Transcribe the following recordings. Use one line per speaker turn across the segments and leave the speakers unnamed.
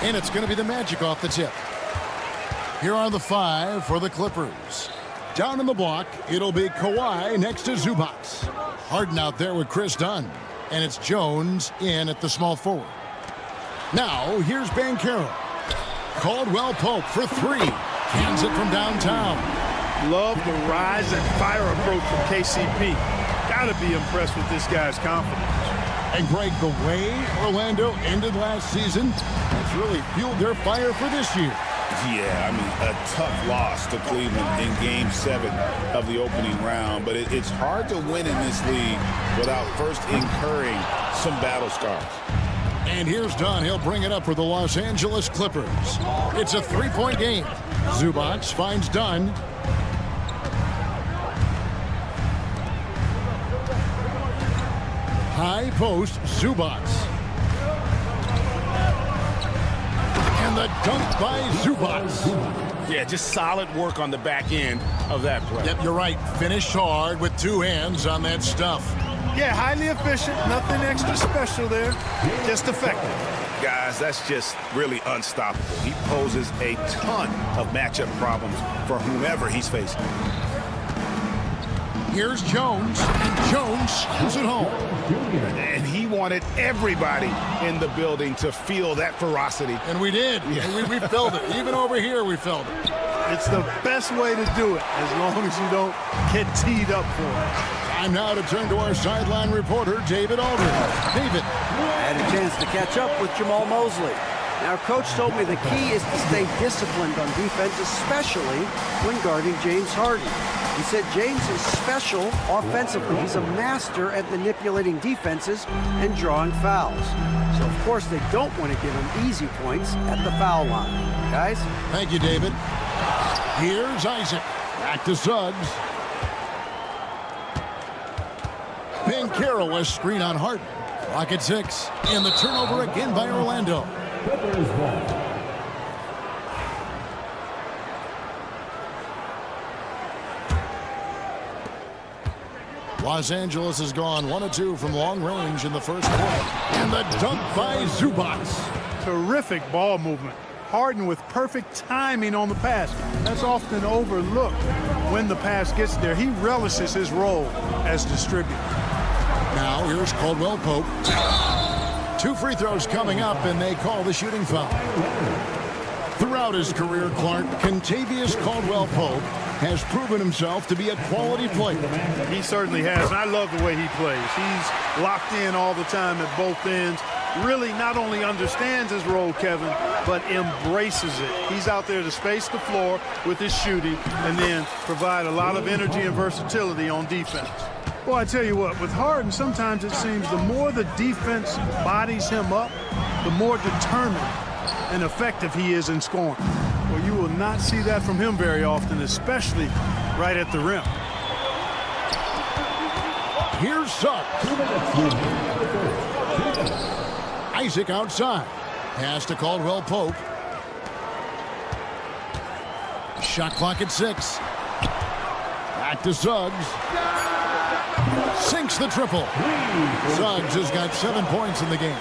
And it's going to be the Magic off the tip. Here are the 5 for the Clippers. Down in the block, it'll be Kawhi next to Zubac. Harden out there with Chris Dunn. And it's Jones in at the small forward. Now, here's Banchero. Caldwell Pope for 3. Cans it from downtown.
Love the rise and fire approach from KCP. Gotta be impressed with this guy's confidence.
And Greg, the way Orlando ended last season has really fueled their fire for this year.
Yeah, I mean, a tough loss to Cleveland in Game 7 of the opening round. But it's hard to win in this league without first incurring some battle scars.
And here's Dunn. He'll bring it up for the Los Angeles Clippers. It's a 3-point game. Zubac finds Dunn. High post, Zubac. And the dunk by Zubac.
Yeah, just solid work on the back end of that play.
Yep, you're right. Finished hard with 2 hands on that stuff.
Yeah, highly efficient. Nothing extra special there. Just effective.
Guys, that's just really unstoppable. He poses a ton of matchup problems for whomever he's facing.
Here's Jones, and Jones scores it home.
And he wanted everybody in the building to feel that ferocity.
And we did. Yeah. We felt it. Even over here, we felt it.
It's the best way to do it, as long as you don't get teed up for it.
Time now to turn to our sideline reporter, David Aldridge. David.
I had a chance to catch up with Jamal Mosley. Now, Coach told me the key is to stay disciplined on defense, especially when guarding James Harden. He said James is special offensively. He's a master at manipulating defenses and drawing fouls. So, of course, they don't want to give him easy points at the foul line. Guys?
Thank you, David. Here's Isaac. Back to Suggs. Banchero, a screen on Harden. Clock at 6. And the turnover again by Orlando. Los Angeles has gone 1 of 2 from long range in the first quarter. And the dunk by Zubac.
Terrific ball movement. Harden with perfect timing on the pass. That's often overlooked when the pass gets there. He relishes his role as distributor.
Now here's Caldwell Pope. 2 free throws coming up, and they call the shooting foul. Throughout his career, Clark, Kentavious Caldwell Pope has proven himself to be a quality player.
He certainly has, and I love the way he plays. He's locked in all the time at both ends. Really not only understands his role, Kevin, but embraces it. He's out there to space the floor with his shooting and then provide a lot of energy and versatility on defense. Well, I tell you what, with Harden, sometimes it seems the more the defense bodies him up, the more determined and effective he is in scoring. Well, you will not see that from him very often, especially right at the rim.
Here's Suggs. Isaac outside. Pass to Caldwell Pope. Shot clock at 6. Back to Suggs. Sinks the triple. Suggs has got 7 points in the game.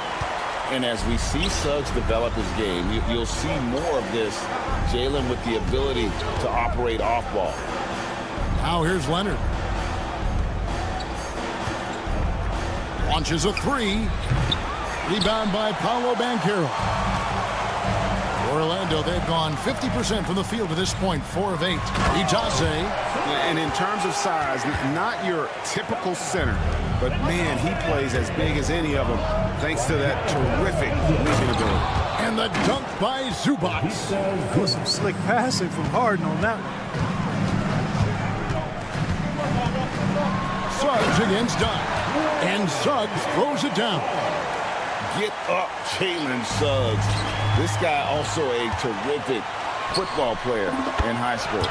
And as we see Suggs develop his game, you'll see more of this. Jalen with the ability to operate off ball.
Now here's Leonard. Launches a 3. Rebound by Paolo Banchero. Orlando, they've gone 50% from the field to this point, 4 of 8. Itaze.
And in terms of size, not your typical center, but man, he plays as big as any of them thanks to that terrific leaping ability.
And the dunk by Zubac.
Some slick passing from Harden on that one.
Suggs against Dunn. And Suggs throws it down.
Get up, Jalen Suggs. This guy also a terrific football player in high school.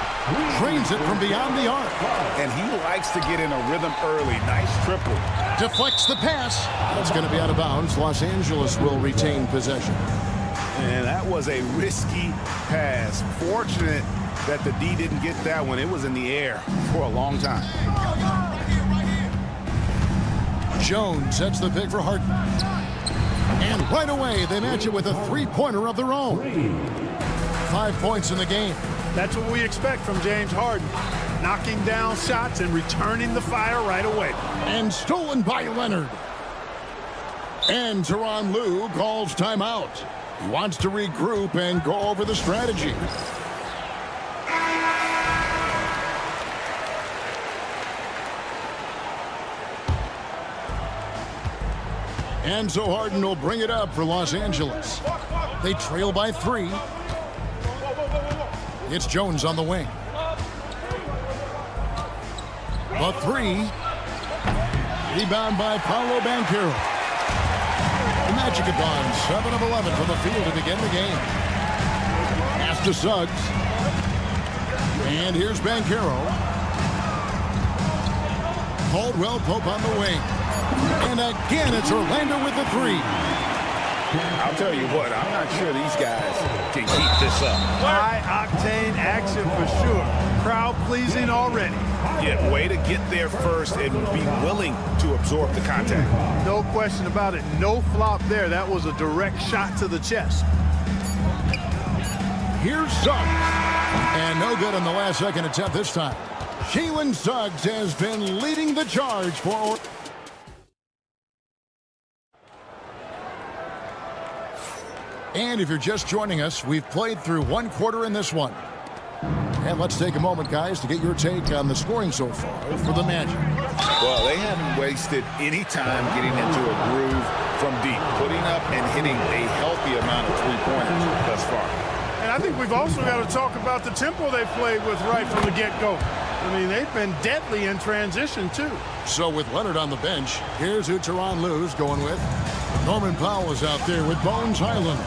Trains it from beyond the arc.
And he likes to get in a rhythm early. Nice triple.
Deflects the pass. It's going to be out of bounds. Los Angeles will retain possession.
And that was a risky pass. Fortunate that the D didn't get that one. It was in the air for a long time.
Jones sets the pick for Harden. And right away, they match it with a three-pointer of their own. 5 points in the game.
That's what we expect from James Harden. Knocking down shots and returning the fire right away.
And stolen by Leonard. And Tyronn Lue calls timeout. He wants to regroup and go over the strategy. And so Harden will bring it up for Los Angeles. They trail by 3. It's Jones on the wing. The 3. Rebound by Paolo Banchero. The Magic have gone 7 of 11 from the field to begin the game. Pass to Suggs. And here's Banchero. Caldwell Pope on the wing. And again, it's Orlando with the 3.
I'll tell you what, I'm not sure these guys can keep this up.
High-octane action for sure. Crowd-pleasing already.
Yeah, way to get there first and be willing to absorb the contact.
No question about it. No flop there. That was a direct shot to the chest.
Here's Suggs. And no good on the last second attempt this time. Jalen Suggs has been leading the charge for... And if you're just joining us, we've played through 1 quarter in this one. And let's take a moment, guys, to get your take on the scoring so far for the Magic.
Well, they haven't wasted any time getting into a groove from deep, putting up and hitting a healthy amount of three-pointers thus far.
And I think we've also got to talk about the tempo they've played with right from the get-go. I mean, they've been deadly in transition, too.
So with Leonard on the bench, here's who Tyronn Lue's going with. Norman Powell is out there with Bones Highland.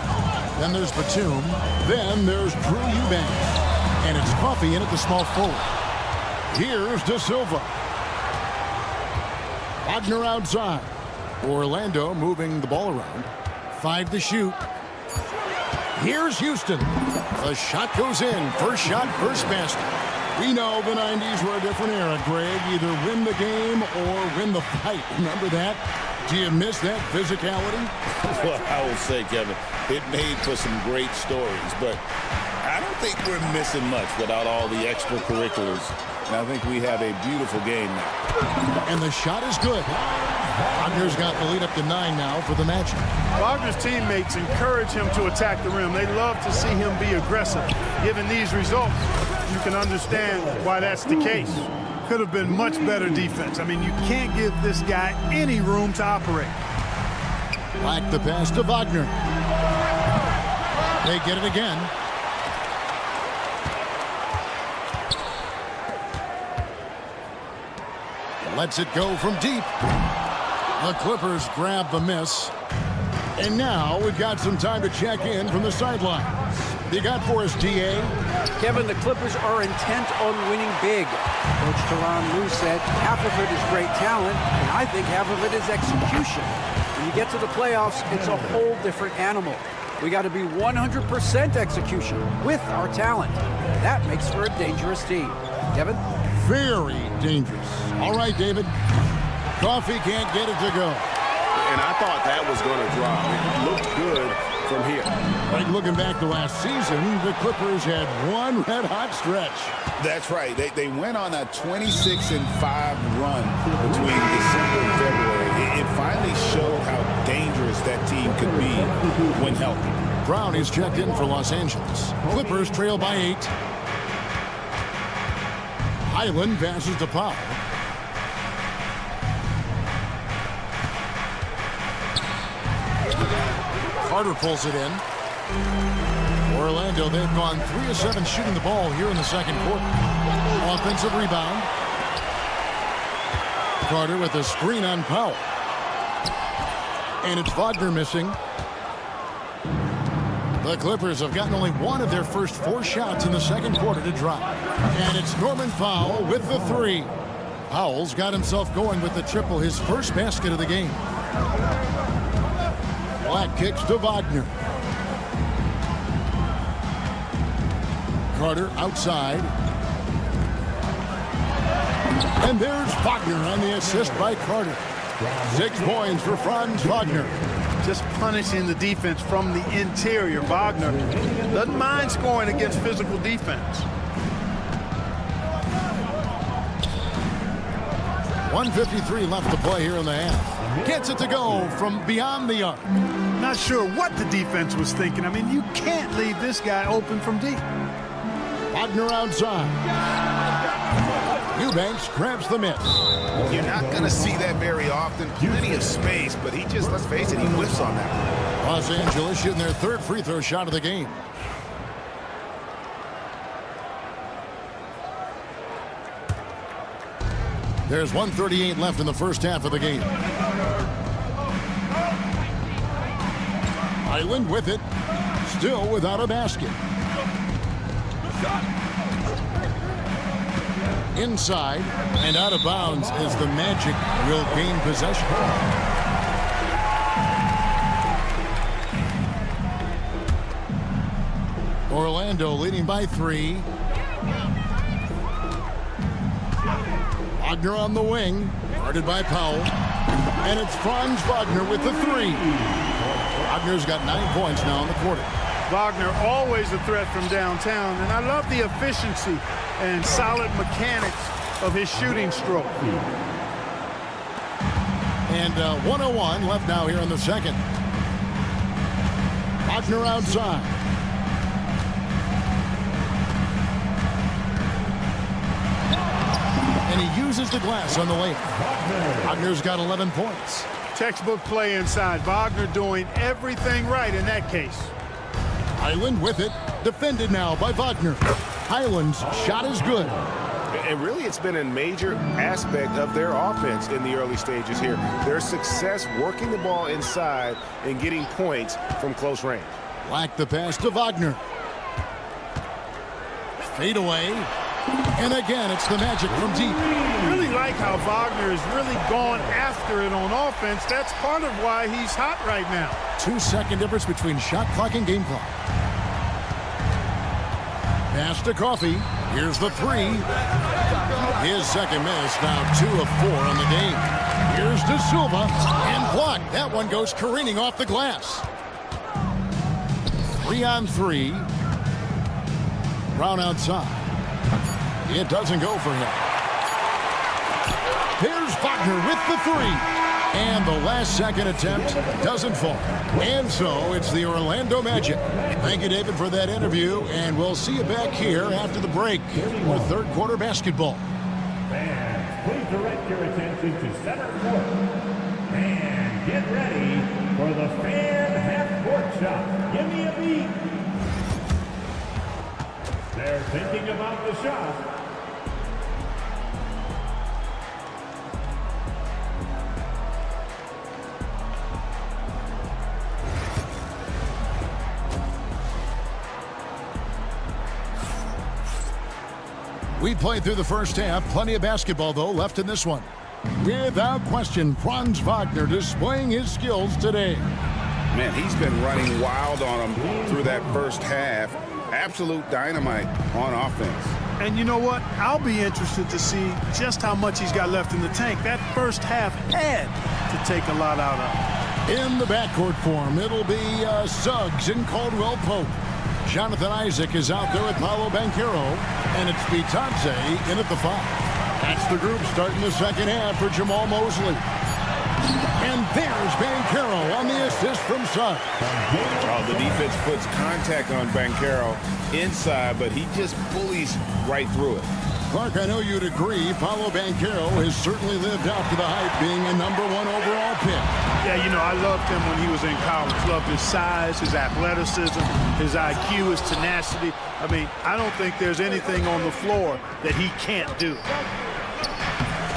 Then there's Batum. Then there's Drew Eubanks. And it's Coffey in at the small forward. Here's De Silva. Wagner outside. Orlando moving the ball around. 5 to shoot. Here's Houston. The shot goes in. First shot, first basket. We know the 90s were a different era, Greg. Either win the game or win the fight. Remember that? Do you miss that physicality?
Well, I will say, Kevin, it made for some great stories, but I don't think we're missing much without all the extracurriculars. And I think we have a beautiful game now.
And the shot is good. Wagner's got the lead up to 9 now for the Magic.
Wagner's teammates encourage him to attack the rim. They love to see him be aggressive. Given these results, you can understand why that's the case. Could have been much better defense. I mean, you can't give this guy any room to operate.
Black the pass to Wagner. They get it again. Lets it go from deep. The Clippers grab the miss. And now we've got some time to check in from the sidelines. You got for us, DA?
Kevin, the Clippers are intent on winning big. Coach Tyronn Lue said half of it is great talent, and I think half of it is execution. When you get to the playoffs, it's a whole different animal. We got to be 100% execution with our talent. That makes for a dangerous team. Kevin?
Very dangerous. All right, David. Coffey can't get it to go.
And I thought that was going to drop. It looked good from here.
Like looking back to last season, the Clippers had one red-hot stretch.
That's right. They went on a 26-5 run between December and February. It finally showed how dangerous that team could be when healthy.
Brown, he's checked in for Los Angeles. Clippers trail by 8. Highland passes to Powell. Carter pulls it in. Orlando, they've gone 3 of 7 shooting the ball here in the second quarter. Offensive rebound. Carter with a screen on Powell. And it's Wagner missing. The Clippers have gotten only 1 of their first 4 shots in the second quarter to drop. And it's Norman Powell with the 3. Powell's got himself going with the triple, his first basket of the game. Black kicks to Wagner. Carter outside. And there's Wagner on the assist by Carter. 6 points for Franz Wagner.
Just punishing the defense from the interior. Wagner doesn't mind scoring against physical defense.
1:53 left to play here in the half. Gets it to go from beyond the arc.
Not sure what the defense was thinking. I mean, you can't leave this guy open from deep.
Wagner outside. Eubanks grabs the miss.
You're not going to see that very often. Plenty of space, but he just, let's face it, he whiffs on that.
Los Angeles shooting their 3rd free throw shot of the game. There's 1:38 left in the first half of the game. Highland with it. Still without a basket. Inside and out of bounds as the Magic will gain possession. Orlando leading by 3. Wagner on the wing, guarded by Powell. And it's Franz Wagner with the 3. Wagner's got 9 points now in the quarter.
Wagner always a threat from downtown, and I love the efficiency and solid mechanics of his shooting stroke.
And 1:01 left now here in the second. Wagner outside. And he uses the glass on the layup. Wagner's got 11 points.
Textbook play inside. Wagner doing everything right in that case.
Highland with it. Defended now by Wagner. Highland's shot is good.
And really, it's been a major aspect of their offense in the early stages here. Their success working the ball inside and getting points from close range.
Black the pass to Wagner. Fade away. And again, it's the Magic from deep.
Really like how Wagner has really gone after it on offense. That's part of why he's hot right now.
2-second difference between shot clock and game clock. Pass to Coffey. Here's the 3. His second miss, now 2 of 4 on the game. Here's De Silva and blocked. That one goes careening off the glass. 3-on-3. Brown outside. It doesn't go for him. Here's Wagner with the 3. And the last second attempt doesn't fall. And so it's the Orlando Magic. Thank you, David, for that interview. And we'll see you back here after the break for third quarter basketball.
Fans, please direct your attention to center court. And get ready for the fan half-court shot. Give me a beat. They're thinking about the shot.
We played through the first half. Plenty of basketball, though, left in this one. Without question, Franz Wagner displaying his skills today.
Man, he's been running wild on him through that first half. Absolute dynamite on offense.
And you know what? I'll be interested to see just how much he's got left in the tank. That first half had to take a lot out of him.
In the backcourt form, it'll be Suggs and Caldwell Pope. Jonathan Isaac is out there with Paolo Banchero, and it's Bitadze in at the 5. That's the group starting the second half for Jamal Mosley. And there's Banchero on the assist from Suggs.
Oh, the defense puts contact on Banchero inside, but he just bullies right through it.
Clark, I know you'd agree, Paolo Banchero has certainly lived up to the hype, being a #1 overall pick.
Yeah, you know, I loved him when he was in college. Loved his size, his athleticism, his IQ, his tenacity. I mean, I don't think there's anything on the floor that he can't do.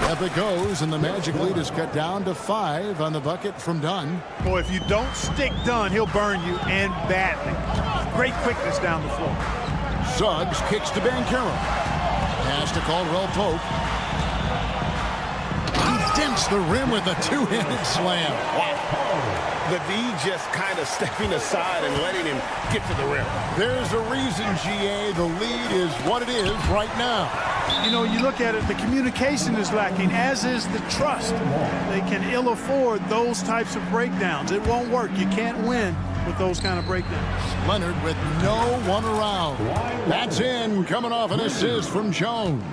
Up it goes, and the Magic lead is cut down to 5 on the bucket from Dunn.
Boy, if you don't stick Dunn, he'll burn you, and badly. Great quickness down the floor.
Suggs kicks to Banchero. Pass to Caldwell Pope. He dents the rim with a two-handed slam.
The D just kind of stepping aside and letting him get to the rim.
There's a reason, GA, the lead is what it is right now.
You know, you look at it, the communication is lacking, as is the trust. They can ill afford those types of breakdowns. It won't work. You can't win with those kind of breakdowns.
Leonard with no one around. That's in, coming off an assist from Jones.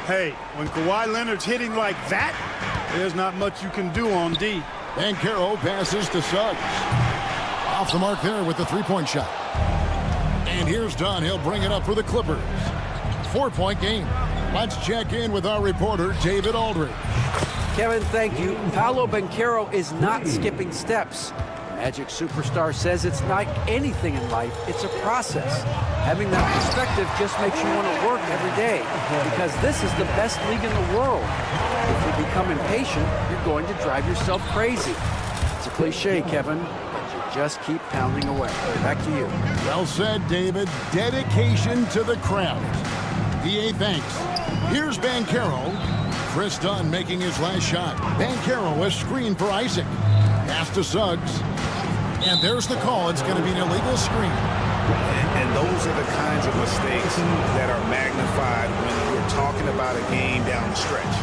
Hey, when Kawhi Leonard's hitting like that, there's not much you can do on D.
Banchero passes to Suggs. Off the mark there with the three-point shot. And here's Dunn. He'll bring it up for the Clippers. 4-point game. Let's check in with our reporter, David Aldridge.
Kevin, thank you. Paolo Banchero is not skipping steps. Magic superstar says it's like anything in life, it's a process. Having that perspective just makes you want to work every day, because this is the best league in the world. If you become impatient, you're going to drive yourself crazy. It's a cliche, Kevin, but you just keep pounding away. Back to you.
Well said, David. Dedication to the craft. VA thanks. Here's Banchero. Chris Dunn making his last shot. Banchero a screen for Isaac. Pass to Suggs. And there's the call. It's going to be an illegal screen.
And those are the kinds of mistakes that are magnified when we're talking about a game down the stretch.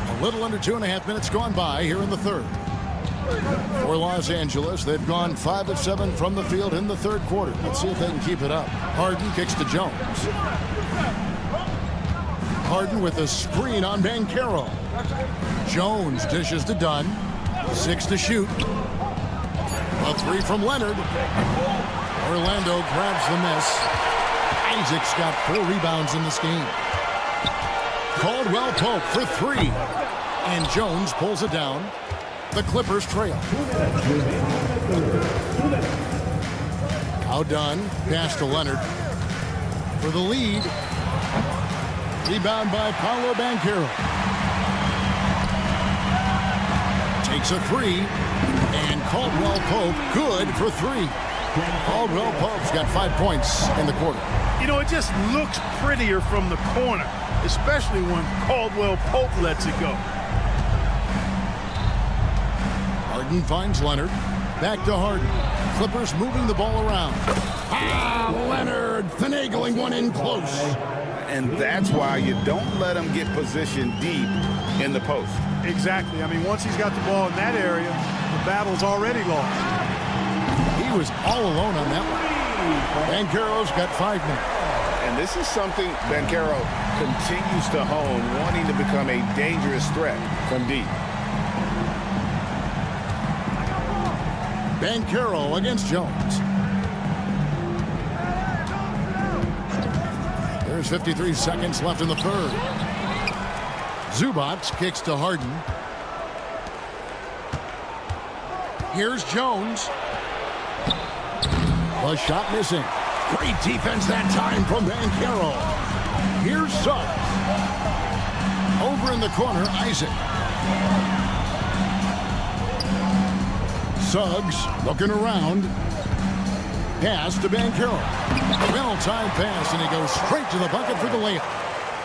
A little under 2.5 minutes gone by here in the third. For Los Angeles, they've gone 5 of 7 from the field in the third quarter. Let's see if they can keep it up. Harden kicks to Jones. Harden with a screen on Banchero. Jones dishes to Dunn. 6 to shoot. A 3 from Leonard. Orlando grabs the miss. Isaac's got 4 rebounds in this game. Caldwell Pope for 3. And Jones pulls it down. The Clippers trail. Now Dunn. Pass to Leonard. For the lead. Rebound by Paolo Banchero. Takes a 3. And Caldwell Pope good for 3. Caldwell Pope's got 5 points in the quarter.
You know, it just looks prettier from the corner, especially when Caldwell Pope lets it go.
Harden finds Leonard. Back to Harden. Clippers moving the ball around. Leonard finagling one in close.
And that's why you don't let him get positioned deep in the post.
Exactly. I mean, once he's got the ball in that area, the battle's already lost.
He was all alone on that one. Banchero's got 5 minutes.
And this is something Banchero continues to hone, wanting to become a dangerous threat from deep.
Banchero against Jones. There's 53 seconds left in the third. Zubac kicks to Harden. Here's Jones. A shot missing. Great defense that time from Banchero. Here's Suggs. Over in the corner, Isaac. Suggs looking around. Pass to Banchero. Well-timed pass, and he goes straight to the bucket for the layup.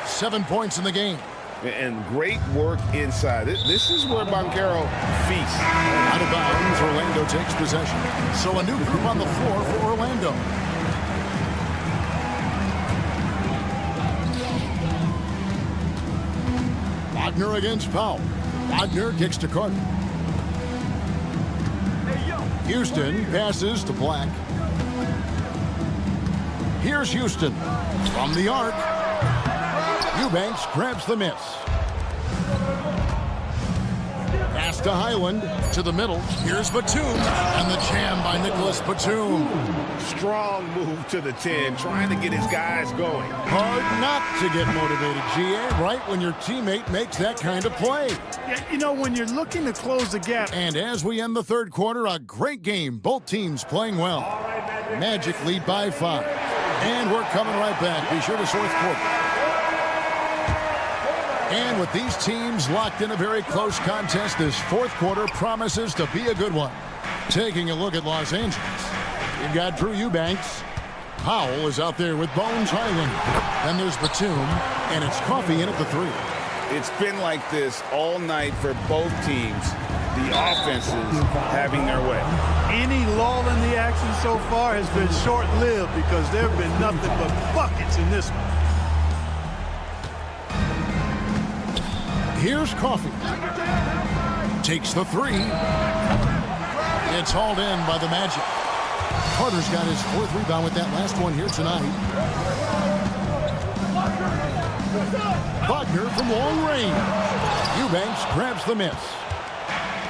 7 points in the game.
And great work inside. This is where Banchero feasts.
Out of bounds, Orlando takes possession. So a new group on the floor for Orlando. Wagner against Powell. Wagner kicks to Carter. Houston passes to Black. Here's Houston from the arc. Eubanks grabs the miss. Pass to Highland, to the middle. Here's Batum, and the jam by Nicholas Batum.
Strong move to the 10, trying to get his guys going.
Hard not to get motivated, GA, right when your teammate makes that kind of play.
Yeah, you know, when you're looking to close the gap.
And as we end the third quarter, a great game. Both teams playing well. Magic lead by 5. And we're coming right back. Be sure to fourth quarter. And with these teams locked in a very close contest, this fourth quarter promises to be a good one. Taking a look at Los Angeles, you've got Drew Eubanks. Powell is out there with Bones Highland. Then there's Batum, and it's Coffee in at the 3.
It's been like this all night for both teams. The offenses having their way.
Any lull in the action so far has been short-lived because there have been nothing but buckets in this one.
Here's Coffee. Takes the 3. It's hauled in by the Magic. Carter's got his 4th rebound with that last one here tonight. Wagner from long range. Eubanks grabs the miss.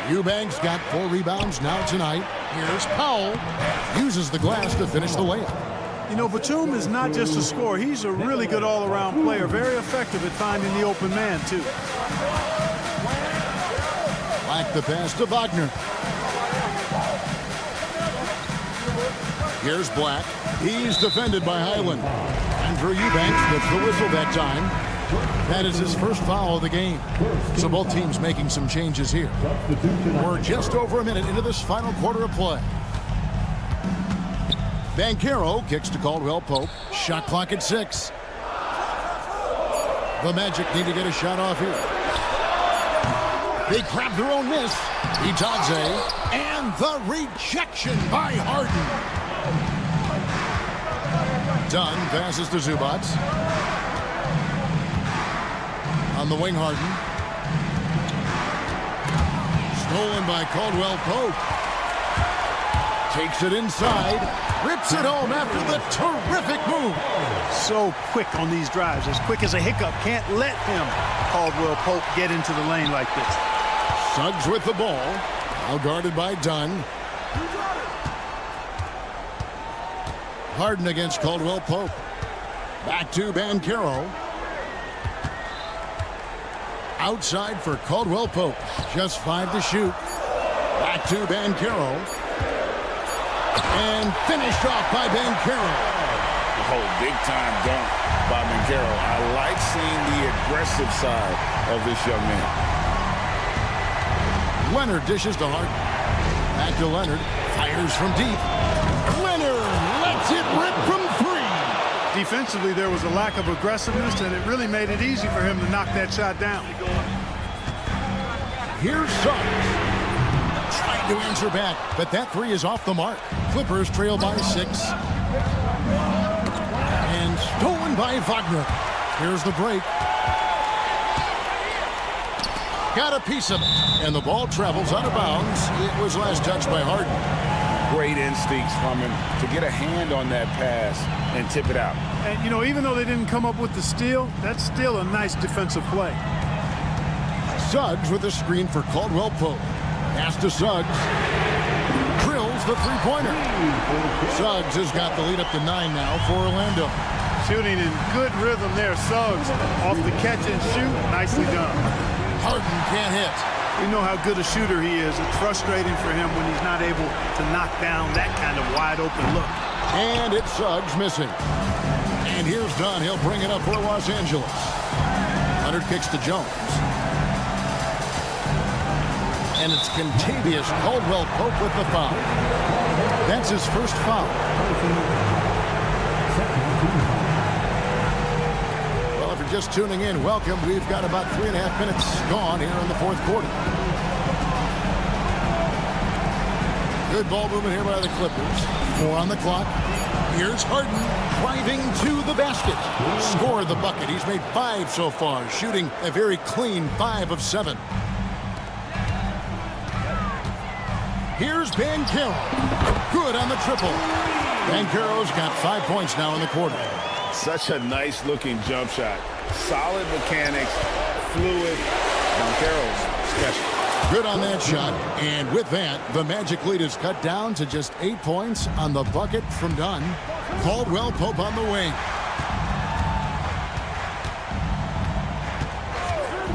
Eubanks got 4 rebounds now tonight. Here's Powell. Uses the glass to finish the layup.
You know, Batum is not just a scorer. He's a really good all-around player. Very effective at finding the open man, too.
Back the pass to Wagner. Here's Black. He's defended by Highland. Andrew Eubanks gets the whistle that time. That is his first foul of the game. So both teams making some changes here. We're just over a minute into this final quarter of play. Banchero kicks to Caldwell Pope. Shot clock at 6. The Magic need to get a shot off here. They grab their own miss. Itadze. And the rejection by Harden. Dunn passes to Zubats. On the wing, Harden. Stolen by Caldwell Pope. Takes it inside. Rips it home after the terrific move.
So quick on these drives. As quick as a hiccup. Can't let him, Caldwell Pope, get into the lane like this.
Suggs with the ball. Now guarded by Dunn. Harden against Caldwell Pope. Back to Banchero. Outside for Caldwell Pope. Just 5 to shoot. Back to Banchero. And finished off by Banchero.
Oh, big-time dunk by Banchero. I like seeing the aggressive side of this young man.
Leonard dishes to Harden. Back to Leonard. Fires from deep. Leonard lets it rip from 3.
Defensively, there was a lack of aggressiveness, and it really made it easy for him to knock that shot down.
Here's Suggs. Trying to answer back, but that 3 is off the mark. Clippers trail by 6. And stolen by Wagner. Here's the break. Got a piece of it. And the ball travels out of bounds. It was last touched by Harden.
Great instincts from him to get a hand on that pass and tip it out.
And, you know, even though they didn't come up with the steal, that's still a nice defensive play.
Suggs with a screen for Caldwell Pope. Pass to Suggs. Drills the 3-pointer. Suggs has got the lead up to 9 now for Orlando.
Shooting in good rhythm there, Suggs. Off the catch and shoot, nicely done.
Harden can't hit.
We know how good a shooter he is. It's frustrating for him when he's not able to knock down that kind of wide open look.
And it's Suggs missing. And here's Dunn. He'll bring it up for Los Angeles. Leonard kicks to Jones. And it's Contavious Caldwell Pope with the foul. That's his first foul. Well, if you're just tuning in, welcome. We've got about 3.5 minutes gone here in the fourth quarter. Good ball movement here by the Clippers. 4 on the clock. Here's Harden driving to the basket. Scored the bucket. He's made 5 so far, shooting a very clean 5 of 7. Here's Banchero. Good on the triple. Banchero's got 5 points now in the quarter.
Such a nice-looking jump shot. Solid mechanics, fluid. Banchero's special.
Good on that shot. And with that, the Magic lead is cut down to just 8 points on the bucket from Dunn. Caldwell Pope on the wing.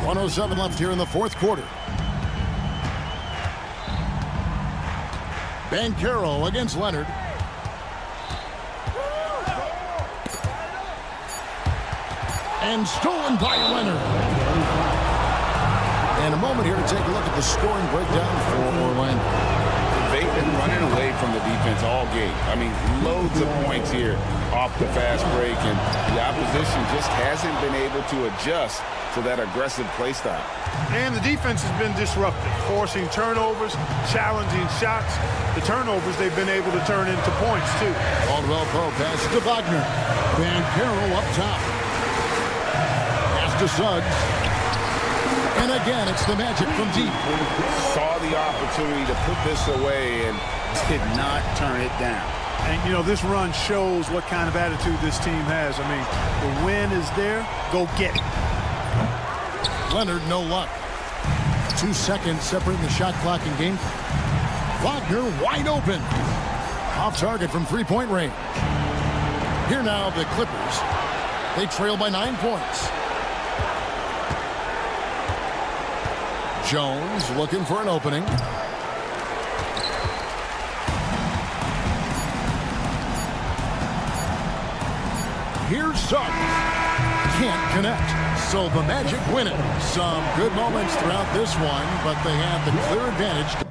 1:07 left here in the fourth quarter. Banchero against Leonard. And stolen by Leonard. And a moment here to take a look at the scoring breakdown for Orlando.
They've been running away from the defense all game. I mean, loads of points here off the fast break, and the opposition just hasn't been able to adjust to that aggressive play style.
And the defense has been disruptive, forcing turnovers, challenging shots. The turnovers they've been able to turn into points, too.
Caldwell Pope passes to Wagner. Banchero up top. Pass to Suggs. And again, it's the Magic from deep.
Saw the opportunity to put this away and did not turn it down.
And, you know, this run shows what kind of attitude this team has. I mean, the win is there. Go get it.
Leonard, no luck. 2 seconds separating the shot clock and game. Wagner wide open. Off target from three-point range. Here now, the Clippers. They trail by 9 points. Jones looking for an opening. Here's Suggs. Can't connect. So the Magic win it. Some good moments throughout this one, but they have the clear advantage.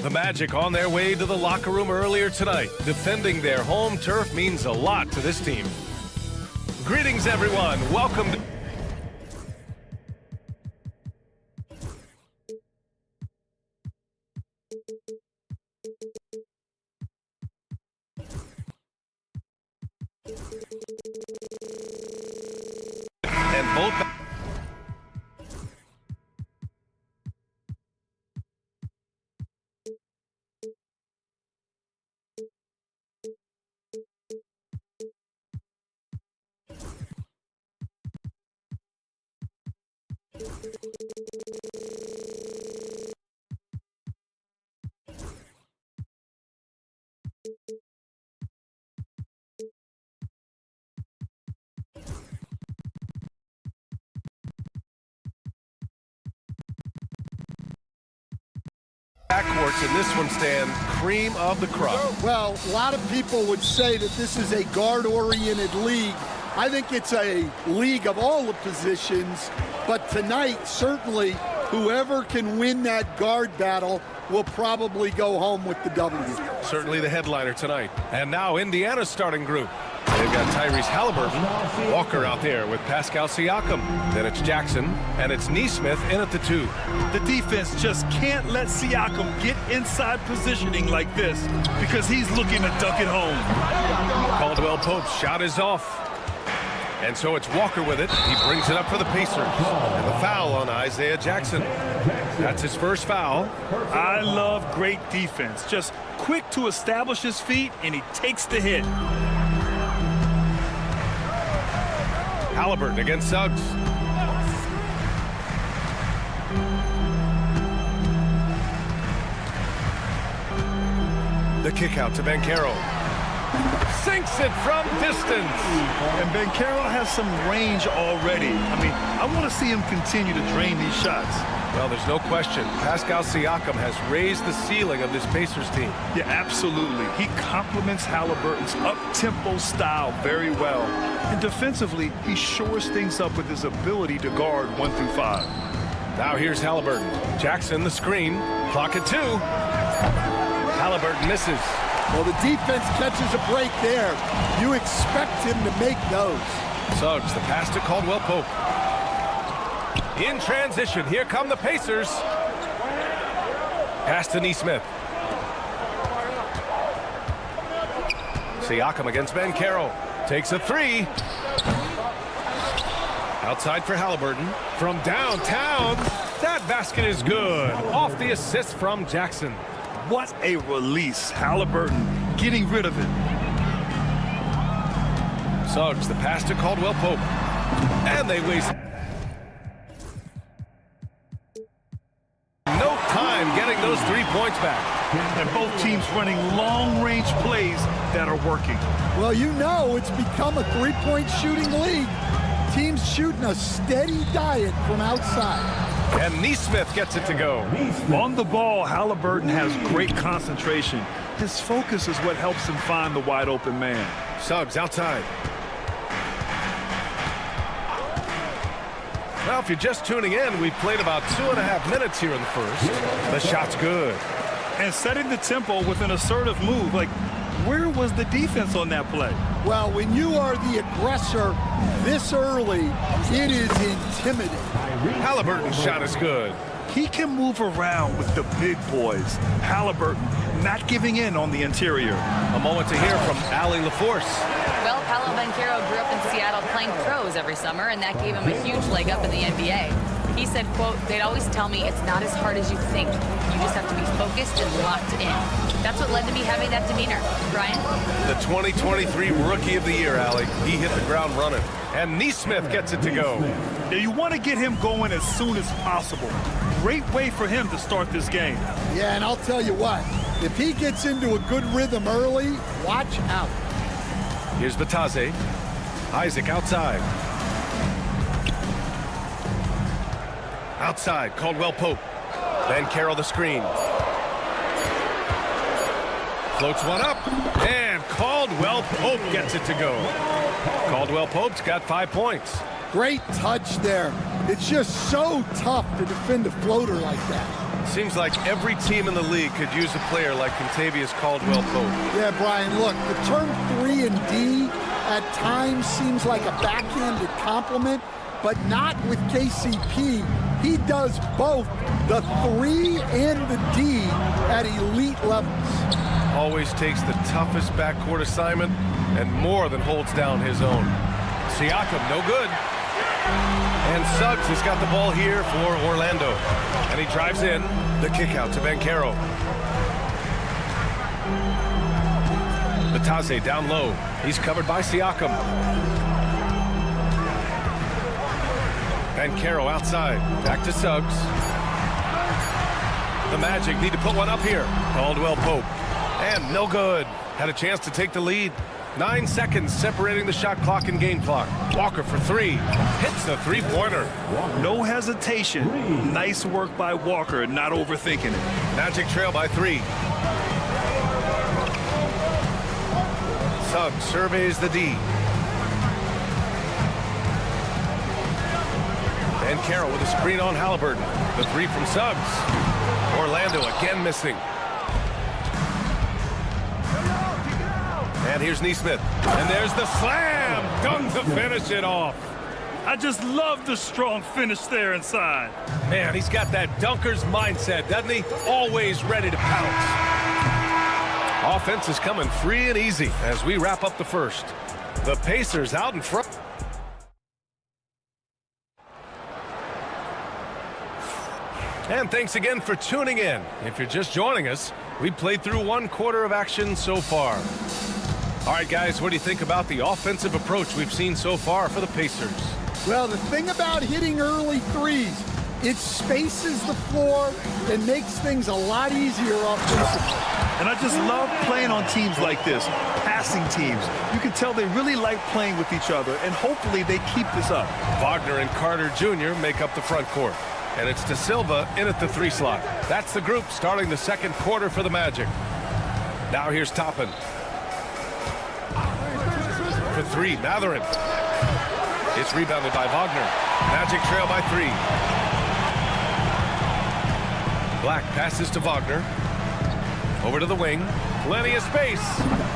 The Magic on their way to the locker room earlier tonight. Defending their home turf means a lot to this team. Greetings, everyone. Welcome to... And both... backcourts in this one stand cream of the crop.
Well, a lot of people would say that this is a guard-oriented league. I think it's a league of all the positions, but tonight, certainly, whoever can win that guard battle will probably go home with the W.
Certainly the headliner tonight. And now Indiana's starting group. They've got Tyrese Halliburton, Walker out there with Pascal Siakam. Then it's Jackson, and it's Nesmith in at the 2.
The defense just can't let Siakam get inside positioning like this because he's looking to dunk it home.
Caldwell Pope's shot is off. And so it's Walker with it. He brings it up for the Pacers. And the foul on Isaiah Jackson. That's his first foul.
I love great defense. Just quick to establish his feet, and he takes the hit.
Halliburton against Suggs. The kick out to Banchero. Sinks it from distance.
And Banchero has some range already. I mean, I want to see him continue to drain these shots.
Well, there's no question. Pascal Siakam has raised the ceiling of this Pacers team.
Yeah, absolutely. He complements Halliburton's up-tempo style very well. And defensively, he shores things up with his ability to guard 1 through 5.
Now here's Halliburton. Jackson the screen. Clock at 2. Halliburton misses.
Well, the defense catches a break there. You expect him to make those.
Suggs, the pass to Caldwell Pope. In transition, here come the Pacers. Pass to Nesmith. Siakam against Banchero. Takes a 3. Outside for Halliburton. From downtown, that basket is good. Off the assist from Jackson.
What a release. Halliburton getting rid of it.
Suggs, the pass to Caldwell Pope. And they waste no time getting those 3 points back.
And both teams running long-range plays that are working.
Well, you know it's become a three-point shooting league. Teams shooting a steady diet from outside.
And Nesmith gets it to go.
On the ball, Halliburton has great concentration. His focus is what helps him find the wide-open man.
Suggs outside. Well, if you're just tuning in, we've played about 2.5 minutes here in the first. The shot's good.
And setting the tempo with an assertive move. Like, where was the defense on that play?
Well, when you are the aggressor this early, it is intimidating.
Halliburton's shot is good.
He can move around with the big boys. Halliburton not giving in on the interior.
A moment to hear from Allie LaForce.
Well, Paolo Banchero grew up in Seattle playing pros every summer, and that gave him a huge leg up in the NBA. He said, quote, "They'd always tell me it's not as hard as you think. You just have to be focused and locked in." That's what led to me having that demeanor. Brian?
The 2023 Rookie of the Year, Allie. He hit the ground running. And Nesmith gets it to go.
Now, you want to get him going as soon as possible. Great way for him to start this game.
Yeah, and I'll tell you what, if he gets into a good rhythm early, watch out.
Here's Batase. Isaac outside. Outside, Caldwell Pope. Banchero the screen. Floats one up, and Caldwell Pope gets it to go. Caldwell Pope's got 5 points.
Great touch there. It's just so tough to defend a floater like that.
Seems like every team in the league could use a player like Contavious Caldwell-Pope.
Yeah, Brian, look, the term 3 and D at times seems like a backhanded compliment, but not with KCP. He does both the 3 and the D at elite levels.
Always takes the toughest backcourt assignment and more than holds down his own. Siakam, no good. And Suggs has got the ball here for Orlando. And he drives in. The kick out to Banchero. Batase down low. He's covered by Siakam. Banchero outside. Back to Suggs. The Magic need to put one up here. Caldwell-Pope. And no good. Had a chance to take the lead. 9 seconds separating the shot clock and game clock. Walker for 3. Hits the three-pointer.
No hesitation. Nice work by Walker, not overthinking it.
Magic trail by 3. Suggs surveys the D. And Carroll with a screen on Halliburton. The 3 from Suggs. Orlando again missing. And here's Neesmith. And there's the slam. Dunk to finish it off.
I just love the strong finish there inside.
Man, he's got that dunker's mindset, doesn't he? Always ready to pounce. Offense is coming free and easy as we wrap up the first. The Pacers out in front. And thanks again for tuning in. If you're just joining us, we played through 1 quarter of action so far. All right, guys, what do you think about the offensive approach we've seen so far for the Pacers?
Well, the thing about hitting early threes, it spaces the floor and makes things a lot easier offensively.
And I just love playing on teams like this, passing teams. You can tell they really like playing with each other, and hopefully they keep this up.
Wagner and Carter Jr. make up the front court. And it's De Silva in at the 3 slot. That's the group starting the second quarter for the Magic. Now here's Toppin. For 3, Matherin. It's rebounded by Wagner. Magic trail by 3. Black passes to Wagner. Over to the wing. Plenty of space.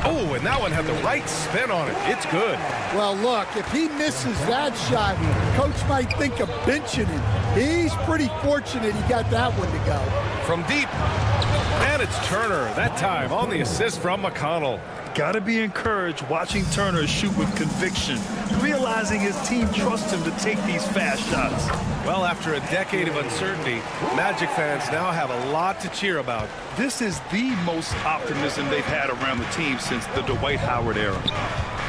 Oh, and that one had the right spin on it. It's good.
Well, look, if he misses that shot, coach might think of benching him. He's pretty fortunate he got that one to go.
From deep. And it's Turner, that time on the assist from McConnell.
Got to be encouraged watching Turner shoot with conviction, realizing his team trusts him to take these fast shots.
Well, after a decade of uncertainty, Magic fans now have a lot to cheer about.
This is the most optimism they've had around the team since the Dwight Howard era.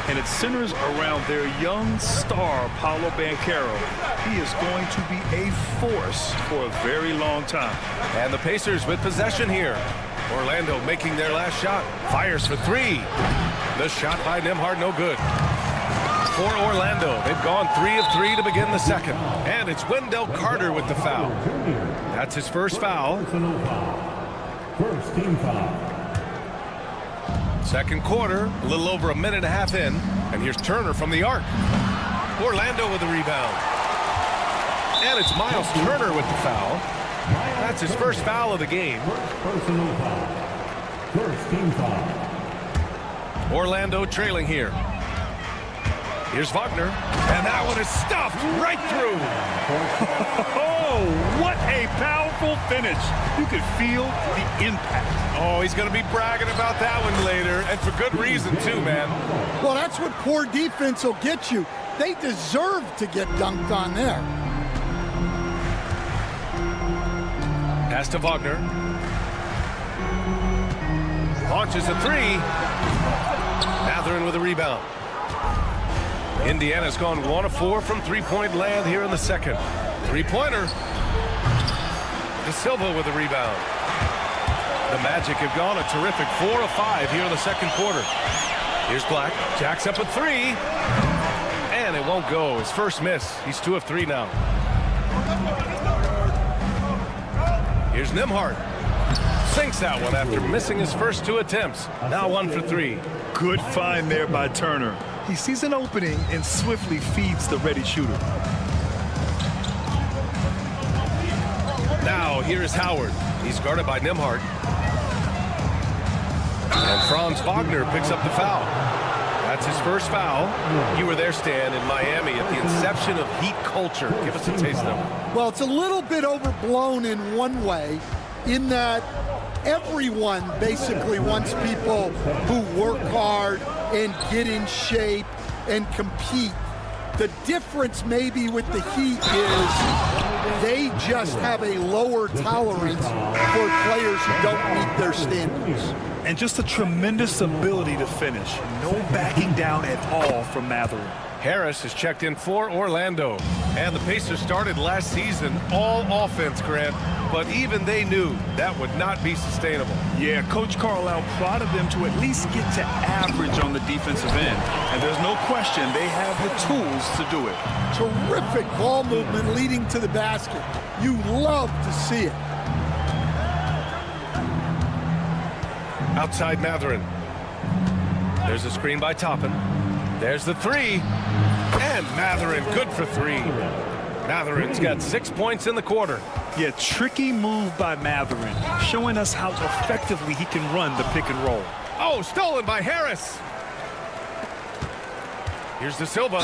And it centers around their young star, Paolo Banchero. He is going to be a force for a very long time.
And the Pacers with possession here. Orlando making their last shot. Fires for 3. The shot by Nembhard, no good. For Orlando, they've gone 3 of 3 to begin the second. And it's Wendell Carter with the foul. That's his first foul.
First team foul.
Second quarter, a little over a minute and a half in. And here's Turner from the arc. Orlando with the rebound. And it's Miles Turner with the foul. That's his first foul of the game.
Personal foul. First team foul.
Orlando trailing here. Here's Wagner. And that one is stuffed right through.
Oh, what a powerful finish. You could feel the impact.
Oh, he's going to be bragging about that one later. And for good reason, too, man.
Well, that's what poor defense will get you. They deserve to get dunked on there.
Pass to Wagner. Launches a 3. Matherin with a rebound. Indiana's gone 1 of 4 from three-point land here in the second. Three-pointer. De Silva with a rebound. The Magic have gone a terrific 4 of 5 here in the second quarter. Here's Black. Jacks up a 3. And it won't go. His first miss. He's 2 of 3 now. Here's Nembhard. Sinks that one after missing his first 2 attempts. Now 1 for 3.
Good find there by Turner. He sees an opening and swiftly feeds the ready shooter.
Now, here is Howard. He's guarded by Nembhard. And Franz Wagner picks up the foul. That's his first foul. You were there, Stan, in Miami at the inception of Heat culture. Give us a taste of it.
Well, it's a little bit overblown in one way, in that everyone basically wants people who work hard and get in shape and compete. The difference maybe with the Heat is they just have a lower tolerance for players who don't meet their standards.
And just a tremendous ability to finish. No backing down at all from Mathurin.
Harris has checked in for Orlando. And the Pacers started last season all offense, Grant. But even they knew that would not be sustainable.
Yeah, Coach Carlisle prodded them to at least get to average on the defensive end. And there's no question they have the tools to do it.
Terrific ball movement leading to the basket. You love to see it.
Outside Mathurin. There's a screen by Toppin. There's the three. And Mathurin good for three. Mathurin's got 6 points in the quarter.
Yeah, tricky move by Mathurin, showing us how effectively he can run the pick and roll.
Oh, stolen by Harris. Here's De Silva.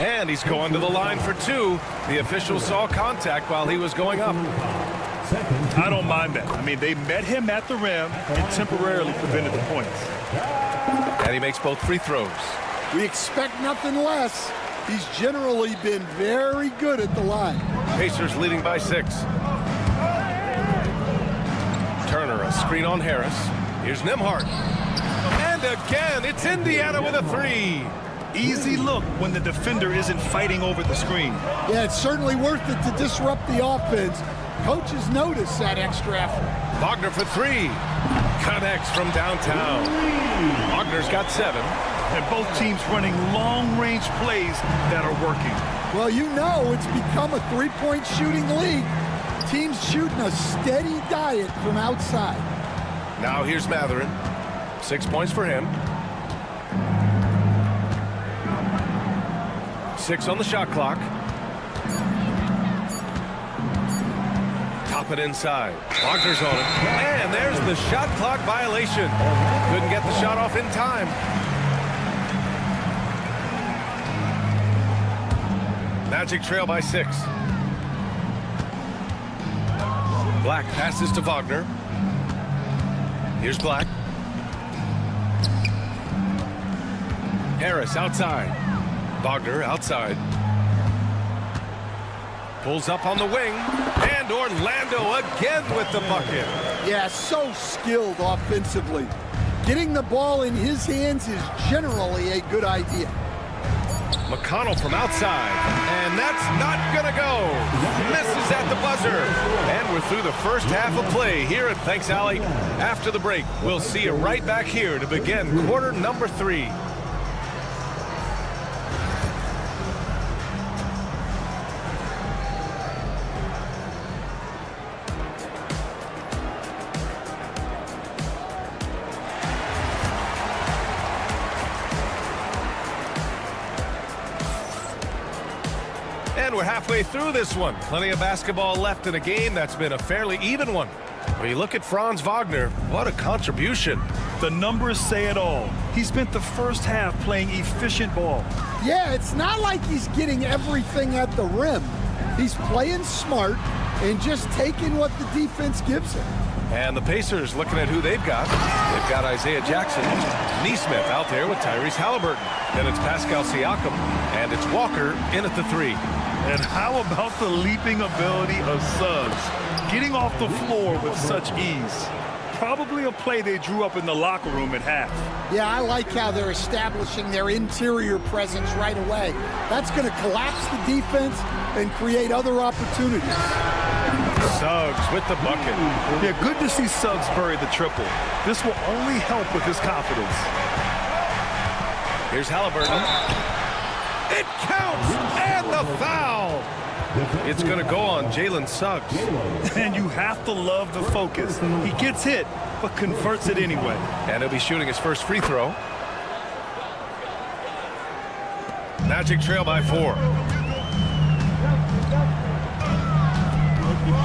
And he's going to the line for two. The official saw contact while he was going up.
I don't mind that. I mean, they met him at the rim and temporarily prevented the points.
And he makes both free throws.
We expect nothing less. He's generally been very good at the line.
Pacers leading by 6. Turner, a screen on Harris. Here's Nembhard. And again, it's Indiana with a three.
Easy look when the defender isn't fighting over the screen.
Yeah, it's certainly worth it to disrupt the offense. Coaches notice that extra effort.
Wagner for three. Connects from downtown. Wagner's got 7.
And both teams running long-range plays that are working.
Well, you know it's become a three-point shooting league. Teams shooting a steady diet from outside.
Now here's Mathurin. 6 points for him. 6 on the shot clock. Top it inside. Wagner's on it. And there's the shot clock violation. Couldn't get the shot off in time. Magic trail by 6. Black passes to Wagner. Here's Black. Harris outside. Wagner outside. Pulls up on the wing. And Orlando again with the bucket.
Yeah, so skilled offensively. Getting the ball in his hands is generally a good idea.
McConnell from outside, and that's not gonna go. Misses at the buzzer, and we're through the first half of play here at Thanks Alley. After the break, we'll see you right back here to begin quarter number 3. And we're halfway through this one. Plenty of basketball left in a game that's been a fairly even one. When you look at Franz Wagner, what a contribution.
The numbers say it all. He spent the first half playing efficient ball.
Yeah, it's not like he's getting everything at the rim. He's playing smart and just taking what the defense gives him.
And the Pacers looking at who they've got. They've got Isaiah Jackson, Neesmith out there with Tyrese Halliburton. Then it's Pascal Siakam, and it's Walker in at the 3.
And how about the leaping ability of Suggs? Getting off the floor with such ease. Probably a play they drew up in the locker room at half.
Yeah, I like how they're establishing their interior presence right away. That's going to collapse the defense and create other opportunities.
Suggs with the bucket.
Yeah, good to see Suggs bury the triple. This will only help with his confidence.
Here's Halliburton. It counts, and the foul. It's going to go on Jalen Suggs.
And you have to love the focus. He gets hit, but converts it anyway.
And he'll be shooting his first free throw. Magic trail by 4.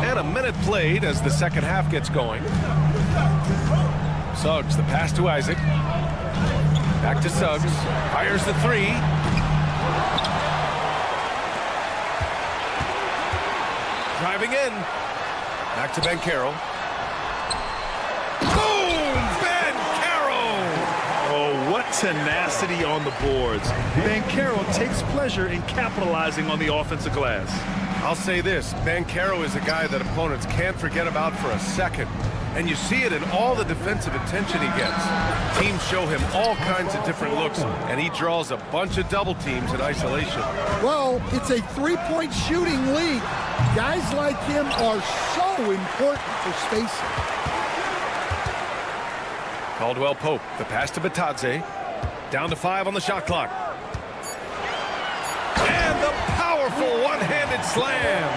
And a a minute played as the second half gets going. Suggs, the pass to Isaac. Back to Suggs. Fires the three. Driving in. Back to Banchero. Boom! Banchero!
Oh, what tenacity on the boards. Banchero takes pleasure in capitalizing on the offensive glass.
I'll say this, Banchero is a guy that opponents can't forget about for a second. And you see it in all the defensive attention he gets. Teams show him all kinds of different looks, and he draws a bunch of double teams in isolation.
Well, it's a three-point shooting league. Guys like him are so important for spacing.
Caldwell Pope, the pass to Batadze. Down to 5 on the shot clock. And the powerful one-handed slam.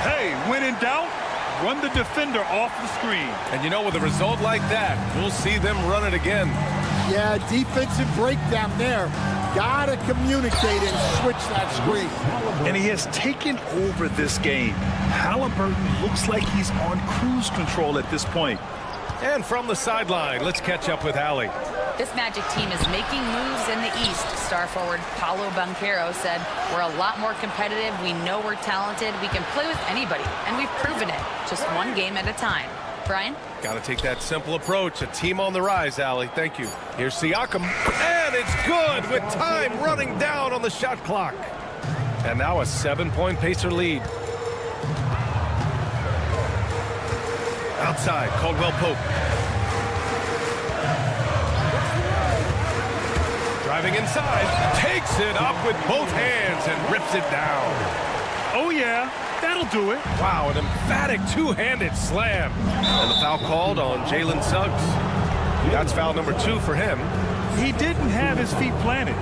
Hey, when in doubt, run the defender off the screen.
And you know, with a result like that, we'll see them run it again.
Yeah, defensive breakdown there. Gotta communicate and switch that screen.
And he has taken over this game. Halliburton looks like he's on cruise control at this point.
And from the sideline, let's catch up with Allie.
This Magic team is making moves in the East. Star forward Paolo Banchero said, "We're a lot more competitive. We know we're talented. We can play with anybody, and we've proven it. Just one game at a time." Brian?
Got to take that simple approach. A team on the rise, Allie. Thank you. Here's Siakam. And it's good with time running down on the shot clock. And now a 7-point Pacer lead. Outside, Caldwell Pope. Driving inside, takes it up with both hands and rips it down.
Oh, yeah, that'll do it.
Wow, an emphatic two-handed slam. And the foul called on Jalen Suggs. That's foul number 2 for him.
He didn't have his feet planted.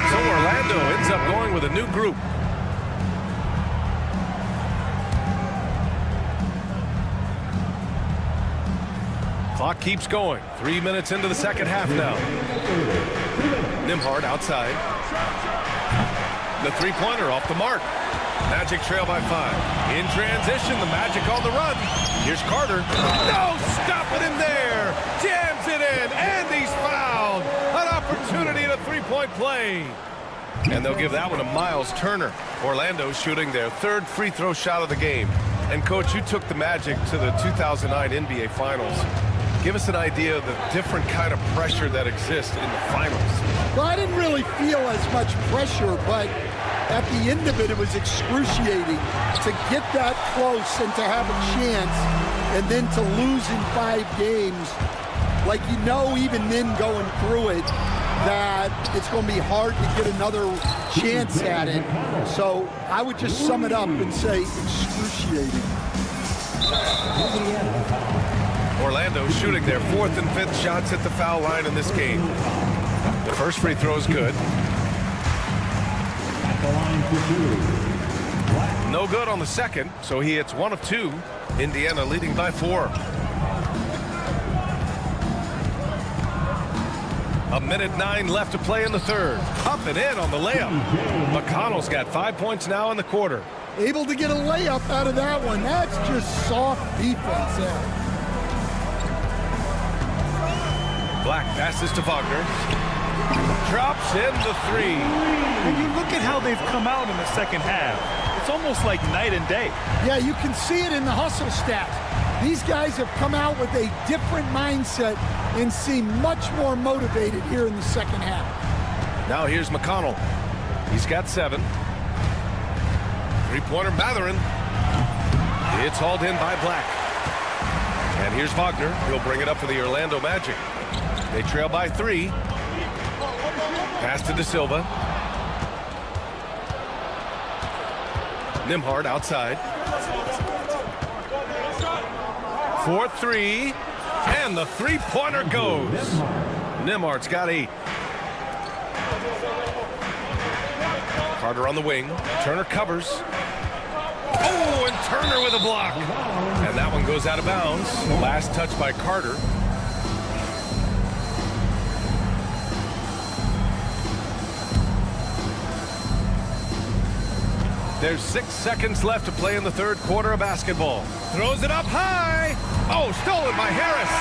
So Orlando ends up going with a new group. Clock keeps going. 3 minutes into the second half now. Nembhard outside. The three-pointer off the mark. Magic trail by 5. In transition, the Magic on the run. Here's Carter. No, stopping him there. Jams it in, and he's fouled. An opportunity at a three-point play. And they'll give that one to Miles Turner. Orlando shooting their 3rd free throw shot of the game. And, Coach, you took the Magic to the 2009 NBA Finals. Give us an idea of the different kind of pressure that exists in the finals.
Well, I didn't really feel as much pressure, but at the end of it, it was excruciating to get that close and to have a chance, and then to lose in 5 games. Like, you know, even then going through it, that it's going to be hard to get another chance at it. So I would just sum it up and say excruciating.
Orlando shooting their 4th and 5th shots at the foul line in this game. The first free throw is good. No good on the second, so he hits 1 of 2. Indiana leading by 4. A minute 9 left to play in the third. Up and in on the layup. McConnell's got 5 points now in the quarter.
Able to get a layup out of that one. That's just soft defense there.
Black passes to Wagner. Drops in the 3.
When you look at how they've come out in the second half, it's almost like night and day.
Yeah, you can see it in the hustle stats. These guys have come out with a different mindset and seem much more motivated here in the second half.
Now here's McConnell. He's got 7. Three-pointer Mathurin. It's hauled in by Black. And here's Wagner. He'll bring it up for the Orlando Magic. They trail by 3. Pass to De Silva. Nembhard outside. 4-3. And the three-pointer goes. Nembhard's got 8. Carter on the wing. Turner covers. Oh, and Turner with a block. And that one goes out of bounds. Last touch by Carter. There's 6 seconds left to play in the third quarter of basketball. Throws it up high. Oh, stolen by Harris.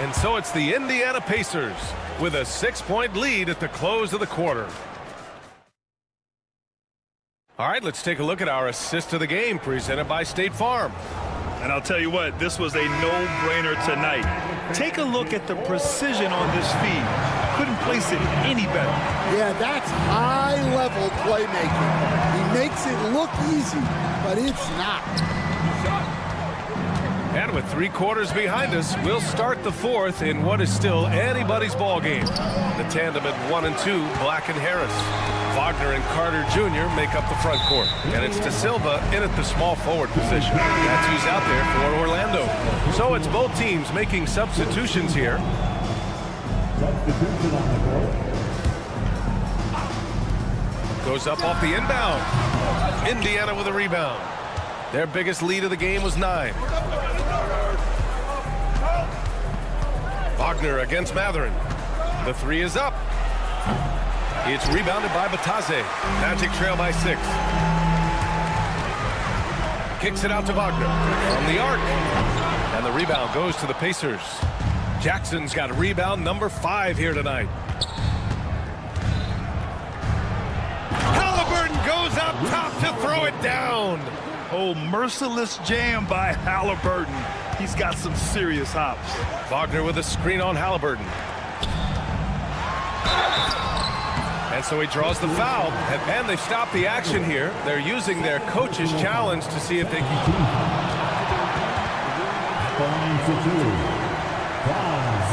And so it's the Indiana Pacers with a 6-point lead at the close of the quarter. All right, let's take a look at our assist of the game presented by State Farm.
And I'll tell you what, this was a no-brainer tonight. Take a look at the precision on this feed. Couldn't place it any better.
Yeah, that's high-level playmaking. He makes it look easy, but it's not.
And with 3 quarters behind us, we'll start the fourth in what is still anybody's ball game. The tandem at 1 and 2, Black and Harris. Wagner and Carter Jr. make up the front court. And it's De Silva in at the small forward position. That's who's out there for Orlando. So it's both teams making substitutions here.
Substitution on the court.
Goes up off the inbound. Indiana with a rebound. Their biggest lead of the game was 9. Wagner against Matherin. The 3 is up. It's rebounded by Batase. Magic trail by 6. Kicks it out to Wagner from the arc. And the rebound goes to the Pacers. Jackson's got rebound number 5 here tonight. Halliburton goes up top to throw it down.
Oh, merciless jam by Halliburton. He's got some serious hops.
Wagner with a screen on Halliburton. And so he draws the foul, and they stop the action here. They're using their coach's challenge to see if they can.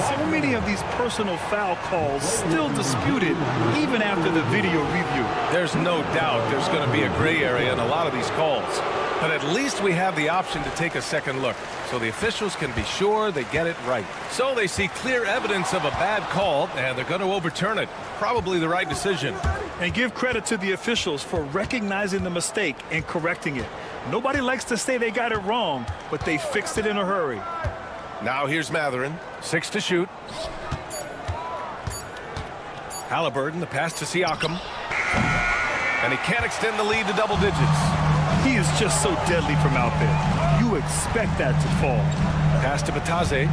So many of these personal foul calls still disputed even after the video review.
There's no doubt there's going to be a gray area in a lot of these calls. But at least we have the option to take a second look, so the officials can be sure they get it right. So they see clear evidence of a bad call, and they're going to overturn it. Probably the right decision.
And give credit to the officials for recognizing the mistake and correcting it. Nobody likes to say they got it wrong, but they fixed it in a hurry.
Now here's Matherin, 6 to shoot. Halliburton, the pass to Siakam. And he can't extend the lead to double digits.
He is just so deadly from out there. You expect that to fall.
Pass to Batase.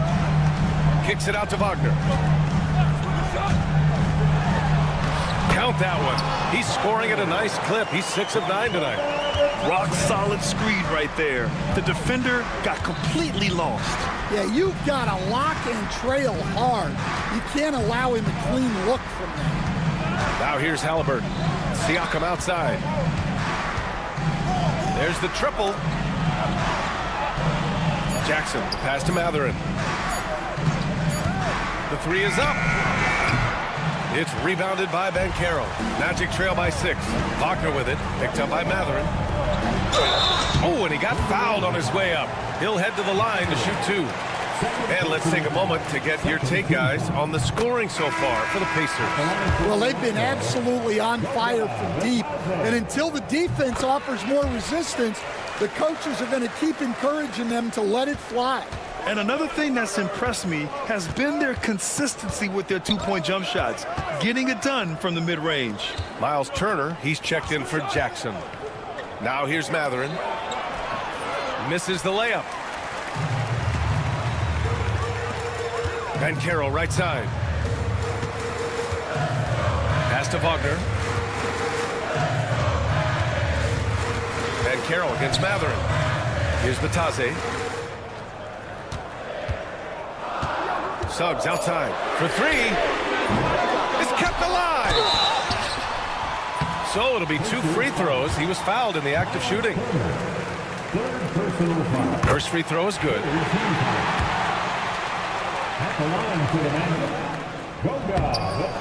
Kicks it out to Wagner. Count that one. He's scoring at a nice clip. He's 6 of 9 tonight.
Rock solid screen right there. The defender got completely lost.
Yeah, you've got to lock and trail hard. You can't allow him a clean look from there.
Now here's Halliburton. Siakam outside. There's the triple. Jackson, pass to Matherin. The 3 is up. It's rebounded by Banchero. Magic trail by 6. Wagner with it. Picked up by Matherin. Oh, and he got fouled on his way up. He'll head to the line to shoot 2. And let's take a moment to get your take, guys, on the scoring so far for the Pacers.
Well, they've been absolutely on fire from deep. And until the defense offers more resistance, the coaches are going to keep encouraging them to let it fly.
And another thing that's impressed me has been their consistency with their 2-point jump shots, getting it done from the mid-range.
Miles Turner, he's checked in for Jackson. Now here's Matherin. Misses the layup. Banchero right side. Pass to Wagner. Banchero against Matherin. Here's Batase. Suggs outside for 3. It's kept alive. So it'll be 2 free throws. He was fouled in the act of shooting. First free throw is good.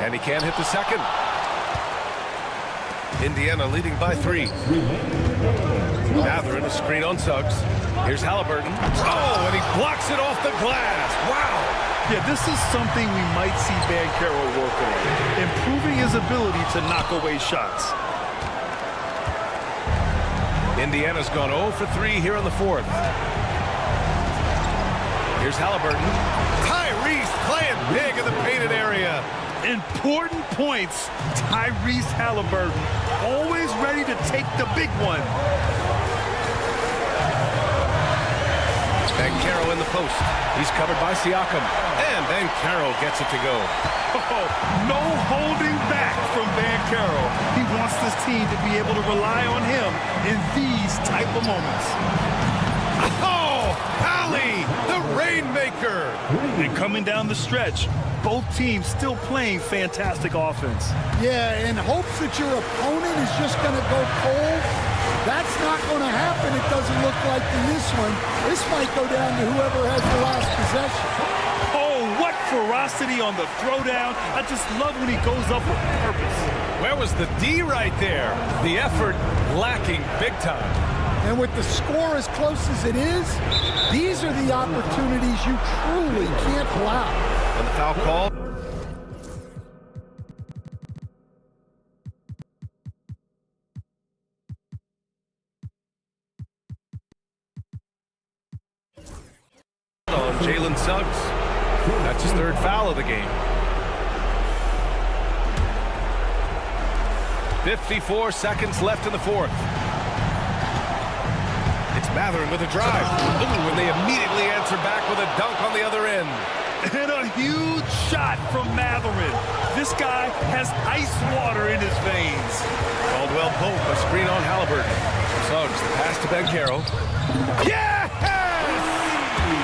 And he can't hit the second. Indiana leading by 3. Matherin, a screen on Suggs. Here's Halliburton. Oh, and he blocks it off the glass. Wow.
Yeah, this is something we might see Banchero work on, improving his ability to knock away shots.
Indiana's gone 0 for 3 here in the fourth. Here's Halliburton. Tyrese playing big in the painted area.
Important points. Tyrese Halliburton, always ready to take the big one.
Bankero in the post. He's covered by Siakam. And Bankero gets it to go.
Oh, no holding back from Bankero. He wants this team to be able to rely on him in these type of moments.
Oh, Ali, the Rainmaker.
And coming down the stretch, both teams still playing fantastic offense.
Yeah, in hopes that your opponent is just going to go cold. That's not going to happen, it doesn't look like in this one. This might go down to whoever has the last possession.
Oh, what ferocity on the throwdown. I just love when he goes up with purpose.
Where was the D right there? The effort lacking big time.
And with the score as close as it is, these are the opportunities you truly can't allow.
And the foul call. On Jalen Suggs. That's his third foul of the game. 54 seconds left in the fourth. It's Mathurin with a drive. Ooh, and they immediately answer back with a dunk on the other end.
And a huge shot from Mathurin. This guy has ice water in his veins.
Caldwell Pope, a screen on Halliburton. Suggs, the pass to Bankero. Yes!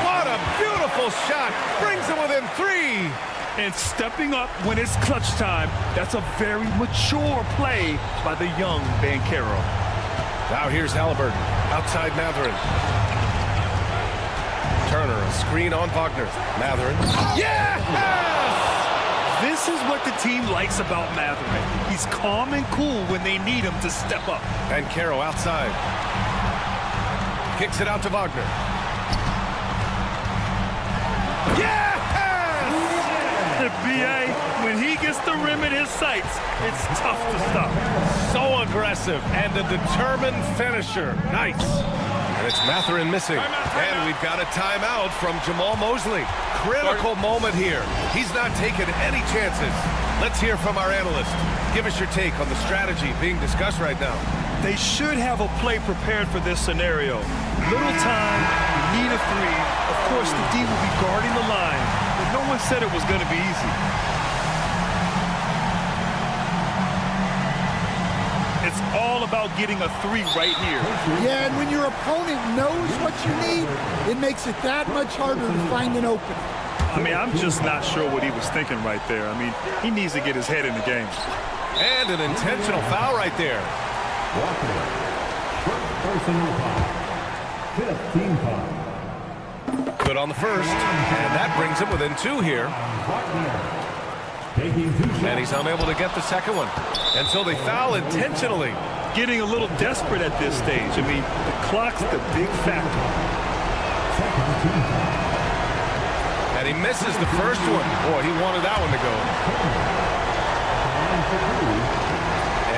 What a beautiful shot. Brings him within 3.
And stepping up when it's clutch time. That's a very mature play by the young Bankero.
Now here's Halliburton. Outside Mathurin. Turner, a screen on Wagner. Mathurin. Yes!
This is what the team likes about Mathurin. He's calm and cool when they need him to step up.
Bankero outside. Kicks it out to Wagner. Yes!
B.A., when he gets the rim in his sights, it's tough to stop.
So aggressive and a determined finisher. Nice. And it's Mathurin missing. And we've got a timeout from Jamal Mosley. Critical moment here. He's not taking any chances. Let's hear from our analyst. Give us your take on the strategy being discussed right now.
They should have a play prepared for this scenario. Little time, you need a 3. Of course, the D will be guarding the line, but no one said it was going to be easy. It's all about getting a 3 right here.
Yeah, and when your opponent knows what you need, it makes it that much harder to find an opening.
I mean, I'm just not sure what he was thinking right there. I mean, he needs to get his head in the game.
And an intentional foul right there.
Personal foul. 15 foul.
Good on the first, and that brings him within 2 here. And he's unable to get the second one. And so they foul intentionally.
Getting a little desperate at this stage. I mean, the clock's the big factor.
And he misses the first one. Boy, he wanted that one to go.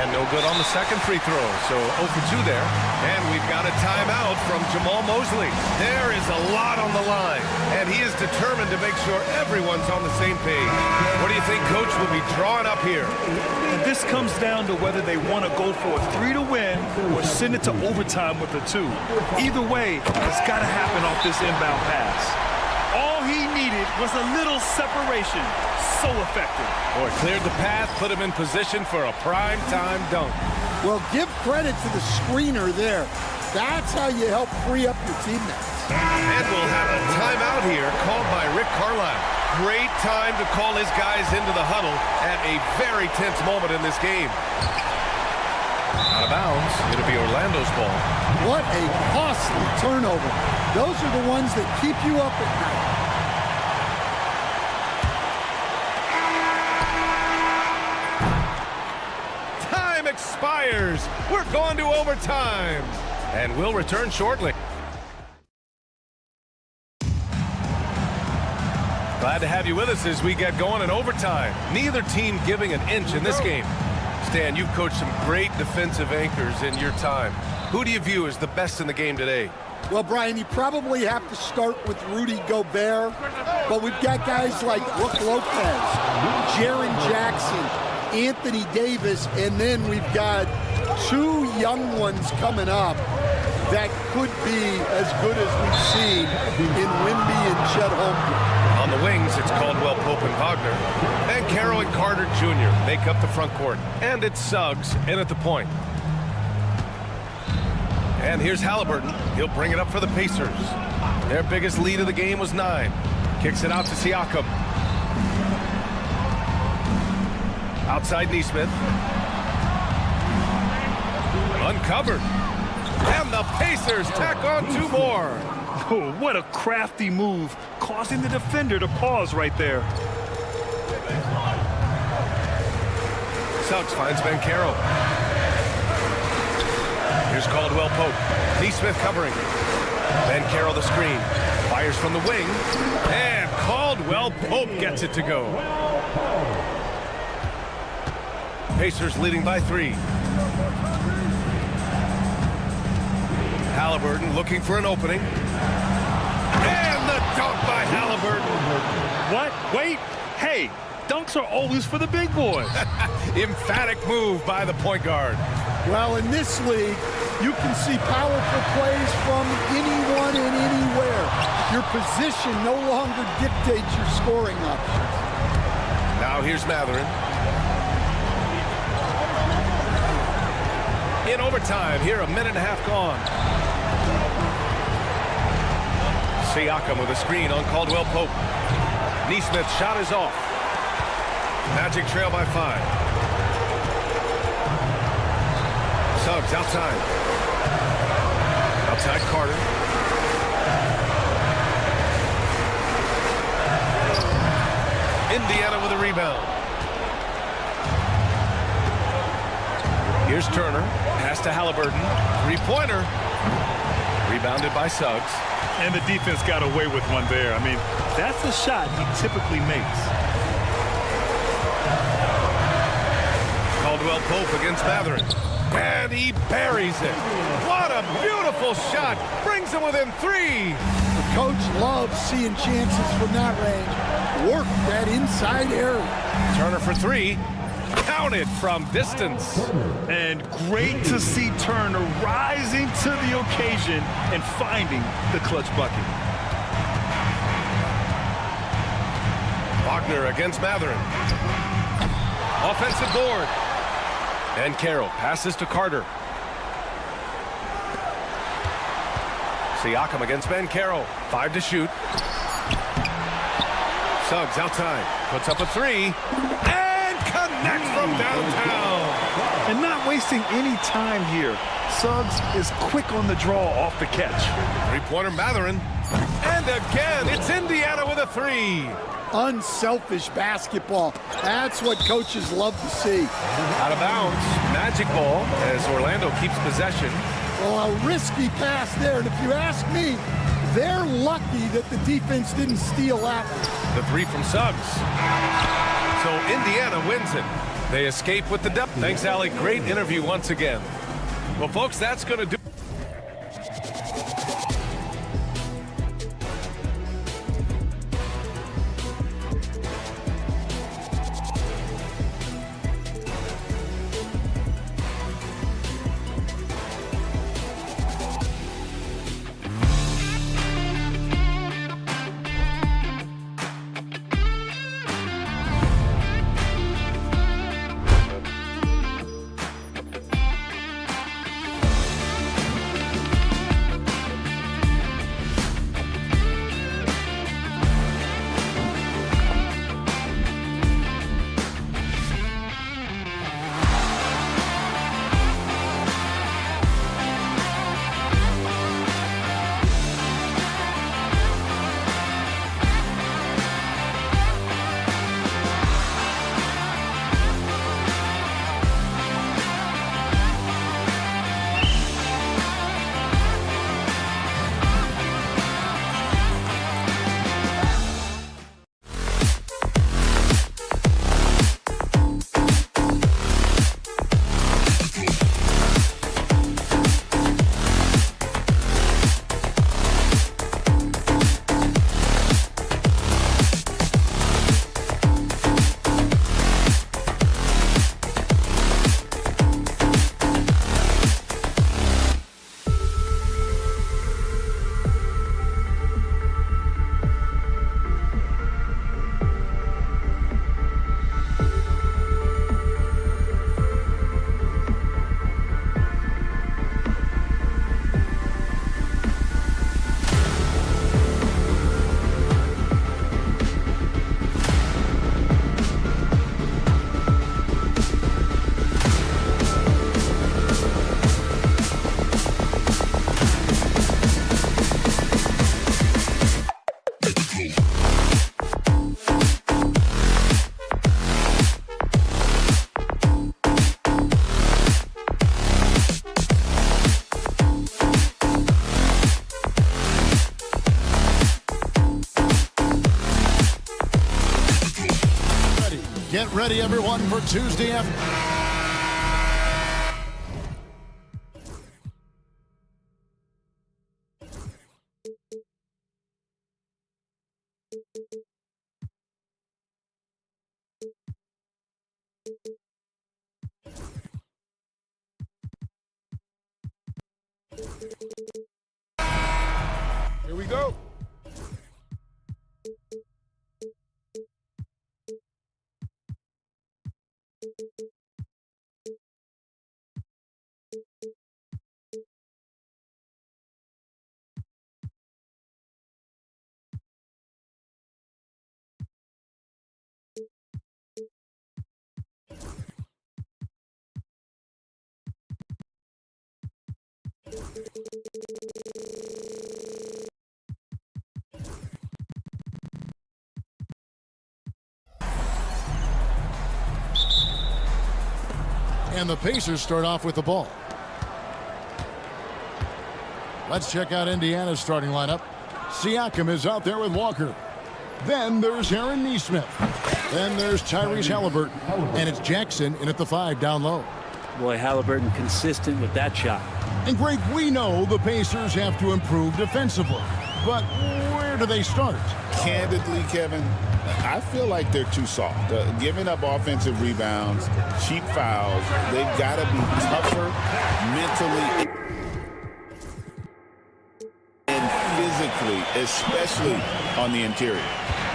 And no good on the second free throw. So 0 for 2 there. And we've got a timeout from Jamal Mosley. There is a lot on the line. And he is determined to make sure everyone's on the same page. What do you think Coach will be drawing up here?
This comes down to whether they want to go for a 3 to win or send it to overtime with a 2. Either way, it's got to happen off this inbound pass. All he needed was a little separation. So effective.
Boy, cleared the path, put him in position for a prime-time dunk.
Well, give credit to the screener there. That's how you help free up your teammates.
And we'll have a timeout here called by Rick Carlisle. Great time to call his guys into the huddle at a very tense moment in this game. Out of bounds. It'll be Orlando's ball.
What a costly turnover. Those are the ones that keep you up at night.
Expires. We're going to overtime. And we'll return shortly. Glad to have you with us as we get going in overtime. Neither team giving an inch in this game. Stan, you've coached some great defensive anchors in your time. Who do you view as the best in the game today?
Well, Brian, you probably have to start with Rudy Gobert, but we've got guys like Brook Lopez, Jaren Jackson, Anthony Davis, and then we've got 2 young ones coming up that could be as good as we've seen in Wemby and Chet Holmgren.
On the wings, it's Caldwell Pope and Wagner. And Carroll and Carter Jr. make up the front court. And it's Suggs in at the point. And here's Halliburton. He'll bring it up for the Pacers. Their biggest lead of the game was 9. Kicks it out to Siakam. Outside Nesmith. Uncovered. And the Pacers tack on 2 more.
Oh, what a crafty move, causing the defender to pause right there.
Suggs finds Ben Carroll. Here's Caldwell Pope. Nesmith covering. Ben Carroll the screen. Fires from the wing. And Caldwell Pope gets it to go. Pacers leading by 3. Halliburton looking for an opening. And the dunk by Halliburton.
What? Wait. Hey, dunks are always for the big boys.
Emphatic move by the point guard.
Well, in this league, you can see powerful plays from anyone and anywhere. Your position no longer dictates your scoring options.
Now here's Matherin. In overtime, here, 1.5 minutes gone. Siakam with a screen on Caldwell Pope. Nesmith's shot is off. Magic trail by 5. Suggs outside. Outside Carter. Indiana with a rebound. Here's Turner. Pass to Halliburton. 3-pointer. Rebounded by Suggs.
And the defense got away with one there. I mean, that's the shot he typically makes.
Caldwell Pope against Matherin. And he buries it. What a beautiful shot. Brings him within 3.
The coach loves seeing chances from that range. Work that inside area.
Turner for 3. Counted from distance.
And great to see Turner rising to the occasion and finding the clutch bucket.
Wagner against Matherin. Offensive board. And Carroll passes to Carter. Siakam against Ben Carroll. 5 to shoot. Suggs outside. Puts up a 3. And connects from downtown.
And not wasting any time here. Suggs is quick on the draw off the catch.
3-pointer Matherin. And again, it's Indiana with a 3.
Unselfish basketball. That's what coaches love to see.
Out of bounds. Magic ball as Orlando keeps possession.
Well, a risky pass there. And if you ask me, they're lucky that the defense didn't steal after.
The 3 from Suggs. So Indiana wins it. They escape with the dub. Thanks, Allie. Great interview once again. Well, folks, that's going to do
Get ready, everyone, for Tuesday afternoon.
Here we go.
And the Pacers start off with the ball. Let's check out Indiana's starting lineup. Siakam is out there with Walker. Then there's Aaron Nesmith. Then there's Tyrese Halliburton. And it's Jackson in at the 5 down low.
Boy, Halliburton consistent with that shot.
And Greg, we know the Pacers have to improve defensively. But where do they start?
Candidly, Kevin, I feel like they're too soft. Giving up offensive rebounds, cheap fouls. They've got to be tougher mentally and physically, especially on the interior.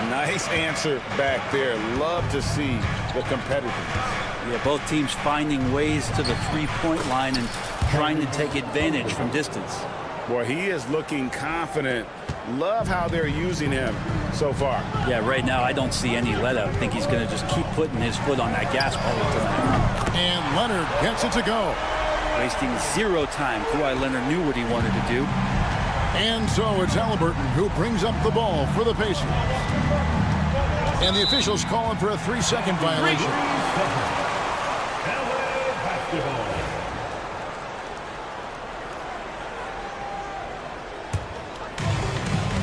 Nice answer back there. Love to see the competitiveness.
Yeah, both teams finding ways to the three-point line and trying to take advantage from distance.
Boy, he is looking confident. Love how they're using him so far.
Yeah, right now I don't see any let-up. I think he's going to just keep putting his foot on that gas pedal tonight.
And Leonard gets it to go.
Wasting 0 time. Kawhi Leonard knew what he wanted to do.
And so it's Halliburton who brings up the ball for the Pacers. And the officials calling for a 3-second violation.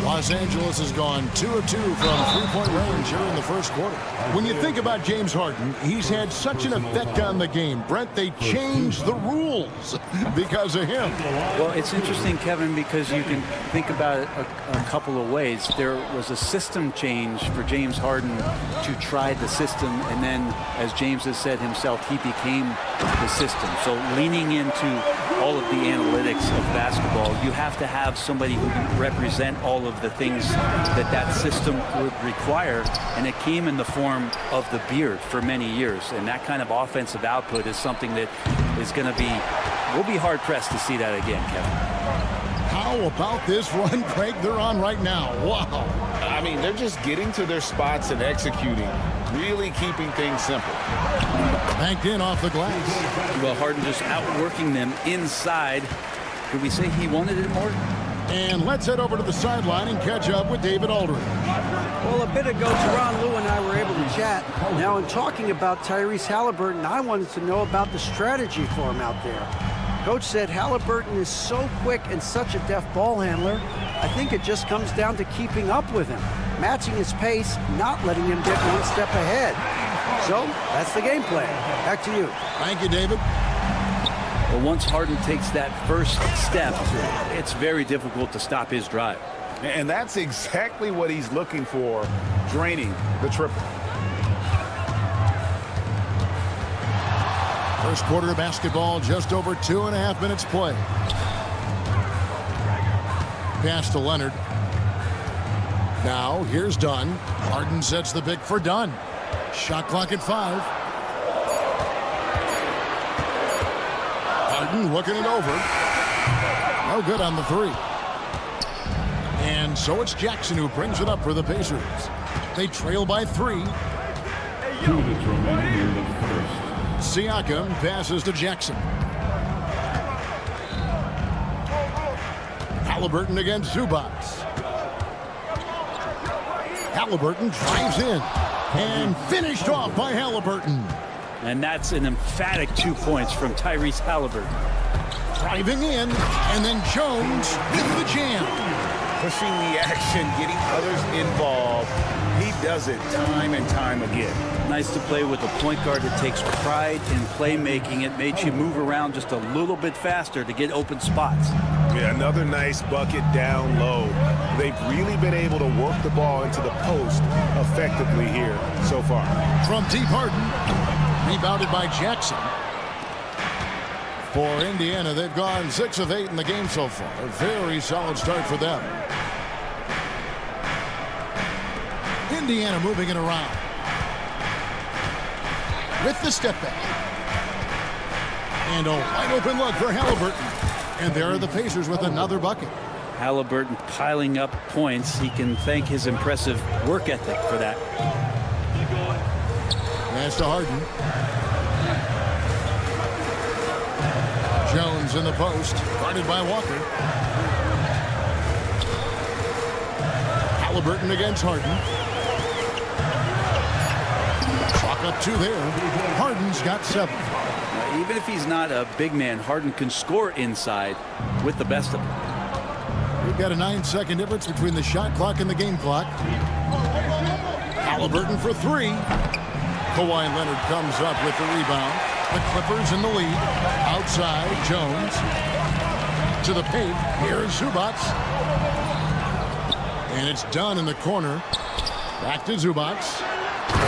Los Angeles has gone 2 of 2 from three-point range here in the first quarter. When you think about James Harden, he's had such an effect on the game. Brent, they changed the rules because of him.
Well, it's interesting, Kevin, because you can think about it a couple of ways. There was a system change for James Harden to try the system, and then, as James has said himself, he became the system. So leaning into all of the analytics of basketball, you have to have somebody who can represent all of the things that system would require, and it came in the form of the beard for many years. And that kind of offensive output is something that is going to be, we'll be hard-pressed to see that again, Kevin.
How about this run, Craig, they're on right now? Wow.
I mean, they're just getting to their spots and executing, really keeping things simple.
Banked in off the glass.
Well, Harden just outworking them inside. Could we say he wanted it more?
And let's head over to the sideline and catch up with David Aldridge.
Well, a bit ago, Teron Lue and I were able to chat. Now, in talking about Tyrese Halliburton, I wanted to know about the strategy for him out there. Coach said Halliburton is so quick and such a deft ball handler, I think it just comes down to keeping up with him, matching his pace, not letting him get one step ahead. So, that's the game plan. Back to you.
Thank you, David.
Well, once Harden takes that first step, it's very difficult to stop his drive.
And that's exactly what he's looking for, draining the triple.
First quarter of basketball, just over 2.5 minutes play. Pass to Leonard. Now, here's Dunn. Harden sets the pick for Dunn. Shot clock at 5. Harden looking it over. No good on the 3. And so it's Jackson who brings it up for the Pacers. They trail by 3.
2 minutes remaining in the first.
Siakam passes to Jackson. Halliburton against Zubac. Halliburton drives in and finished off by Halliburton.
And that's an emphatic 2 points from Tyrese Halliburton.
Driving in, and then Jones with the jam.
pushing the action, getting others involved. He does it time and time again.
Nice to play with a point guard that takes pride in playmaking. It makes you move around just a little bit faster to get open spots.
Yeah, another nice bucket down low. They've really been able to work the ball into the post effectively here so far.
From deep, Harden. Rebounded by Jackson. For Indiana, they've gone 6 of 8 in the game so far. A very solid start for them. Indiana moving it around. With the step back. And a wide open look for Halliburton. And there are the Pacers with another bucket.
Halliburton piling up points. He can thank his impressive work ethic for that.
Pass to Harden. Jones in the post, guarded by Walker. Halliburton against Harden. Clock up 2 there. Harden's got 7.
Even if he's not a big man, Harden can score inside with the best of them.
We've got a 9-second difference between the shot clock and the game clock. Halliburton for 3. Kawhi Leonard comes up with the rebound. The Clippers in the lead. Outside, Jones. To the paint. Here's Zubac. And it's done in the corner. Back to Zubac.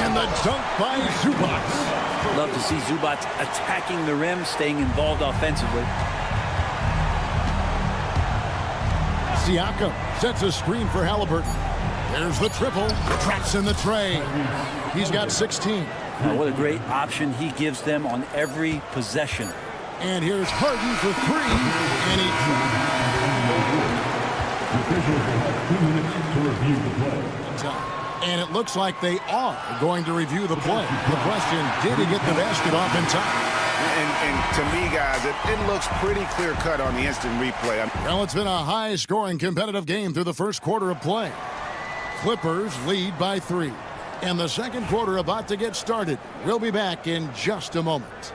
And the dunk by Zubac.
Love to see Zubac attacking the rim, staying involved offensively.
Siakam sets a screen for Halliburton. There's the triple. Traps in the tray. He's got 16.
What a great option he gives them on every possession.
And here's Harden for 3. And it looks like they are going to review the play. The question, did he get the basket off in time?
And to me, guys, it looks pretty clear-cut on the instant replay.
Well, it's been a high-scoring competitive game through the first quarter of play. Clippers lead by 3. And the second quarter about to get started. We'll be back in just a moment.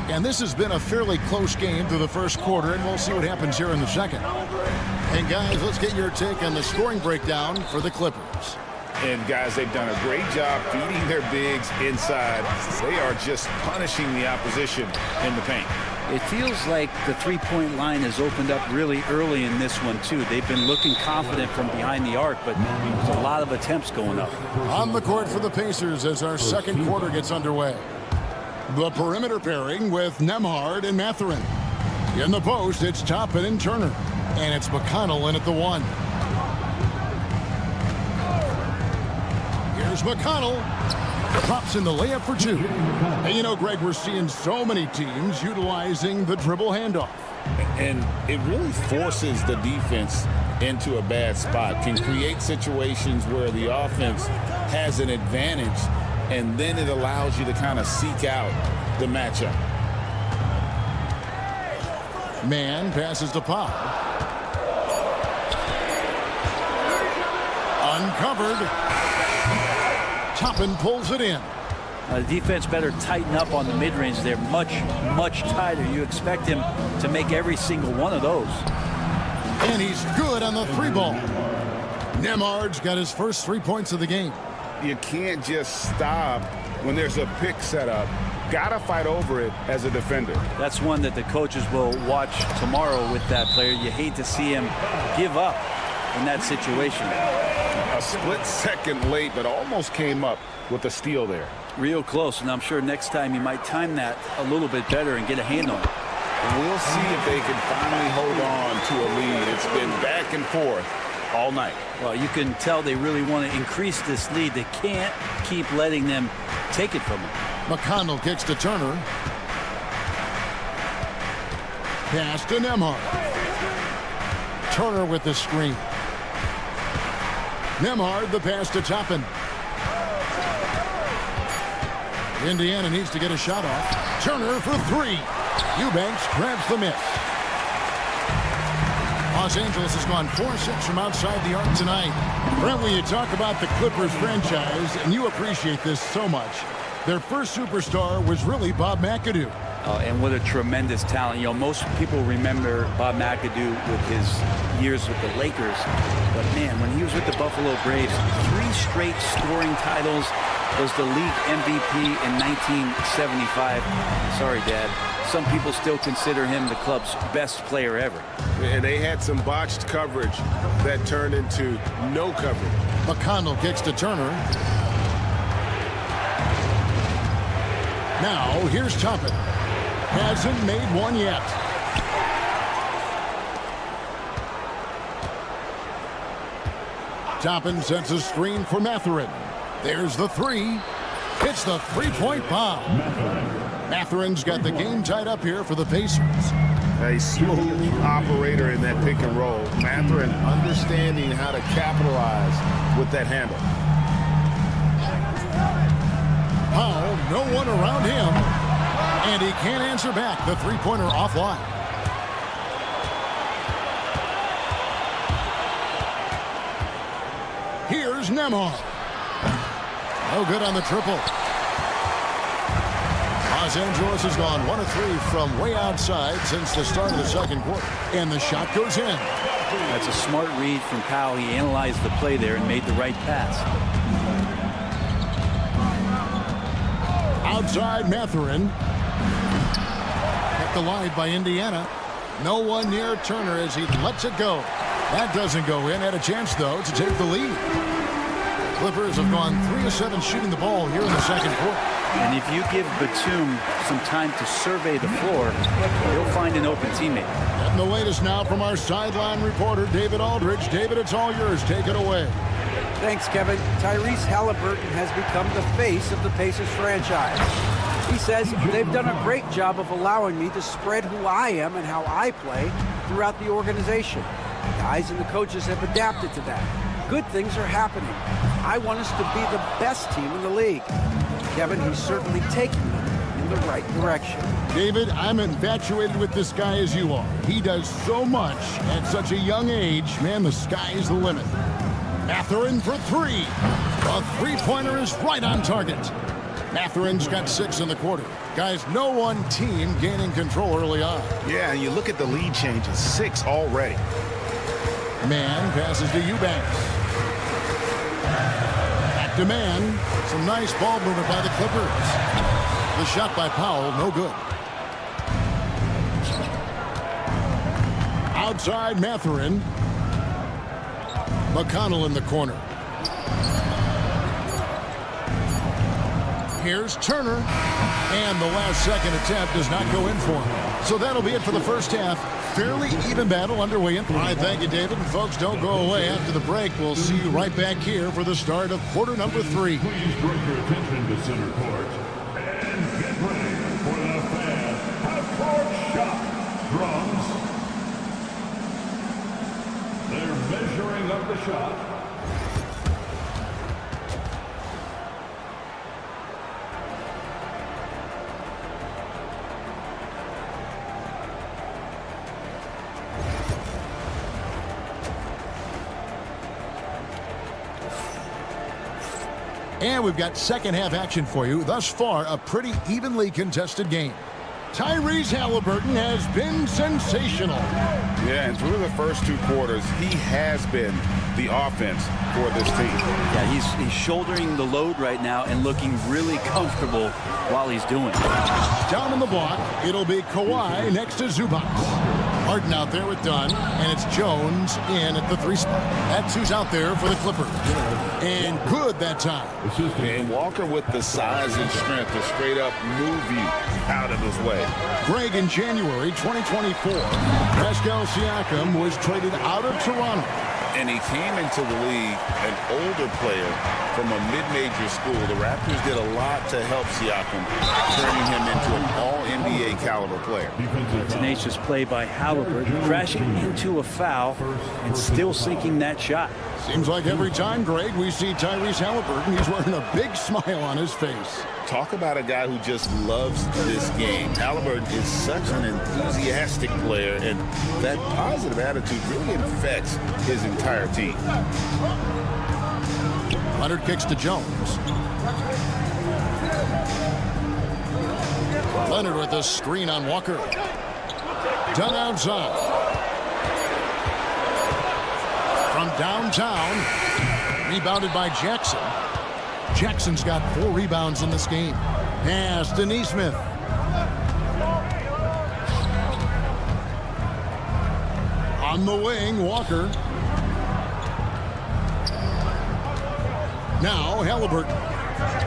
And this has been a fairly close game through the first quarter, and we'll see what happens here in the second. And guys, let's get your take on the scoring breakdown for the Clippers.
And guys, they've done a great job feeding their bigs inside. They are just punishing the opposition in the paint.
It feels like the three-point line has opened up really early in this one, too. They've been looking confident from behind the arc, but there's a lot of attempts going up.
On the court for the Pacers as our second quarter gets underway. The perimeter pairing with Nembhard and Mathurin. In the post, it's Toppin and Turner. And it's McConnell in at the 1. Here's McConnell. Drops in the layup for 2. And you know, Greg, we're seeing so many teams utilizing the dribble handoff.
And it really forces the defense into a bad spot. Can create situations where the offense has an advantage, and then it allows you to kind of seek out the matchup.
Man passes to Pop. Uncovered. Toppin pulls it in.
The defense better tighten up on the mid-range. They're much, much tighter. You expect him to make every single one of those.
And he's good on the 3 ball. Nembhard's got his first 3 points of the game.
You can't just stop when there's a pick set up. Gotta fight over it as a defender.
That's one that the coaches will watch tomorrow with that player. You hate to see him give up in that situation.
A split second late, but almost came up with a steal there.
Real close, and I'm sure next time he might time that a little bit better and get a hand on it.
We'll see if they can finally hold on to a lead. It's been back and forth all night.
Well, you can tell they really want to increase this lead. They can't keep letting them take it from them.
McConnell kicks to Turner. Pass to Nembhard. Turner with the screen. Nembhard, the pass to Toppin. Indiana needs to get a shot off. Turner for 3. Eubanks grabs the miss. Los Angeles has gone 4-6 from outside the arc tonight. Brent, when you talk about the Clippers franchise, and you appreciate this so much, their first superstar was really Bob McAdoo.
And what a tremendous talent. You know, most people remember Bob McAdoo with his years with the Lakers. But, man, when he was with the Buffalo Braves, 3 straight scoring titles, was the league MVP in 1975. Sorry, Dad. Some people still consider him the club's best player ever.
And they had some botched coverage that turned into no coverage.
McConnell kicks to Turner. Now, here's Toppin. Hasn't made one yet. Toppin sets a screen for Mathurin. There's the 3. It's the three-point bomb. Matherin's got the game tied up here for the Pacers.
A smooth operator in that pick and roll. Mathurin understanding how to capitalize with that handle.
Powell, no one around him. And he can't answer back. The three-pointer offline. Here's Nembhard. No good on the triple. Los Angeles has gone 1 of 3 from way outside since the start of the second quarter. And the shot goes in.
That's a smart read from Powell. He analyzed the play there and made the right pass.
Outside Mathurin. Kept alive by Indiana. No one near Turner as he lets it go. That doesn't go in. Had a chance, though, to take the lead. Clippers have gone 3 of 7 shooting the ball here in the second quarter.
And if you give Batum some time to survey the floor, he'll find an open teammate.
And the latest now from our sideline reporter, David Aldridge. David, it's all yours. Take it away.
Thanks, Kevin. Tyrese Halliburton has become the face of the Pacers franchise. He says they've done a great job of allowing me to spread who I am and how I play throughout the organization. The guys and the coaches have adapted to that. Good things are happening. I want us to be the best team in the league. Kevin, he's certainly taking them in the right direction.
David, I'm infatuated with this guy as you are. He does so much at such a young age. Man, the sky is the limit. Mathurin for 3. The three-pointer is right on target. Mathurin's got 6 in the quarter. Guys, no one team gaining control early on.
Yeah, and you look at the lead changes. 6 already.
Man passes to Eubanks. Back to Man. Some nice ball movement by the Clippers. The shot by Powell, no good. Outside Mathurin. McConnell in the corner. Here's Turner. And the last second attempt does not go in for him. So that'll be it for the first half. Fairly even battle underway. All right, thank you, David. And folks, don't go away. After the break, we'll see you right back here for the start of quarter number 3.
Please direct your attention to center court and get ready for the fan half-court shot. Drums. They're measuring up the shot.
And we've got second half action for you. Thus far, a pretty evenly contested game. Tyrese Halliburton has been sensational.
Yeah, and through the first 2 quarters, he has been the offense for this team.
Yeah, he's shouldering the load right now and looking really comfortable while he's doing it.
Down on the block, it'll be Kawhi next to Zubac. Harden out there with Dunn, and it's Jones in at the 3 spot. That's who's out there for the Clippers. And good that time.
And Walker with the size and strength to straight up move you out of his way.
Greg, in January 2024, Pascal Siakam was traded out of Toronto.
And he came into the league an older player from a mid-major school. The Raptors did a lot to help Siakam, turning him into an all-NBA caliber player.
Tenacious play by Halliburton, crashing into a foul and still sinking that shot.
Seems like every time, Greg, we see Tyrese Halliburton, he's wearing a big smile on his face.
Talk about a guy who just loves this game. Halliburton is such an enthusiastic player, and that positive attitude really infects his entire team.
Leonard kicks to Jones. Leonard with a screen on Walker. Done outside. From downtown. Rebounded by Jackson. Jackson's got 4 rebounds in this game. Pass to Neesmith. On the wing, Walker. Now Halliburton.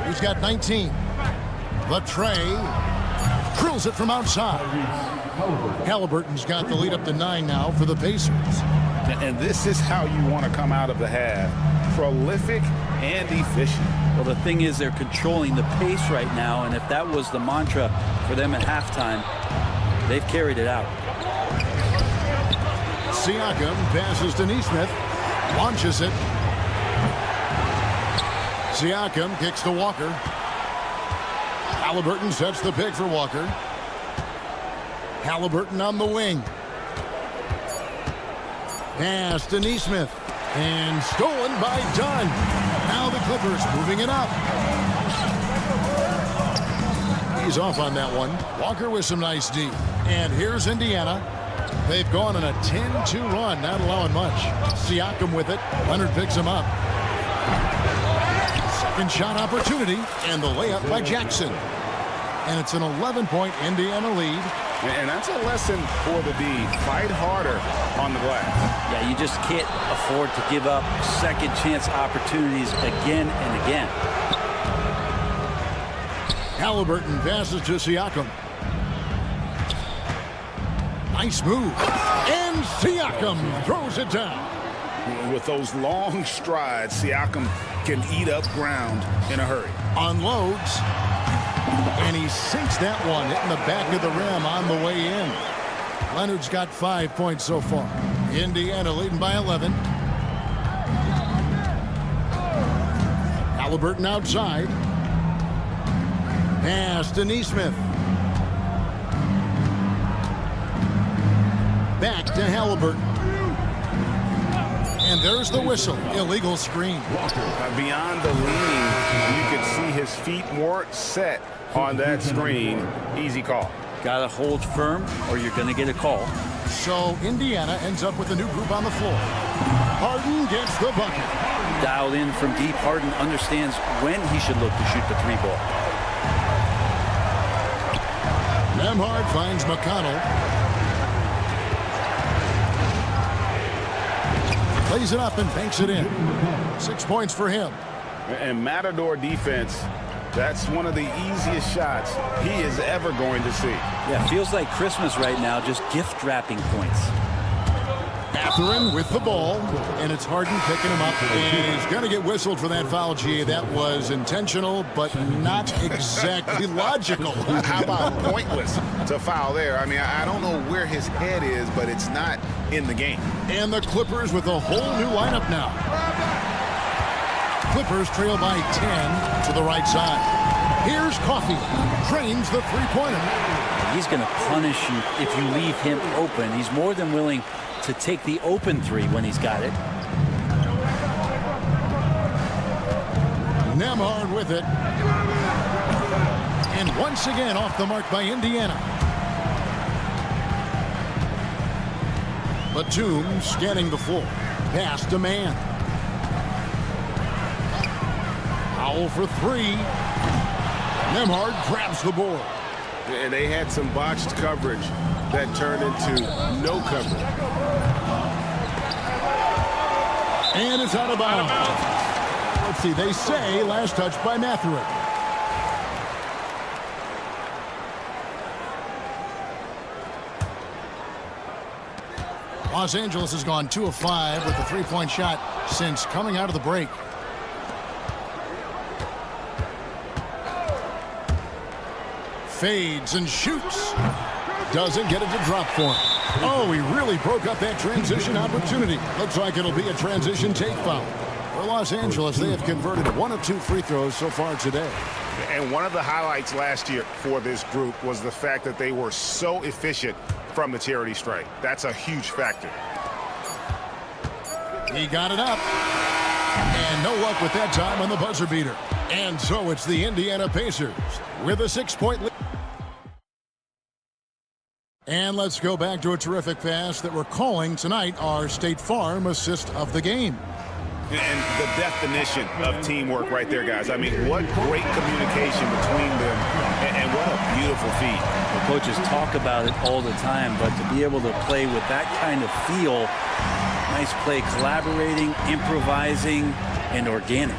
He's got 19. The tray. Drills it from outside. Halliburton's got the lead up to 9 now for the Pacers.
And this is how you want to come out of the half. Prolific and efficient.
Well, the thing is they're controlling the pace right now, and if that was the mantra for them at halftime, they've carried it out.
Siakam passes to Neesmith. Launches it. Siakam kicks to Walker. Halliburton sets the pick for Walker. Halliburton on the wing. Pass to Neesmith. And stolen by Dunn. Now the Clippers moving it up. He's off on that one. Walker with some nice D. And here's Indiana. They've gone on a 10-2 run, not allowing much. Siakam with it. Leonard picks him up. Second shot opportunity. And the layup by Jackson. And it's an 11-point Indiana lead.
And that's a lesson for the D. Fight harder on the glass.
Yeah, you just can't afford to give up second chance opportunities again and again.
Halliburton passes to Siakam. Nice move. And Siakam throws it down.
With those long strides, Siakam can eat up ground in a hurry.
Unloads. And he sinks that one, hitting the back of the rim on the way in. Leonard's got 5 points so far. Indiana leading by 11. Halliburton outside. Pass to Neesmith. Back to Halliburton. And there's the whistle. Illegal screen.
Beyond the leaning, you could see his feet weren't set on that screen. Easy call.
Got to hold firm or you're going to get a call.
So Indiana ends up with a new group on the floor. Harden gets the bucket.
Dialed in from deep. Harden understands when he should look to shoot the 3 ball.
Nembhard finds McConnell. Plays it up and banks it in. 6 points for him.
And Matador defense, that's one of the easiest shots he is ever going to see.
Yeah, feels like Christmas right now, just gift wrapping points.
Mathurin with the ball, and it's Harden picking him up, and he's going to get whistled for that foul, G. That was intentional, but not exactly logical.
How about pointless to foul there? I mean, I don't know where his head is, but it's not in the game.
And the Clippers with a whole new lineup now. Clippers trail by 10 to the right side. Here's Coffey. Drains the three-pointer.
He's going to punish you if you leave him open. He's more than willing to take the open 3 when he's got it.
Nembhard with it. And once again off the mark by Indiana. Batum scanning the floor. Pass to man. Foul for 3. Nembhard grabs the board.
And they had some botched coverage that turned into no coverage.
And it's out of bounds. Let's see, they say last touch by Mathurin. Los Angeles has gone 2 of 5 with a 3-point shot since coming out of the break. Fades and shoots. Doesn't get it to drop for him. Oh, he really broke up that transition opportunity. Looks like it'll be a transition take foul. For Los Angeles, they have converted 1 of 2 free throws so far today.
And one of the highlights last year for this group was the fact that they were so efficient from the charity stripe. That's a huge factor.
He got it up. And no luck with that time on the buzzer beater. And so it's the Indiana Pacers with a 6-point lead. And let's go back to a terrific pass that we're calling tonight our State Farm assist of the game.
And the definition of teamwork right there, guys. I mean, what great communication between them, and what a beautiful feat.
The coaches talk about it all the time, but to be able to play with that kind of feel, nice play, collaborating, improvising, and organic.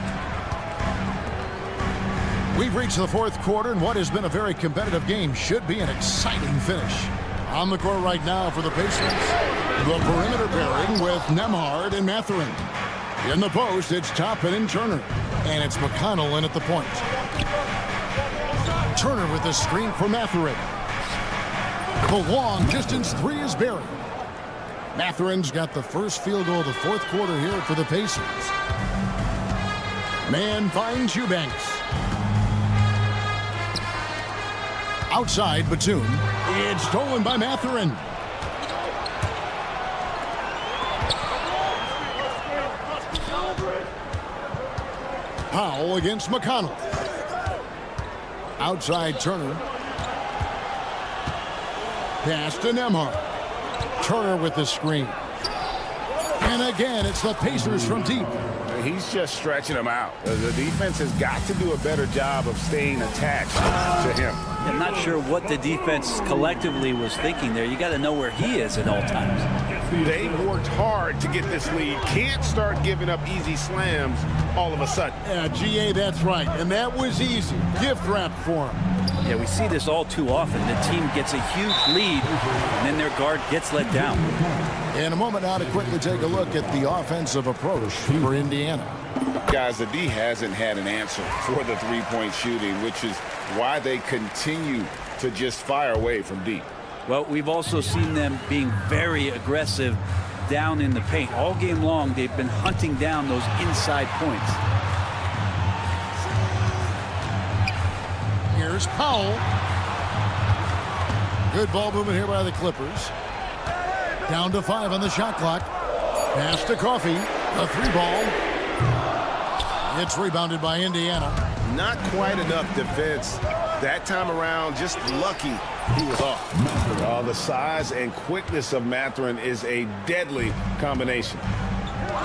We've reached the fourth quarter, and what has been a very competitive game should be an exciting finish. On the court right now for the Pacers, the perimeter pairing with Nembhard and Mathurin. In the post, it's Toppin and Turner, and it's McConnell in at the point. Turner with the screen for Mathurin. The long-distance three is buried. Mathurin's got the first field goal of the fourth quarter here for the Pacers. Man finds Eubanks. Outside, Batum. It's stolen by Mathurin. Powell against McConnell. Outside, Turner. Pass to Nembhard. Turner with the screen. And again, it's the Pacers from deep.
He's just stretching them out. The defense has got to do a better job of staying attached to him.
I'm not sure what the defense collectively was thinking there. You got to know where he is at all times.
They've worked hard to get this lead. Can't start giving up easy slams all of a sudden.
Yeah, GA, that's right. And that was easy. Gift wrap for him.
Yeah, we see this all too often. The team gets a huge lead, and then their guard gets let down.
In a moment now to quickly take a look at the offensive approach for Indiana.
Guys, the D hasn't had an answer for the three-point shooting, which is why they continue to just fire away from deep.
Well, we've also seen them being very aggressive down in the paint. All game long, they've been hunting down those inside points.
Here's Powell. Good ball movement here by the Clippers. Down to 5 on the shot clock. Pass to Coffey. A three ball. It's rebounded by Indiana.
Not quite enough defense that time around. Just lucky he was off.
The size and quickness of Mathurin is a deadly combination.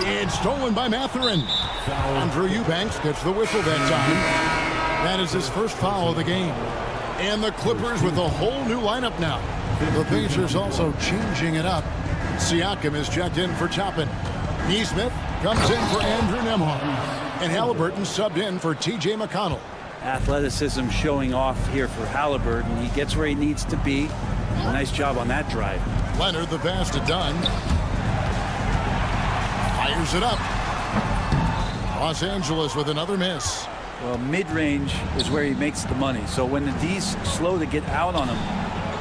It's stolen by Mathurin. Andrew Eubanks gets the whistle that time. That is his first foul of the game. And the Clippers with a whole new lineup now. The Pacers also changing it up. Siakam is checked in for Toppin. Neesmith comes in for Andrew Nembhard. And Halliburton subbed in for T.J. McConnell.
Athleticism showing off here for Halliburton. He gets where he needs to be. Nice job on that drive.
Leonard, the pass to Dunn. Fires it up. Los Angeles with another miss.
Well, mid-range is where he makes the money. So when the D's slow to get out on him,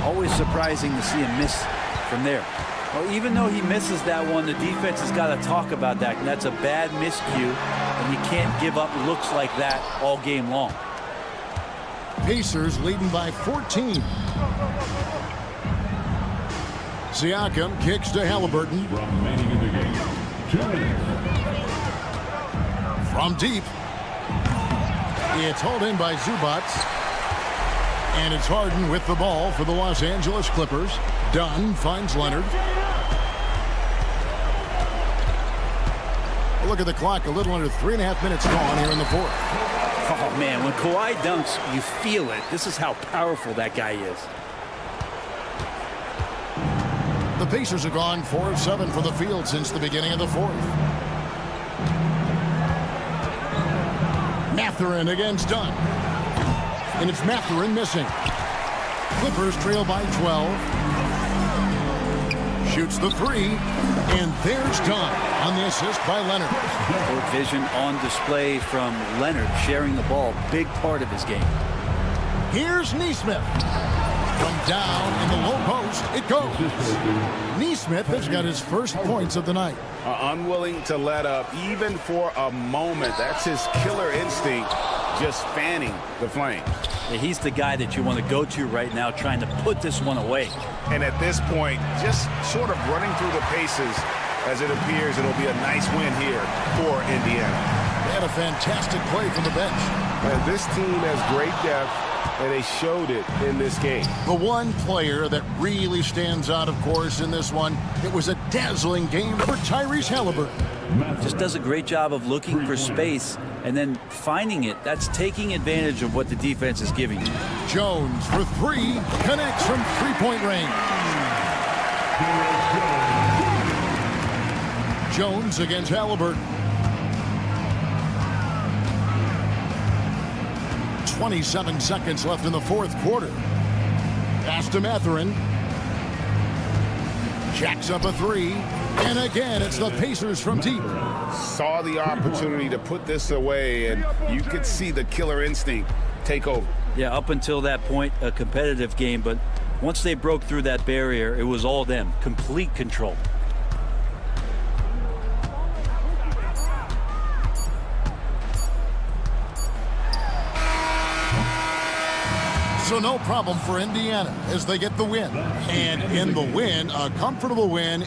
always surprising to see him miss from there. Well, even though he misses that one, the defense has got to talk about that. And that's a bad miscue, and you can't give up looks like that all game long.
Pacers leading by 14. Siakam kicks to Halliburton.
Remaining in the game, 2 minutes.
From deep. It's hauled in by Zubats. And it's Harden with the ball for the Los Angeles Clippers. Dunn finds Leonard. Look at the clock, a little under 3.5 minutes gone here in the fourth.
Oh, man, when Kawhi dunks, you feel it. This is how powerful that guy is.
The Pacers have gone 4 of 7 for the field since the beginning of the fourth. Mathurin against Dunn. And it's Mathurin missing. Clippers trail by 12. Shoots the three. And there's Dunn on the assist by Leonard.
Good vision on display from Leonard, sharing the ball. Big part of his game.
Here's Neesmith. From down in the low post, it goes. Neesmith has got his first points of the night.
Unwilling to let up even for a moment. That's his killer instinct, just fanning the flames.
Yeah, he's the guy that you want to go to right now, trying to put this one away.
And at this point, just sort of running through the paces, as it appears it'll be a nice win here for Indiana.
They had a fantastic play from the bench.
And this team has great depth, and they showed it in this game.
The one player that really stands out, of course, in this one, it was a dazzling game for Tyrese Halliburton.
Just does a great job of looking for space and then finding it. That's taking advantage of what the defense is giving you.
Jones for three, connects from three-point range. Jones against Halliburton. 27 seconds left in the fourth quarter. Pass to Mathurin. Jacks up a three. And again, it's the Pacers from deep.
Saw the opportunity to put this away, and you could see the killer instinct take over.
Yeah, up until that point, a competitive game, but once they broke through that barrier, it was all them. Complete control.
So no problem for Indiana as they get the win. And in the win, a comfortable win.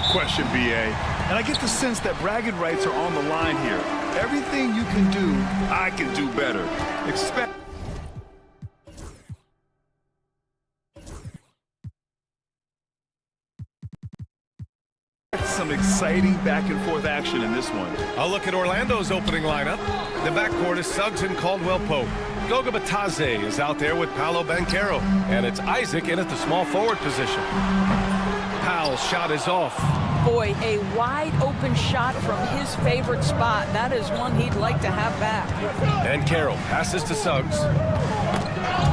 question, BA. And I get the sense that bragging rights are on the line here. Everything you can do, I can do better. Expect some exciting back-and-forth action in this one.
I'll look at Orlando's opening lineup. The backcourt is Suggs and Caldwell-Pope. Goga Bitadze is out there with Paolo Banchero. And it's Isaac in at the small forward position. Powell's shot is off.
Boy, a wide-open shot from his favorite spot. That is one he'd like to have back.
Banchero passes to Suggs.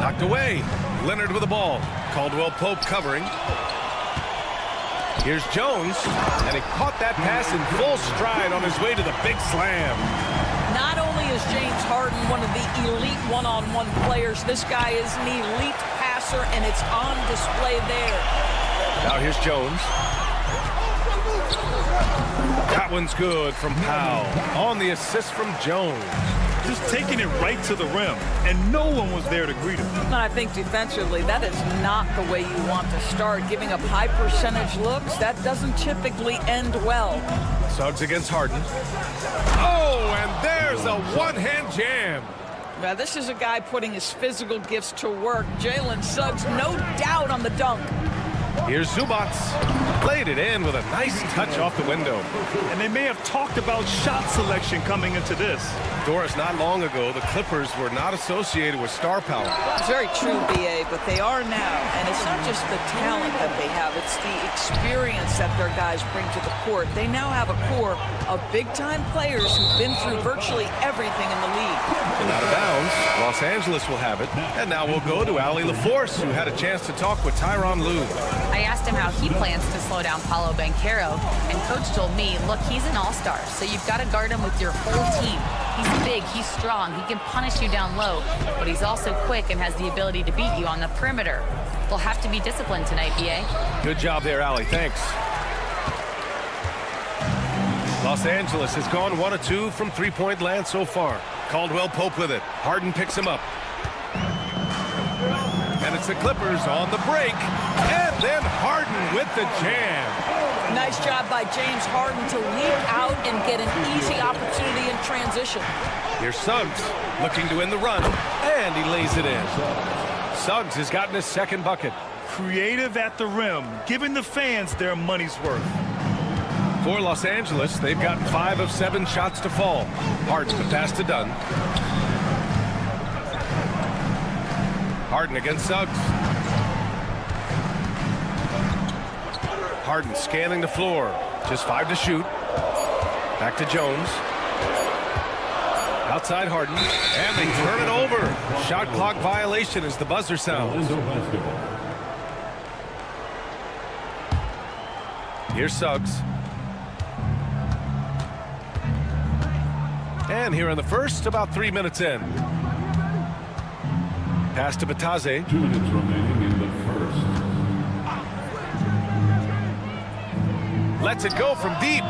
Knocked away. Leonard with the ball. Caldwell-Pope covering. Here's Jones, and he caught that pass in full stride on his way to the big slam.
Not only is James Harden one of the elite one-on-one players, this guy is an elite passer, and it's on display there.
Now here's Jones. That one's good from Powell. On the assist from Jones.
Just taking it right to the rim, and no one was there to greet him.
And I think defensively, that is not the way you want to start. Giving up high percentage looks, that doesn't typically end well.
Suggs against Harden. Oh, and there's a one-hand jam.
Now, this is a guy putting his physical gifts to work. Jalen Suggs, no doubt on the dunk.
Here's Zubac. Played it in with a nice touch off the window.
And they may have talked about shot selection coming into this.
Doris, not long ago, the Clippers were not associated with star power.
It's very true, BA, but they are now. And it's not just the talent that they have, it's the experience that their guys bring to the court. They now have a core of big-time players who've been through virtually everything in the league.
And out of bounds, Los Angeles will have it. And now we'll go to Allie LaForce, who had a chance to talk with Tyronn Lue.
I asked him how he plans to slow down Paolo Banchero, and Coach told me, look, he's an all-star, so you've got to guard him with your whole team. He's big, he's strong, he can punish you down low, but he's also quick and has the ability to beat you on the perimeter. We'll have to be disciplined tonight, BA.
Good job there, Allie. Thanks. Los Angeles has gone 1 of 2 from three-point land so far. Caldwell-Pope with it. Harden picks him up. And it's the Clippers on the break. And then Harden with the jam.
Nice job by James Harden to leap out and get an easy opportunity in transition.
Here's Suggs looking to win the run, and he lays it in. Suggs has gotten his second bucket.
Creative at the rim, giving the fans their money's worth.
For Los Angeles, they've gotten 5 of 7 shots to fall. Harden, the pass to Dunn. Harden against Suggs. Harden scanning the floor. Just 5 to shoot. Back to Jones. Outside Harden. And they turn it over. Shot clock violation as the buzzer sounds. Here's Suggs. And here in the first, about 3 minutes in. Pass to Bitadze.
2 minutes remaining in the first.
Lets it go from deep.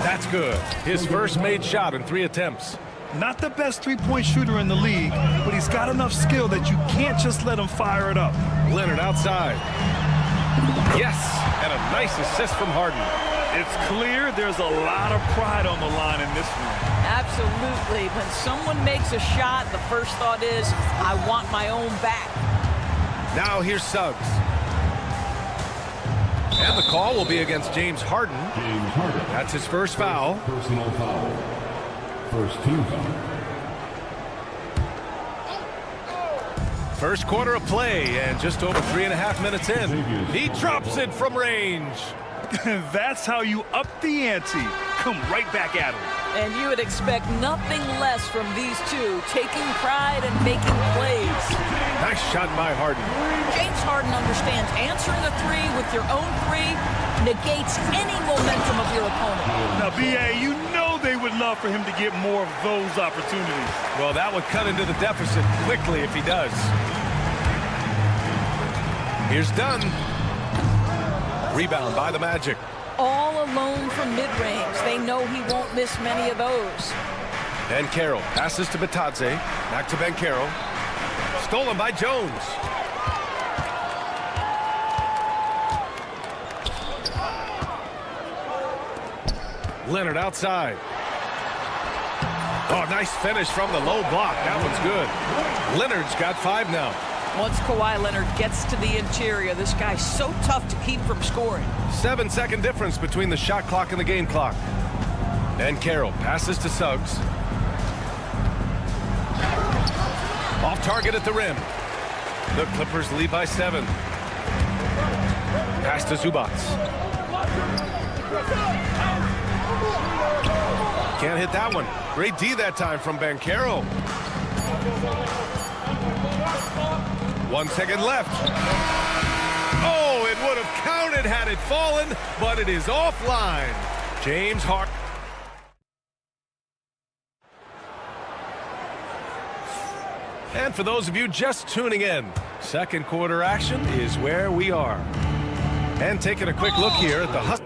That's good. His first made shot in 3 attempts.
Not the best three-point shooter in the league, but he's got enough skill that you can't just let him fire it up.
Leonard outside. Yes, and a nice assist from Harden.
It's clear there's a lot of pride on the line in this one.
Absolutely. When someone makes a shot, the first thought is, I want my own back.
Now here's Suggs. And the call will be against James Harden.
James Harden.
That's his first foul.
Personal foul. First team foul.
First quarter of play, and just over 3.5 minutes in. He drops it from range.
That's how you up the ante. Come right back at him.
And you would expect nothing less from these two, taking pride and making plays.
Nice shot by Harden.
James Harden understands answering a three with your own three negates any momentum of your opponent.
Now, BA, you know they would love for him to get more of those opportunities.
Well, that would cut into the deficit quickly if he does. Here's Dunn. Rebound by the Magic.
All alone from mid-range. They know he won't miss many of those.
Banchero passes to Bitadze. Back to Banchero. Stolen by Jones. Leonard outside. Oh, nice finish from the low block. That one's good. Leonard's got 5 now.
Once Kawhi Leonard gets to the interior, this guy's so tough to keep from scoring.
7-second difference between the shot clock and the game clock. And Carroll passes to Suggs. Off target at the rim. The Clippers lead by 7. Pass to Zubac. Can't hit that one. Great D that time from Banchero. 1 second left. Oh, it would have counted had it fallen, but it is offline. James Harden. And for those of you just tuning in, second quarter action is where we are. And taking a quick look here at the hustle.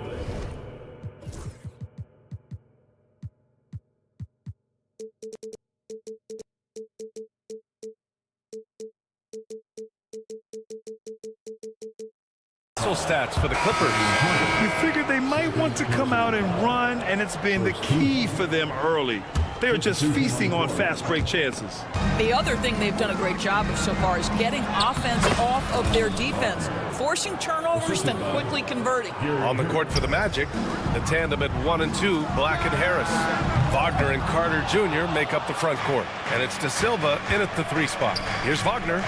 Stats for the Clippers.
You figured they might want to come out and run, and it's been the key for them early. They're just feasting on fast break chances.
The other thing they've done a great job of so far is getting offense off of their defense, forcing turnovers, then quickly converting.
On the court for the Magic, the tandem at 1 and 2, Black and Harris. Wagner and Carter Jr. make up the front court, and it's De Silva in at the 3 spot. Here's Wagner.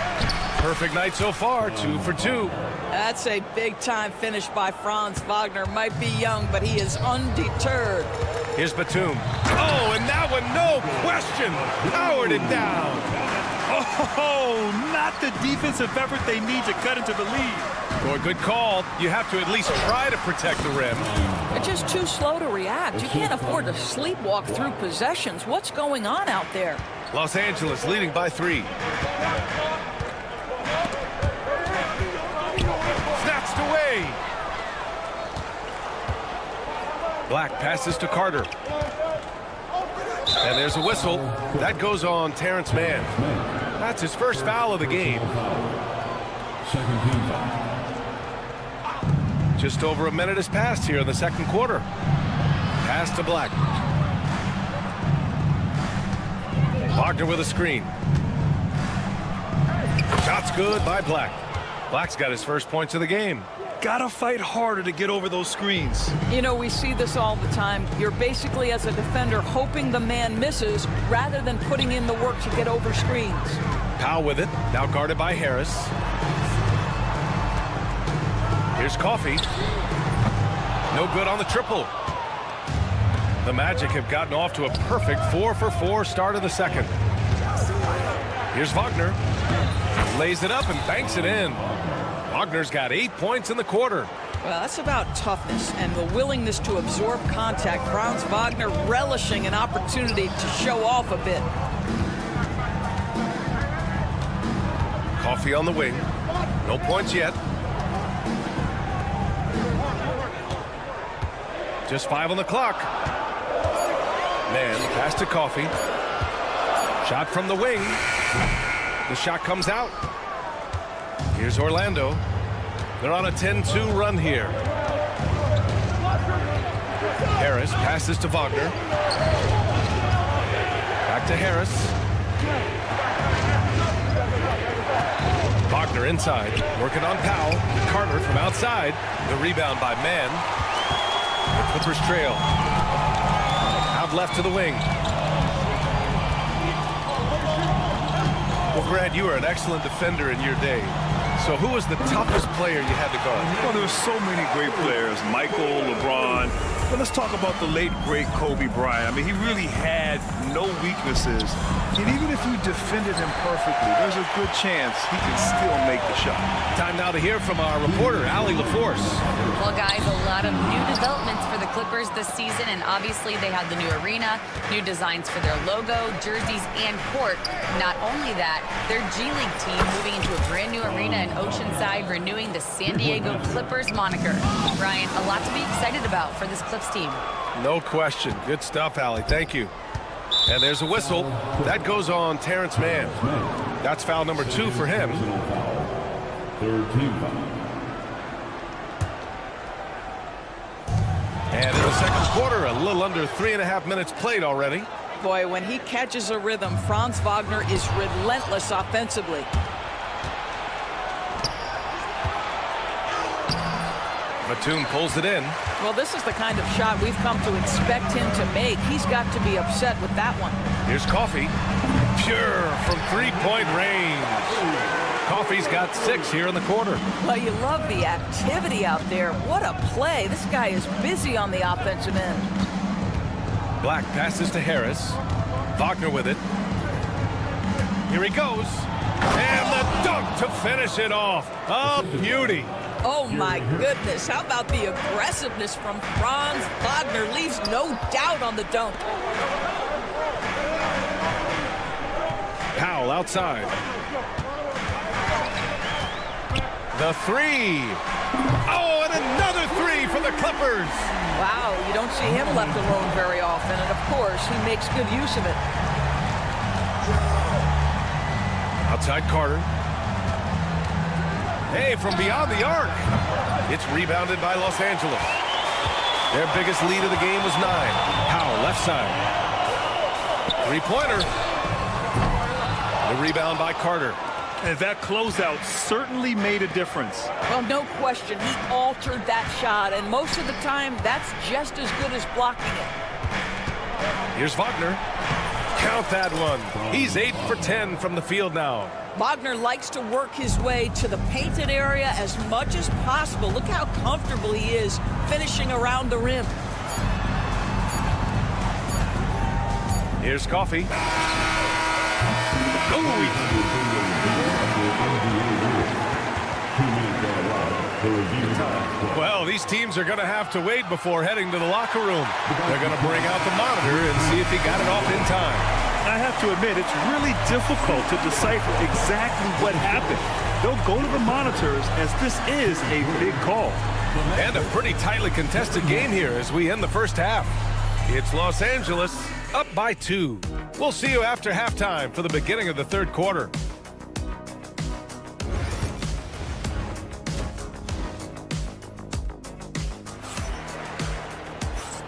Perfect night so far, 2 for 2.
That's a big-time finish by Franz Wagner. Might be young, but he is undeterred.
Here's Batum. Oh, and that one, no question, powered it down.
Oh, not the defensive effort they need to cut into the lead.
Boy, good call. You have to at least try to protect the rim.
They're just too slow to react. You can't afford to sleepwalk through possessions. What's going on out there?
Los Angeles leading by 3. Snatched away. Black passes to Carter. And there's a whistle. That goes on Terrence Mann. That's his first foul of the game.
Second team foul.
Just over a minute has passed here in the second quarter. Pass to Black. Wagner with a screen. Shot's good by Black. Black's got his first points of the game.
Gotta fight harder to get over those screens.
You know, we see this all the time. You're basically, as a defender, hoping the man misses rather than putting in the work to get over screens.
Powell with it, now guarded by Harris. Here's Coffey. No good on the triple. The Magic have gotten off to a perfect 4 for 4 start of the second. Here's Wagner. Lays it up and banks it in. Wagner's got 8 points in the quarter.
Well, that's about toughness and the willingness to absorb contact. Franz Wagner relishing an opportunity to show off a bit.
Coffey on the wing. No points yet. Just 5 on the clock. Man, pass to Coffey. Shot from the wing. The shot comes out. Here's Orlando. They're on a 10-2 run here. Harris passes to Wagner. Back to Harris. Wagner inside, working on Powell. Carter from outside. The rebound by Mann. The Clippers trail. Out left to the wing. Well, Grant, you were an excellent defender in your day. So who was the toughest player you had to guard?
Well, there were so many great players. Michael, LeBron. But let's talk about the late, great Kobe Bryant. I mean, he really had no weaknesses. And even if you defended him perfectly, there's a good chance he can still make the shot.
Time now to hear from our reporter, Allie LaForce.
Well, guys, a lot of new developments for the Clippers this season, and obviously they have the new arena, new designs for their logo, jerseys, and court. Not only that, their G League team moving into a brand new arena in Oceanside, renewing the San Diego Clippers moniker. Ryan, a lot to be excited about for this Clips team.
No question. Good stuff, Allie. Thank you. And there's a whistle. That goes on Terrence Mann. That's foul number 2 for him.
Third team foul.
And in the second quarter, a little under 3.5 minutes played already.
Boy, when he catches a rhythm, Franz Wagner is relentless offensively.
Batum pulls it in.
Well, this is the kind of shot we've come to expect him to make. He's got to be upset with that one.
Here's Coffey. Pure from three-point range. Coffey's got 6 here in the quarter.
Well, you love the activity out there. What a play. This guy is busy on the offensive end.
Black passes to Harris. Wagner with it. Here he goes. And the dunk to finish it off. A beauty.
Oh, my goodness. How about the aggressiveness from Franz Wagner? Leaves no doubt on the dunk.
Powell outside. The three. Oh, and another three for the Clippers.
Wow, you don't see him left alone very often, and of course, he makes good use of it.
Outside Carter. Hey, from beyond the arc. It's rebounded by Los Angeles. Their biggest lead of the game was 9. Powell, left side. Three-pointer. The rebound by Carter.
And that closeout certainly made a difference.
Well, no question, he altered that shot, and most of the time, that's just as good as blocking it.
Here's Wagner. Count that one. He's 8 for 10 from the field now.
Wagner likes to work his way to the painted area as much as possible. Look how comfortable he is finishing around the rim.
Here's Coffey. Well, these teams are going to have to wait before heading to the locker room. They're going to bring out the monitor and see if he got it off in time.
I have to admit, it's really difficult to decipher exactly what happened. They'll go to the monitors as this is a big call.
And a pretty tightly contested game here as we end the first half. It's Los Angeles up by 2. We'll see you after halftime for the beginning of the third quarter.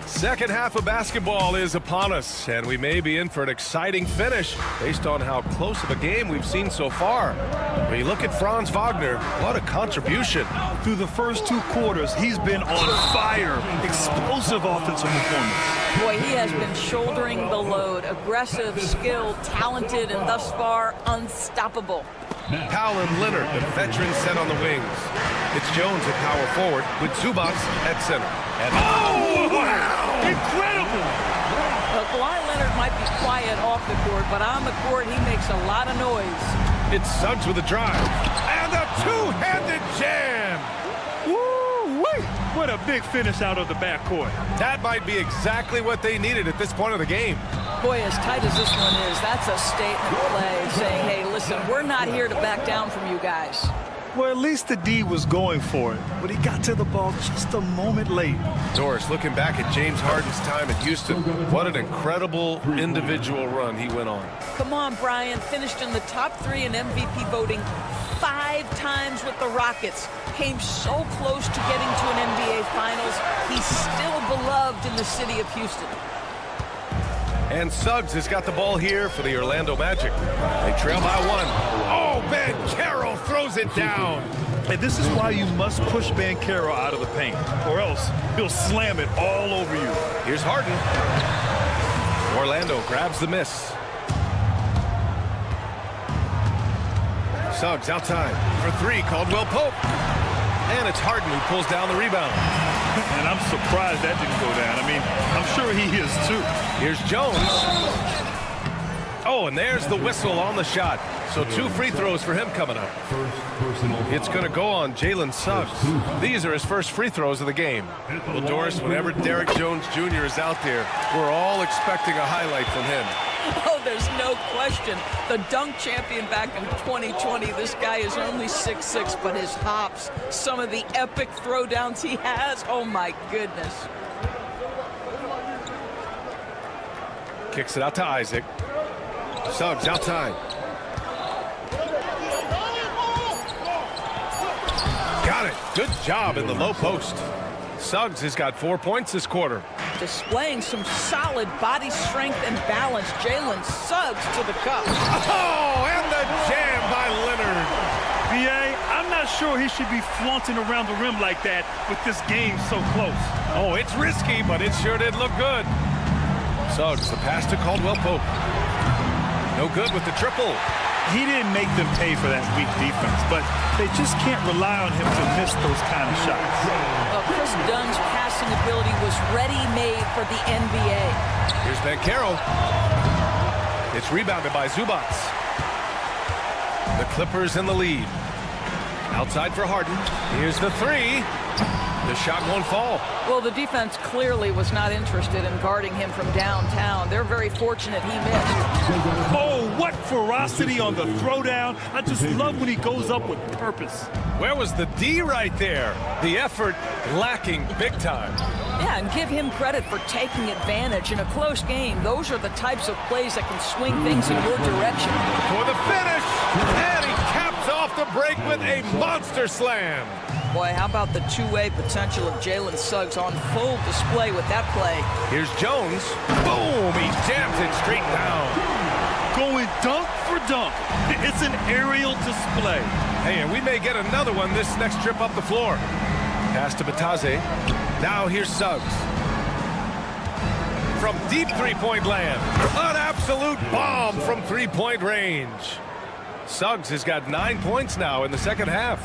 Second half of basketball is upon us, and we may be in for an exciting finish based on how close of a game we've seen so far. When you look at Franz Wagner, what a contribution.
Through the first 2 quarters, he's been on fire. Explosive offensive performance.
Boy, he has been shouldering the load. Aggressive, skilled, talented, and thus far unstoppable.
Powell and Leonard, the veterans, set on the wings. It's Jones at power forward with Zubac at center. And
wow! Incredible!
Well, Kawhi Leonard might be quiet off the court, but on the court, he makes a lot of noise.
It's Suggs with a drive. And a two-handed jam!
Woo-wee! What a big finish out of the backcourt.
That might be exactly what they needed at this point of the game.
Boy, as tight as this one is, that's a statement play saying, hey, listen, we're not here to back down from you guys.
Well, at least the D was going for it, but he got to the ball just a moment late.
Doris, looking back at James Harden's time at Houston, what an incredible individual run he went on.
Come on, Brian. Finished in the top 3 in MVP voting 5 times with the Rockets. Came so close to getting to an NBA Finals. He's still beloved in the city of Houston.
And Suggs has got the ball here for the Orlando Magic. They trail by 1. Oh, Banchero throws it down.
And this is why you must push Banchero out of the paint, or else he'll slam it all over you.
Here's Harden. Orlando grabs the miss. Suggs outside for 3, Caldwell Pope. And it's Harden who pulls down the rebound.
And I'm surprised that didn't go down. I mean, I'm sure he is too.
Here's Jones. Oh, and there's the whistle on the shot. So 2 free throws for him coming up. It's going to go on Jalen Suggs. These are his first free throws of the game. Well, Doris, whenever Derrick Jones Jr. is out there, we're all expecting a highlight from him.
Oh, there's no question. The dunk champion back in 2020, this guy is only 6'6", but his hops, some of the epic throwdowns he has, oh my goodness.
Kicks it out to Isaac. Suggs outside. Got it. Good job in the low post. Suggs has got 4 points this quarter.
Displaying some solid body strength and balance. Jalen Suggs to the cup.
Oh, and the jam by Leonard.
B.A., I'm not sure he should be flaunting around the rim like that with this game so close.
Oh, it's risky, but it sure did look good. Suggs, the pass to Caldwell Pope. No good with the triple.
He didn't make them pay for that weak defense, but they just can't rely on him to miss those kind of shots.
Chris Dunn's passing ability was ready-made for the NBA.
Here's Banchero. It's rebounded by Zubac. The Clippers in the lead. Outside for Harden. Here's the three. The shot won't fall.
Well, the defense clearly was not interested in guarding him from downtown. They're very fortunate he missed.
Oh, what ferocity on the throwdown. I just love when he goes up with purpose.
Where was the D right there? The effort lacking big time.
Yeah, and give him credit for taking advantage in a close game. Those are the types of plays that can swing things in your direction.
For the finish, and he caps off the break with a monster slam.
Boy, how about the two-way potential of Jalen Suggs on full display with that play.
Here's Jones. Boom, he jams it straight down.
Going dunk for dunk. It's an aerial display.
Hey, and we may get another one this next trip up the floor. Pass to Batase. Now here's Suggs. From deep three-point land. An absolute bomb from three-point range. Suggs has got 9 points now in the second half.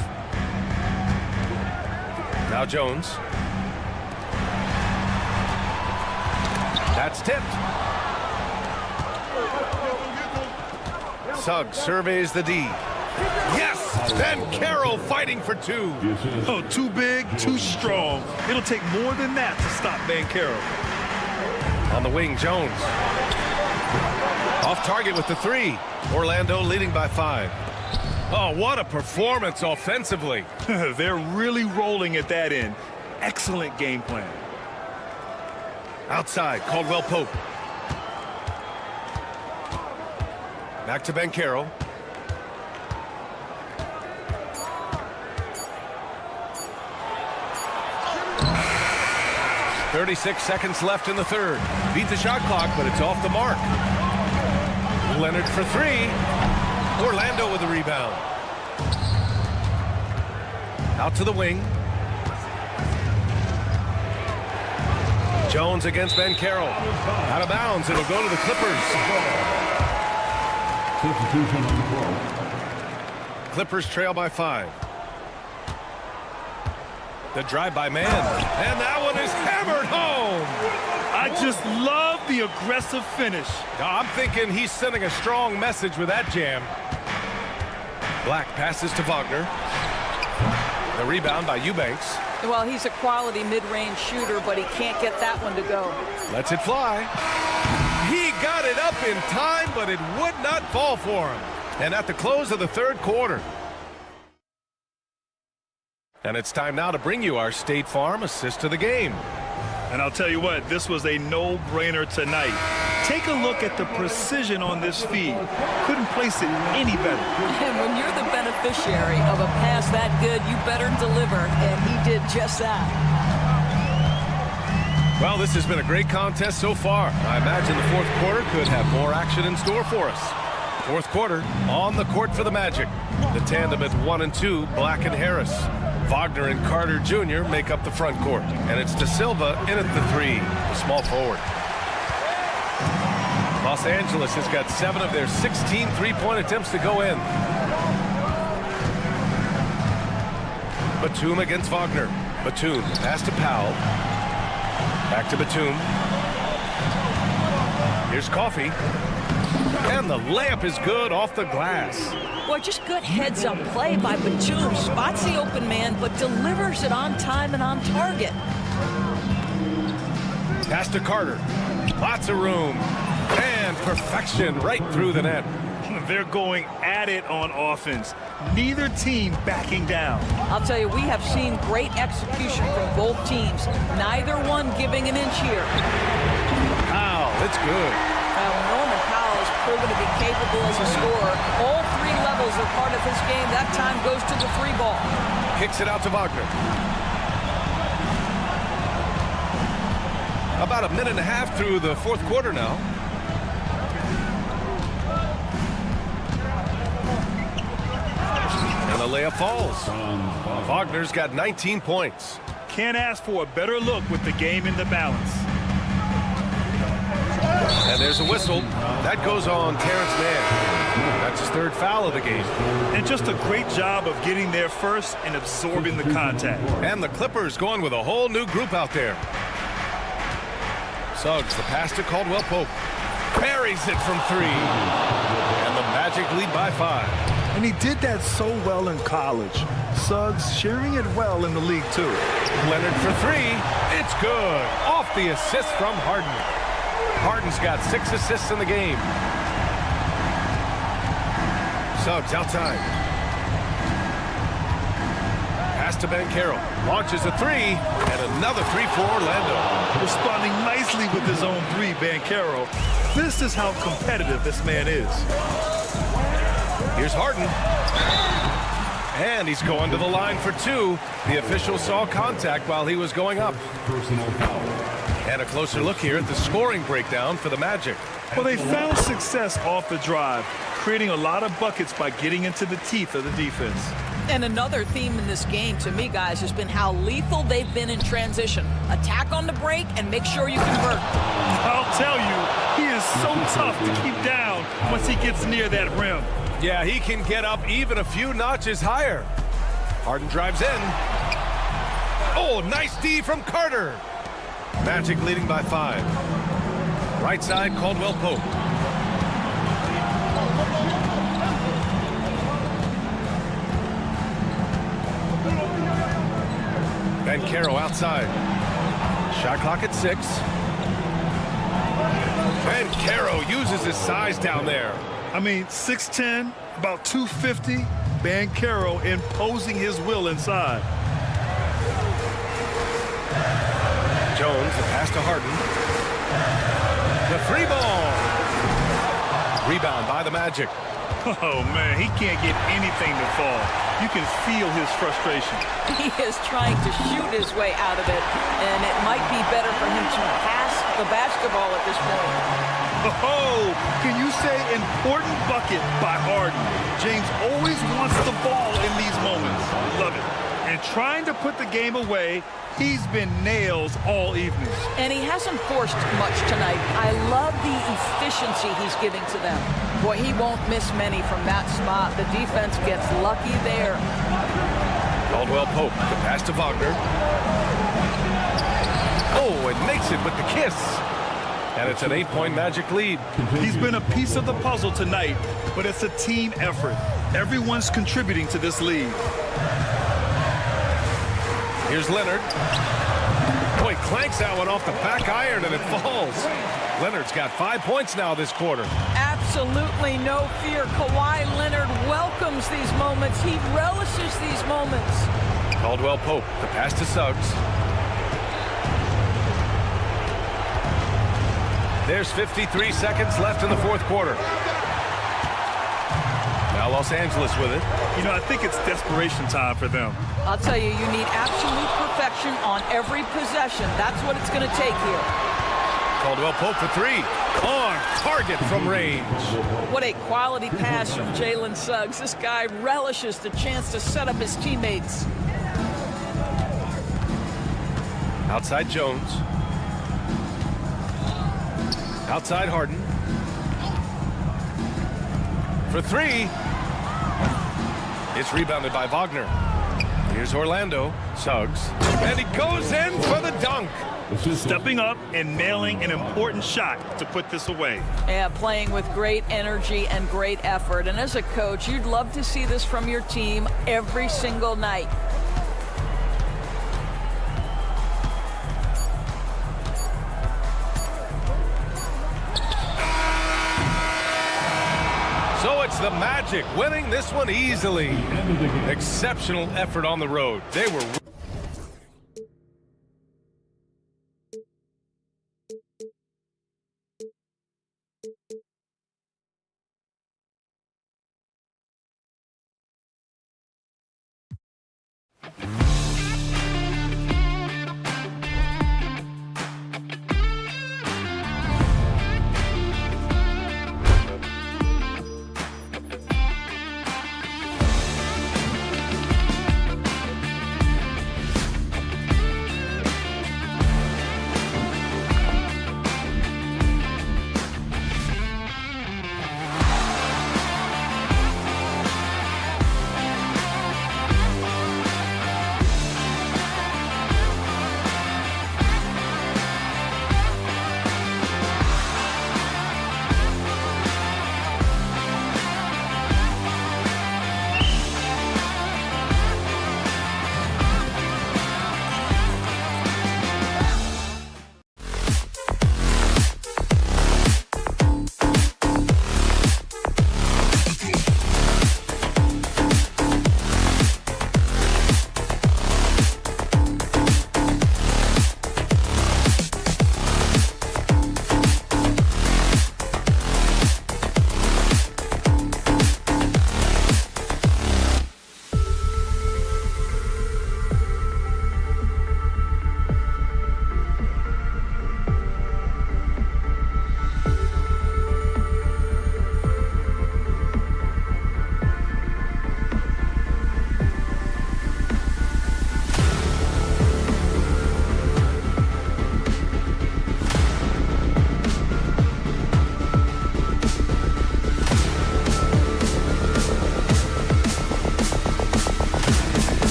Now Jones. That's tipped. Suggs surveys the D. Yes! Banchero fighting for two.
Oh, too big, too strong. It'll take more than that to stop Banchero.
On the wing, Jones. Off target with the three. Orlando leading by 5. Oh, what a performance offensively.
They're really rolling at that end. Excellent game plan.
Outside, Caldwell Pope. Back to Banchero. "36 seconds left in the third. Beat the shot clock, but it's off the mark. Leonard for three. Orlando with the rebound. Out to the wing. Jones against Banchero. Out of bounds. It'll go to the Clippers. Clippers trail by 5. The drive by man. And that one is hammered home.
I just love the aggressive finish.
I'm thinking he's sending a strong message with that jam. Black passes to Wagner. The rebound by Eubanks.
Well, he's a quality mid-range shooter, but he can't get that one to go.
Lets it fly. He got it up in time, but it would not fall for him. And at the close of the third quarter. And it's time now to bring you our State Farm assist to the game.
And I'll tell you what, this was a no-brainer tonight. Take a look at the precision on this feed. Couldn't place it any better.
And when you're the beneficiary of a pass that good, you better deliver, and he did just that.
Well, this has been a great contest so far. I imagine the fourth quarter could have more action in store for us. Fourth quarter, on the court for the Magic. The tandem at 1 and 2, Black and Harris. Wagner and Carter Jr. make up the front court. And it's De Silva in at the 3, the small forward. Los Angeles has got 7 of their 16 three-point attempts to go in. Batum against Wagner. Batum, pass to Powell. Back to Batum. Here's Coffey. And the layup is good off the glass.
Boy, just good heads-up play by Batum. Spots the open man, but delivers it on time and on target.
Pass to Carter. Lots of room. And perfection right through the net.
They're going at it on offense. Neither team backing down.
I'll tell you, we have seen great execution from both teams. Neither one giving an inch here.
Powell, it's good.
Norman Powell has proven to be capable as a scorer. All 3 levels are part of his game. That time goes to the 3 ball.
Kicks it out to Wagner. About a minute and a half through the fourth quarter now. And the layup falls. Wagner's got 19 points.
Can't ask for a better look with the game in the balance.
And there's a whistle. That goes on Terrence Mann. That's his third foul of the game.
And just a great job of getting there first and absorbing the contact.
And the Clippers going with a whole new group out there. Suggs, the pass to Caldwell Pope. Parries it from 3. And the Magic lead by 5.
And he did that so well in college. Suggs sharing it well in the league, too.
Leonard for 3. It's good. Off the assist from Harden. Harden's got 6 assists in the game. Suggs outside. Pass to Banchero. Launches a 3. And another 3 for Orlando.
Responding nicely with his own 3, Banchero. This is how competitive this man is.
Here's Harden. And he's going to the line for 2. The official saw contact while he was going up. And a closer look here at the scoring breakdown for the Magic.
Well, they found success off the drive, creating a lot of buckets by getting into the teeth of the defense.
And another theme in this game, to me, guys, has been how lethal they've been in transition. Attack on the break and make sure you convert.
I'll tell you, he is so tough to keep down once he gets near that rim.
Yeah, he can get up even a few notches higher. Harden drives in. Oh, nice D from Carter. Magic leading by 5. Right side, Caldwell Pope. Banchero outside. Shot clock at 6. Banchero uses his size down there.
I mean, 6'10", about 250. Banchero imposing his will inside.
Jones, the pass to Harden. The 3 ball. Rebound by the Magic.
Oh, man, he can't get anything to fall. You can feel his frustration.
He is trying to shoot his way out of it, and it might be better for him to pass the basketball at this point.
Oh, can you say important bucket by Harden? James always wants the ball in these moments. Love it. And trying to put the game away, he's been nails all evening.
And he hasn't forced much tonight. I love the efficiency he's giving to them. Boy, he won't miss many from that spot. The defense gets lucky there.
Caldwell Pope, the pass to Wagner. Oh, and makes it with the kiss. And it's an 8-point Magic lead.
He's been a piece of the puzzle tonight, but it's a team effort. Everyone's contributing to this lead.
Here's Leonard. Boy, clanks that one off the back iron and it falls. Leonard's got 5 points now this quarter.
Absolutely no fear. Kawhi Leonard welcomes these moments. He relishes these moments.
Caldwell Pope, the pass to Suggs. There's 53 seconds left in the fourth quarter. Now Los Angeles with it.
You know, I think it's desperation time for them.
I'll tell you, you need absolute perfection on every possession. That's what it's going to take here.
Caldwell Pope for 3. On target from range.
What a quality pass from Jalen Suggs. This guy relishes the chance to set up his teammates.
Outside Jones. Outside Harden. For 3. It's rebounded by Wagner. Here's Orlando. Suggs. And he goes in for the dunk.
Stepping up and nailing an important shot to put this away.
Yeah, playing with great energy and great effort. And as a coach, you'd love to see this from your team every single night.
So it's the Magic winning this one easily. Exceptional effort on the road. They were...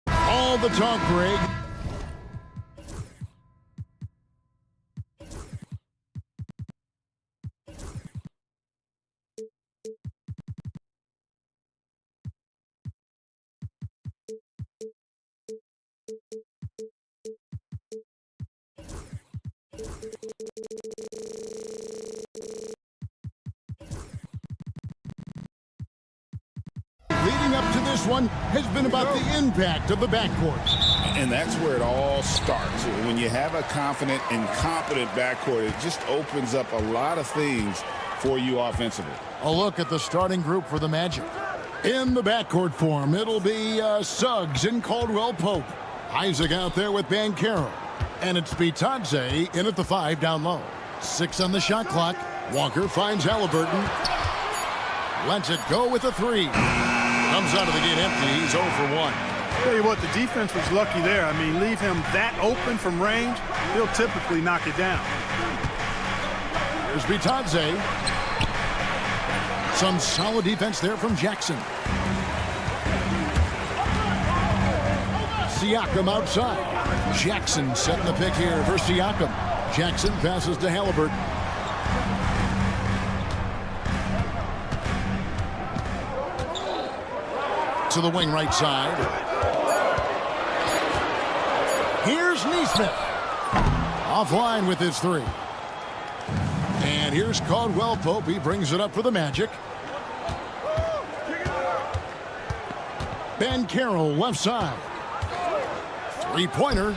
All the talk, Greg. Leading up to this one has been about the impact of the backcourt.
And that's where it all starts. When you have a confident and competent backcourt, it just opens up a lot of things for you offensively.
A look at the starting group for the Magic. In the backcourt form, it'll be Suggs and Caldwell Pope. Isaac out there with Banchero. And it's Bitadze in at the 5 down low. 6 on the shot clock. Walker finds Halliburton. Lets it go with a 3. Comes out of the gate empty. He's 0 for 1.
Tell you what, the defense was lucky there. I mean, leave him that open from range, he'll typically knock it down.
Here's Bitadze. Some solid defense there from Jackson. Siakam outside. Jackson setting the pick here for Siakam. Jackson passes to Halliburton. To the wing right side. Here's Nesmith. Offline with his 3. And here's Caldwell Pope. He brings it up for the Magic. Banchero left side. 3-pointer.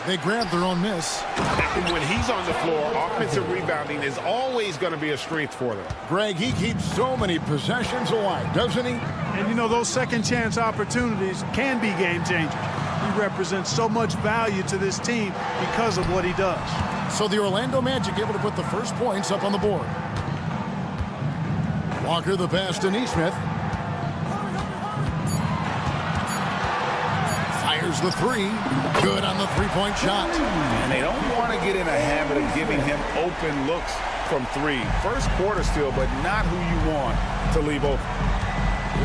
They grab their own miss.
When he's on the floor, offensive rebounding is always going to be a strength for them.
Greg, he keeps so many possessions alive, doesn't he?
And you know, those second chance opportunities can be game changers. He represents so much value to this team because of what he does.
So the Orlando Magic able to put the first points up on the board. Walker the pass to Nesmith. Fires the 3. Good on the 3-point shot.
And they don't want to get in a habit of giving him open looks from 3. First quarter still, but not who you want to leave open.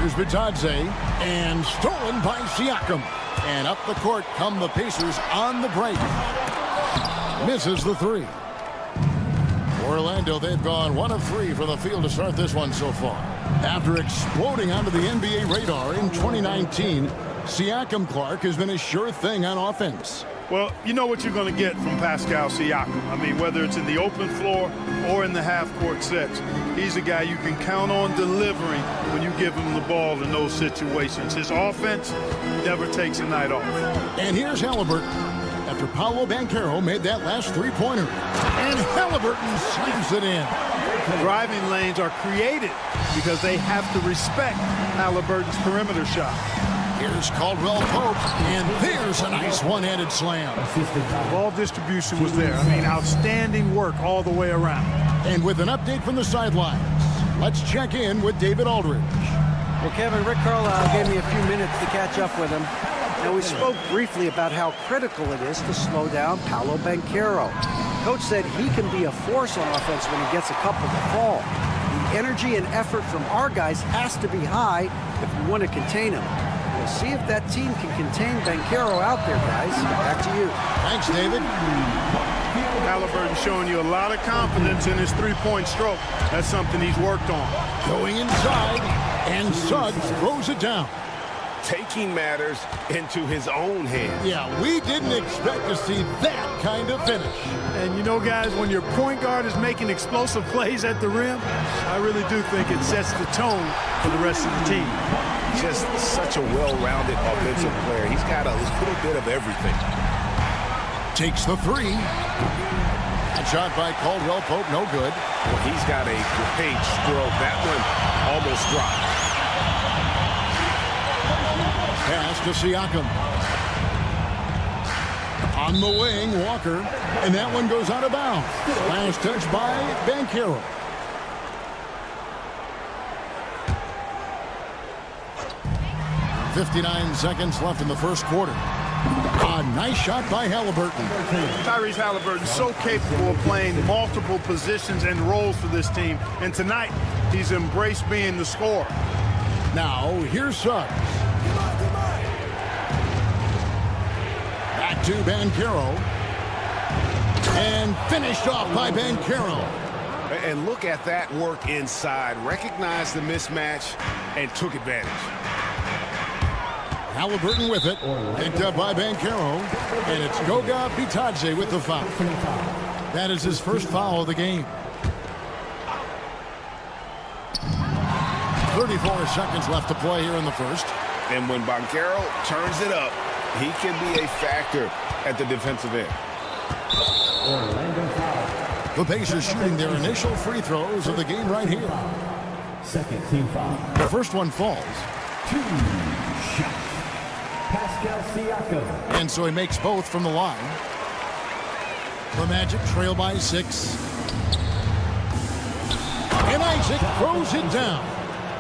Here's Bitadze, and stolen by Siakam. And up the court come the Pacers on the break. Misses the 3. Orlando, they've gone 1 of 3 from the field to start this one so far. After exploding onto the NBA radar in 2019, Siakam Clark has been a sure thing on offense.
Well, you know what you're going to get from Pascal Siakam. I mean, whether it's in the open floor or in the half-court sets, he's a guy you can count on delivering when you give him the ball in those situations. His offense never takes a night off.
And here's Halliburton. After Paolo Banchero made that last 3-pointer. And Halliburton slams it in.
Driving lanes are created because they have to respect Halliburton's perimeter shot.
Here's Caldwell Pope, and there's a nice one-handed slam.
Ball distribution was there. I mean, outstanding work all the way around.
And with an update from the sidelines, let's check in with David Aldridge.
Well, Kevin, Rick Carlisle gave me a few minutes to catch up with him. Now, we spoke briefly about how critical it is to slow down Paolo Banchero. Coach said he can be a force on offense when he gets a couple to fall. The energy and effort from our guys has to be high if we want to contain him. We'll see if that team can contain Banchero out there, guys. Back to you.
Thanks, David.
Halliburton showing you a lot of confidence in his 3-point stroke. That's something he's worked on.
Going inside, and Suggs throws it down.
Taking matters into his own hands.
Yeah, we didn't expect to see that kind of finish.
And you know, guys, when your point guard is making explosive plays at the rim, I really do think it sets the tone for the rest of the team.
Just such a well-rounded offensive player. He's got a little bit of everything.
Takes the 3. A shot by Caldwell Pope, no good.
Well, he's got a great stroke. That one almost dropped.
Pass to Siakam. On the wing, Walker. And that one goes out of bounds. Last touch by Banchero. .59 seconds left in the first quarter. A nice shot by Halliburton.
Tyrese Halliburton so capable of playing multiple positions and roles for this team. And tonight, he's embraced being the scorer.
Now, here's Suggs. Back to Banchero. And finished off by Banchero.
And look at that work inside. Recognized the mismatch and took advantage.
Halliburton with it. Picked up by Banchero. And it's Goga Bitadze with the foul. That is his first foul of the game. 34 seconds left to play here in the first.
And when Banchero turns it up, he can be a factor at the defensive end.
The Pacers shooting their initial free throws of the game right here.
Second team foul.
The first one falls.
2 shots. Pascal Siakam.
And so he makes both from the line. The Magic trail by 6. And Isaac throws it down.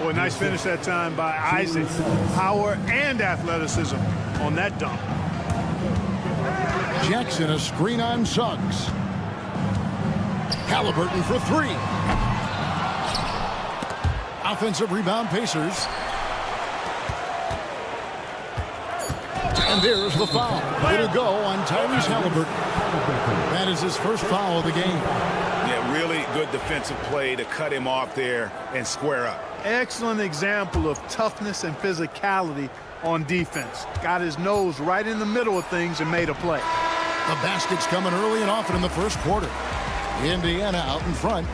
Boy, nice finish that time by Isaac. Power and athleticism on that dunk.
Jackson a screen on Suggs. Halliburton for 3. Offensive rebound Pacers. And there's the foul. It'll go on Tyrese Halliburton. That is his first foul of the game.
Yeah, really good defensive play to cut him off there and square up.
Excellent example of toughness and physicality on defense. Got his nose right in the middle of things and made a play.
The basket's coming early and often in the first quarter. Indiana out in front.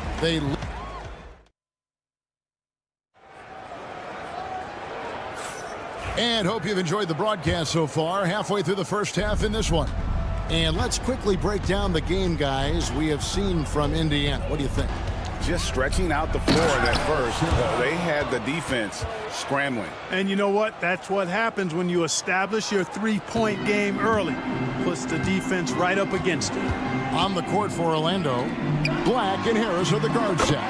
And hope you've enjoyed the broadcast so far. Halfway through the first half in this one. And let's quickly break down the game, guys, we have seen from Indiana. What do you think?
Just stretching out the floor in that first. They had the defense scrambling.
And you know what? That's what happens when you establish your three-point game early. Puts the defense right up against it.
On the court for Orlando, Black and Harris are the guard set.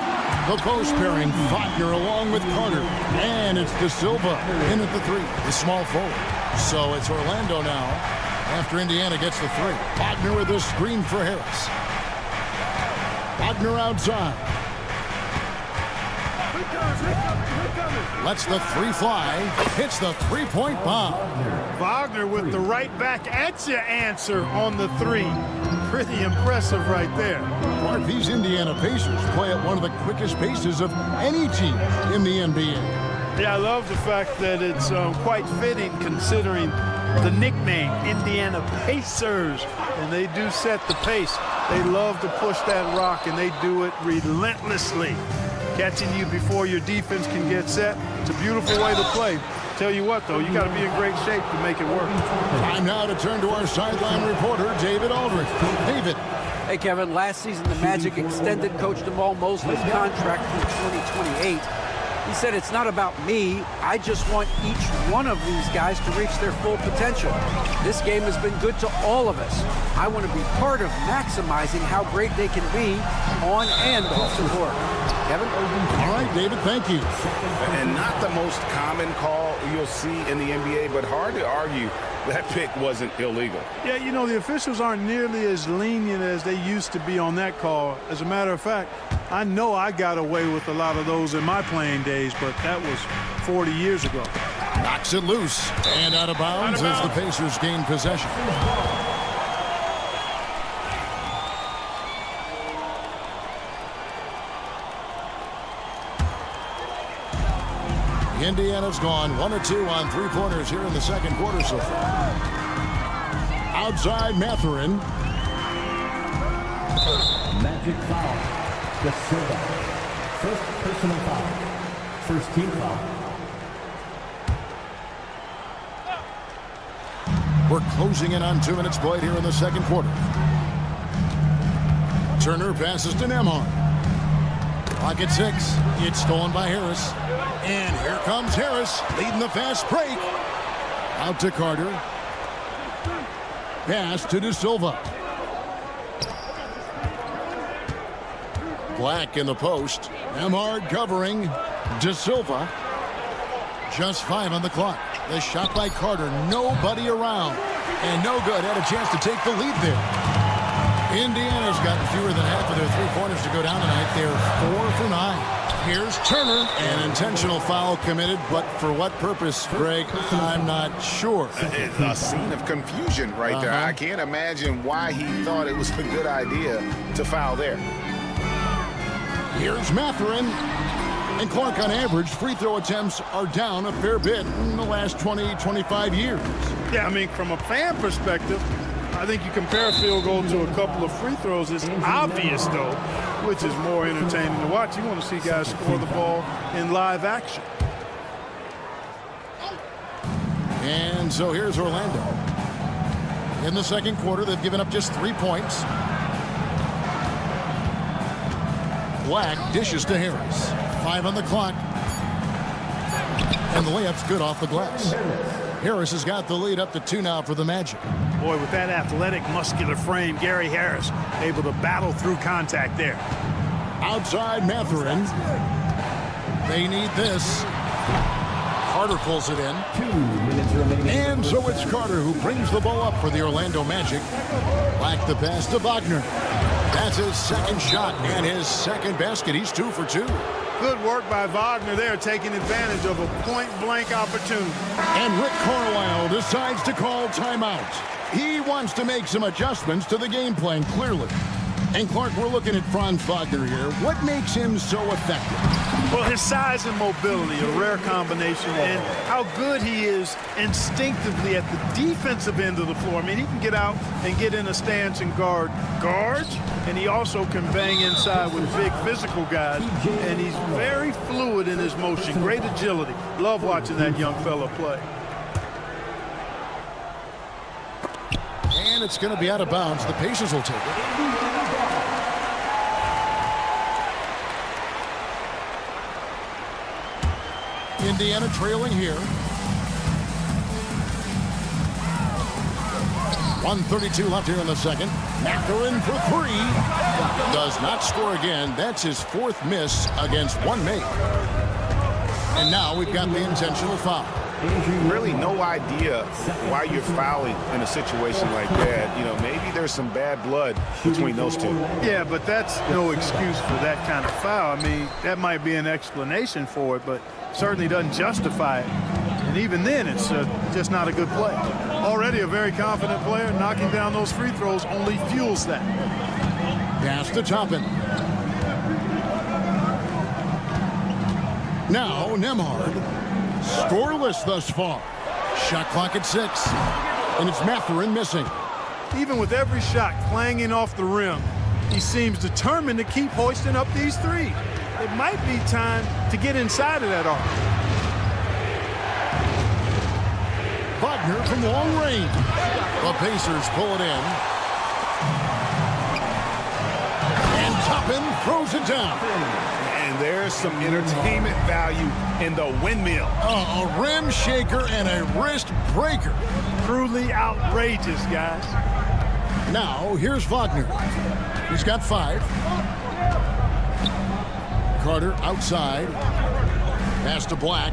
The post pairing, Wagner along with Carter. And it's De Silva in at the 3, the small forward. So it's Orlando now after Indiana gets the 3. Wagner with a screen for Harris. Wagner outside. Lets the 3 fly. Hits the three-point bomb.
Wagner with the right back at your answer on the 3. Pretty impressive right there.
Mark, these Indiana Pacers play at one of the quickest paces of any team in the NBA.
Yeah, I love the fact that it's quite fitting considering the nickname, Indiana Pacers. And they do set the pace. They love to push that rock, and they do it relentlessly. Catching you before your defense can get set. It's a beautiful way to play. Tell you what, though, you got to be in great shape to make it work.
Time now to turn to our sideline reporter, David Aldridge. David.
Hey, Kevin, last season the Magic extended Coach Jamal Mosley's contract through 2028. He said, it's not about me. I just want each one of these guys to reach their full potential. This game has been good to all of us. I want to be part of maximizing how great they can be on and off the court. Kevin?
All right, David, thank you.
And not the most common call you'll see in the NBA, but hard to argue that pick wasn't illegal.
Yeah, you know, the officials aren't nearly as lenient as they used to be on that call. As a matter of fact, I know I got away with a lot of those in my playing days, but that was 40 years ago.
Knocks it loose and out of bounds as the Pacers gain possession. Indiana's gone 1 of 2 on 3-pointers here in the second quarter so far. Outside Mathurin.
Magic foul. De Silva. First personal foul. First team foul.
We're closing in on 2 minutes played here in the second quarter. Turner passes to Nembhard. Clock at 6. It's stolen by Harris. And here comes Harris, leading the fast break. Out to Carter. Pass to De Silva. Black in the post. Nembhard covering. De Silva. Just 5 on the clock. The shot by Carter. Nobody around. And no good. Had a chance to take the lead there. Indiana's gotten fewer than half of their three-pointers to go down tonight. They're 4 for 9. Here's Turner. An intentional foul committed, but for what purpose, Greg, I'm not sure.
A scene of confusion right there. I can't imagine why he thought it was a good idea to foul there.
Here's Mathurin. And Clark, on average, free throw attempts are down a fair bit in the last 20, 25 years.
Yeah, I mean, from a fan perspective, I think you compare a field goal to a couple of free throws. It's obvious, though, which is more entertaining to watch. You want to see guys score the ball in live action.
And so here's Orlando. In the second quarter, they've given up just 3 points. Black dishes to Harris. 5 on the clock. And the layup's good off the glass. Harris has got the lead up to 2 now for the Magic.
Boy, with that athletic, muscular frame, Gary Harris able to battle through contact there.
Outside Mathurin. They need this. Carter pulls it in.
2 minutes remaining.
And so it's Carter who brings the ball up for the Orlando Magic. Black the pass to Wagner. That's his second shot and his second basket. He's 2 for 2.
Good work by Wagner there, taking advantage of a point-blank opportunity.
And Rick Carlisle decides to call timeout. He wants to make some adjustments to the game plan, clearly. And Clark, we're looking at Franz Wagner here. What makes him so effective?
Well, his size and mobility, a rare combination, and how good he is instinctively at the defensive end of the floor. I mean, he can get out and get in a stance and guard guards, and he also can bang inside with big physical guys, and he's very fluid in his motion, great agility. Love watching that young fella play.
And it's going to be out of bounds. The Pacers will take it. Indiana trailing here. 1:32 left here in the second. Mathurin for 3. Does not score again. That's his 4th miss against 1 make. And now we've got the intentional foul.
Really no idea why you're fouling in a situation like that. You know, maybe there's some bad blood between those two.
Yeah, but that's no excuse for that kind of foul. I mean, that might be an explanation for it, but certainly doesn't justify it. And even then, it's just not a good play. Already a very confident player, knocking down those free throws only fuels that.
Pass to Toppin. Now Nembhard. Scoreless thus far. Shot clock at 6. And it's Mathurin missing.
Even with every shot clanging off the rim, he seems determined to keep hoisting up these threes. It might be time to get inside of that arc.
Wagner from long range. The Pacers pull it in. And Toppin throws it down.
And there's some entertainment value in the windmill.
A rim shaker and a wrist breaker.
Truly outrageous, guys.
Now, here's Wagner. He's got 5. Carter outside. Pass to Black.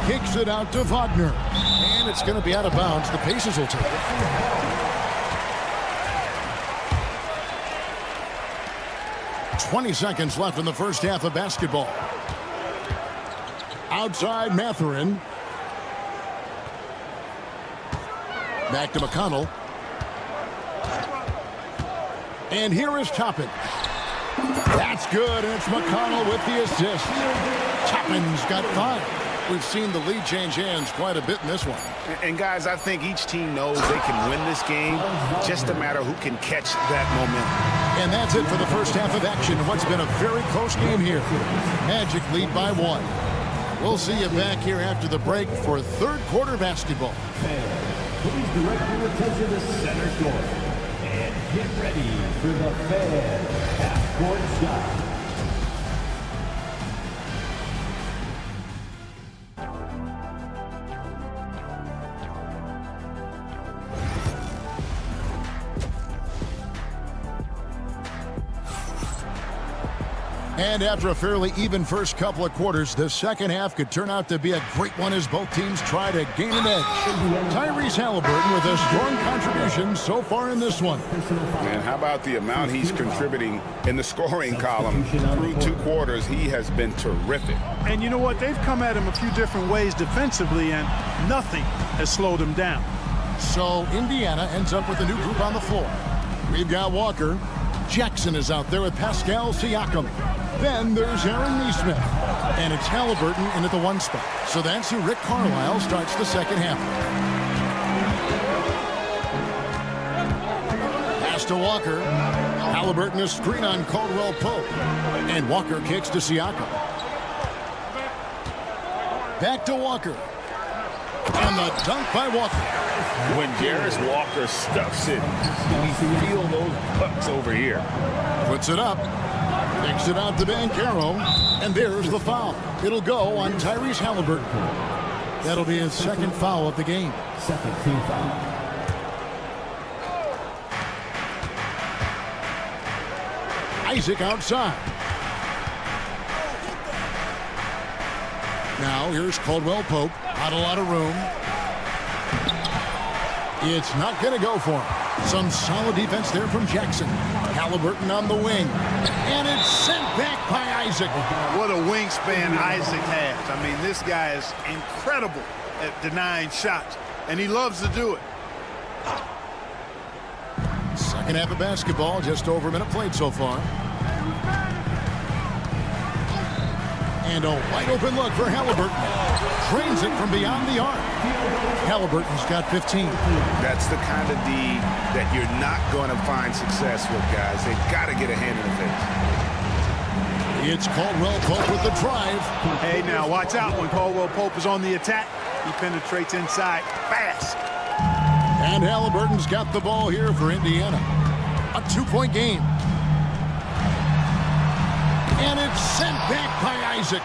Kicks it out to Wagner. And it's going to be out of bounds. The Pacers will take it. 20 seconds left in the first half of basketball. Outside Mathurin. Back to McConnell. And here is Toppin. That's good, and it's McConnell with the assist. Toppin's got 5. We've seen the lead change hands quite a bit in this one.
And guys, I think each team knows they can win this game. Just a matter who can catch that momentum.
And that's it for the first half of action. What's been a very close game here. Magic lead by 1. We'll see you back here after the break for third quarter basketball.
Please direct your attention to center court and get ready for the Fan half-court shot.
And after a fairly even first couple of quarters, the second half could turn out to be a great one as both teams try to gain an edge. Tyrese Halliburton with a strong contribution so far in this one.
And how about the amount he's contributing in the scoring column through 2 quarters? He has been terrific.
And you know what? They've come at him a few different ways defensively, and nothing has slowed him down.
So Indiana ends up with a new group on the floor. We've got Walker. Jackson is out there with Pascal Siakam. Then there's Aaron Nesmith. And it's Halliburton in at the 1 spot. So that's who Rick Carlisle starts the second half. Pass to Walker. Halliburton a screen on Caldwell Pope. And Walker kicks to Siakam. Back to Walker. And the dunk by Walker.
When Jarris Walker stuffs it, we feel those pucks over here.
Puts it up. Takes it out to Banchero. And there's the foul. It'll go on Tyrese Halliburton. That'll be his second foul of the game.
Second team foul.
Isaac outside. Now here's Caldwell Pope. Not a lot of room. It's not going to go for him. Some solid defense there from Jackson. Halliburton on the wing. And it's sent back by Isaac.
What a wingspan Isaac has. I mean, this guy is incredible at denying shots, and he loves to do it.
Second half of basketball, just over a minute played so far. And a wide open look for Halliburton. Trains it from beyond the arc. Halliburton's got 15.
That's the kind of D that you're not going to find success with, guys. They've got to get a hand in the face.
It's Caldwell Pope with the drive.
Hey, now watch out when Caldwell Pope is on the attack. He penetrates inside fast.
And Halliburton's got the ball here for Indiana. A 2-point game. And it's sent back by Isaac.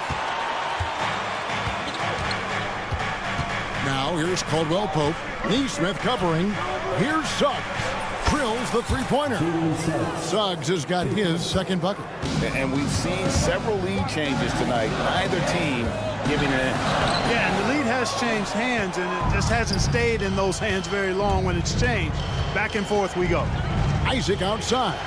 Now here's Caldwell Pope. Nesmith covering. Here's Suggs. Drills the 3-pointer. Suggs has got his second bucket.
And we've seen several lead changes tonight. Neither team giving it in.
Yeah, and the lead has changed hands, and it just hasn't stayed in those hands very long when it's changed. Back and forth we go.
Isaac outside.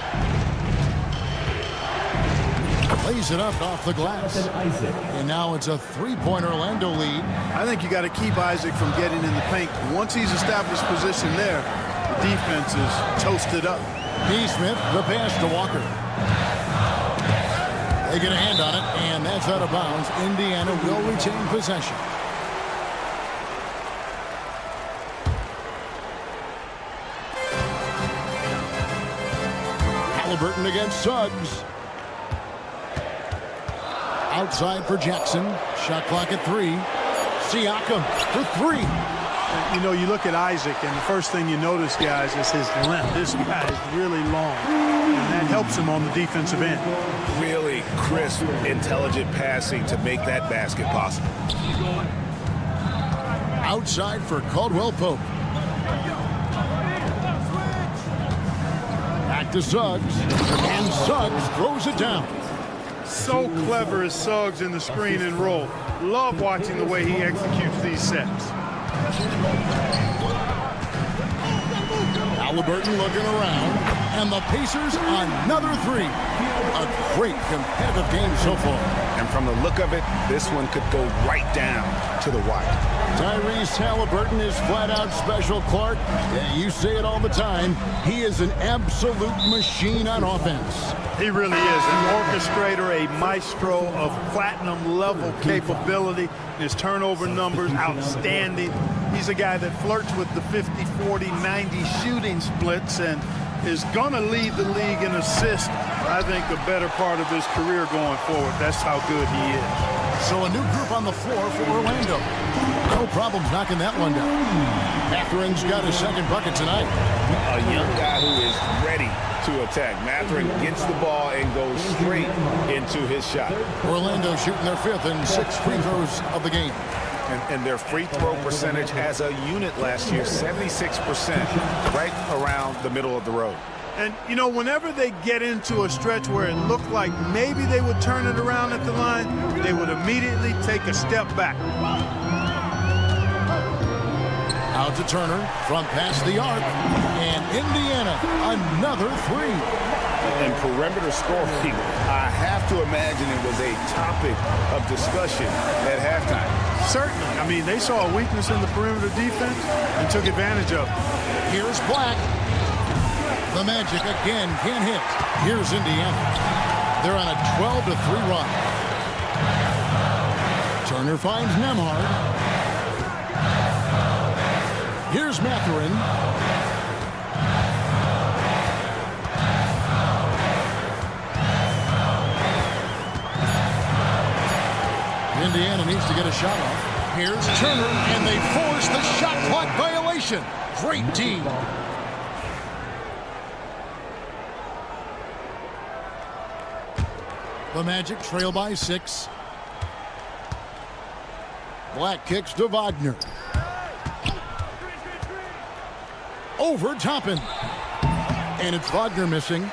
Plays it up off the glass. And now it's a 3-point Orlando lead.
I think you got to keep Isaac from getting in the paint. Once he's established position there, the defense is toasted up.
Nesmith, the pass to Walker. They get a hand on it, and that's out of bounds. Indiana will retain possession. Halliburton against Suggs. Outside for Jackson. Shot clock at 3. Siakam for 3.
You know, you look at Isaac, and the first thing you notice, guys, is his length. This guy is really long, and that helps him on the defensive end.
Really crisp, intelligent passing to make that basket possible.
Outside for Caldwell Pope. Back to Suggs. And Suggs throws it down.
So clever is Suggs in the screen and roll. Love watching the way he executes these sets.
Halliburton looking around, and the Pacers another 3. A great competitive game so far.
And from the look of it, this one could go right down to the wire.
Tyrese Halliburton is flat out special, Clark. Yeah, you say it all the time. He is an absolute machine on offense.
He really is an orchestrator, a maestro of platinum level capability. His turnover numbers outstanding. He's a guy that flirts with the 50, 40, 90 shooting splits and is going to lead the league in assists, I think, the better part of his career going forward. That's how good he is.
So a new group on the floor for Orlando. No problems knocking that one down. Matherin's got his second bucket tonight.
A young guy who is ready to attack. Matherin gets the ball and goes straight into his shot.
Orlando shooting their 5th and 6th free throws of the game.
And their free throw percentage as a unit last year, 76%, right around the middle of the road.
And, you know, whenever they get into a stretch where it looked like maybe they would turn it around at the line, they would immediately take a step back.
Out to Turner from past the arc. And Indiana, another three.
And perimeter scoring, I have to imagine it was a topic of discussion at halftime.
Certainly. I mean, they saw a weakness in the perimeter defense and took advantage of it.
Here's Black. The Magic again can't hit. Here's Indiana. They're on a 12-3 run. Turner finds Nembhard. Here's Mathurin. Indiana needs to get a shot off. Here's Turner, and they force the shot clock violation. Great team. The Magic trail by 6. Black kicks to Wagner. Over Toppin. And it's Wagner missing.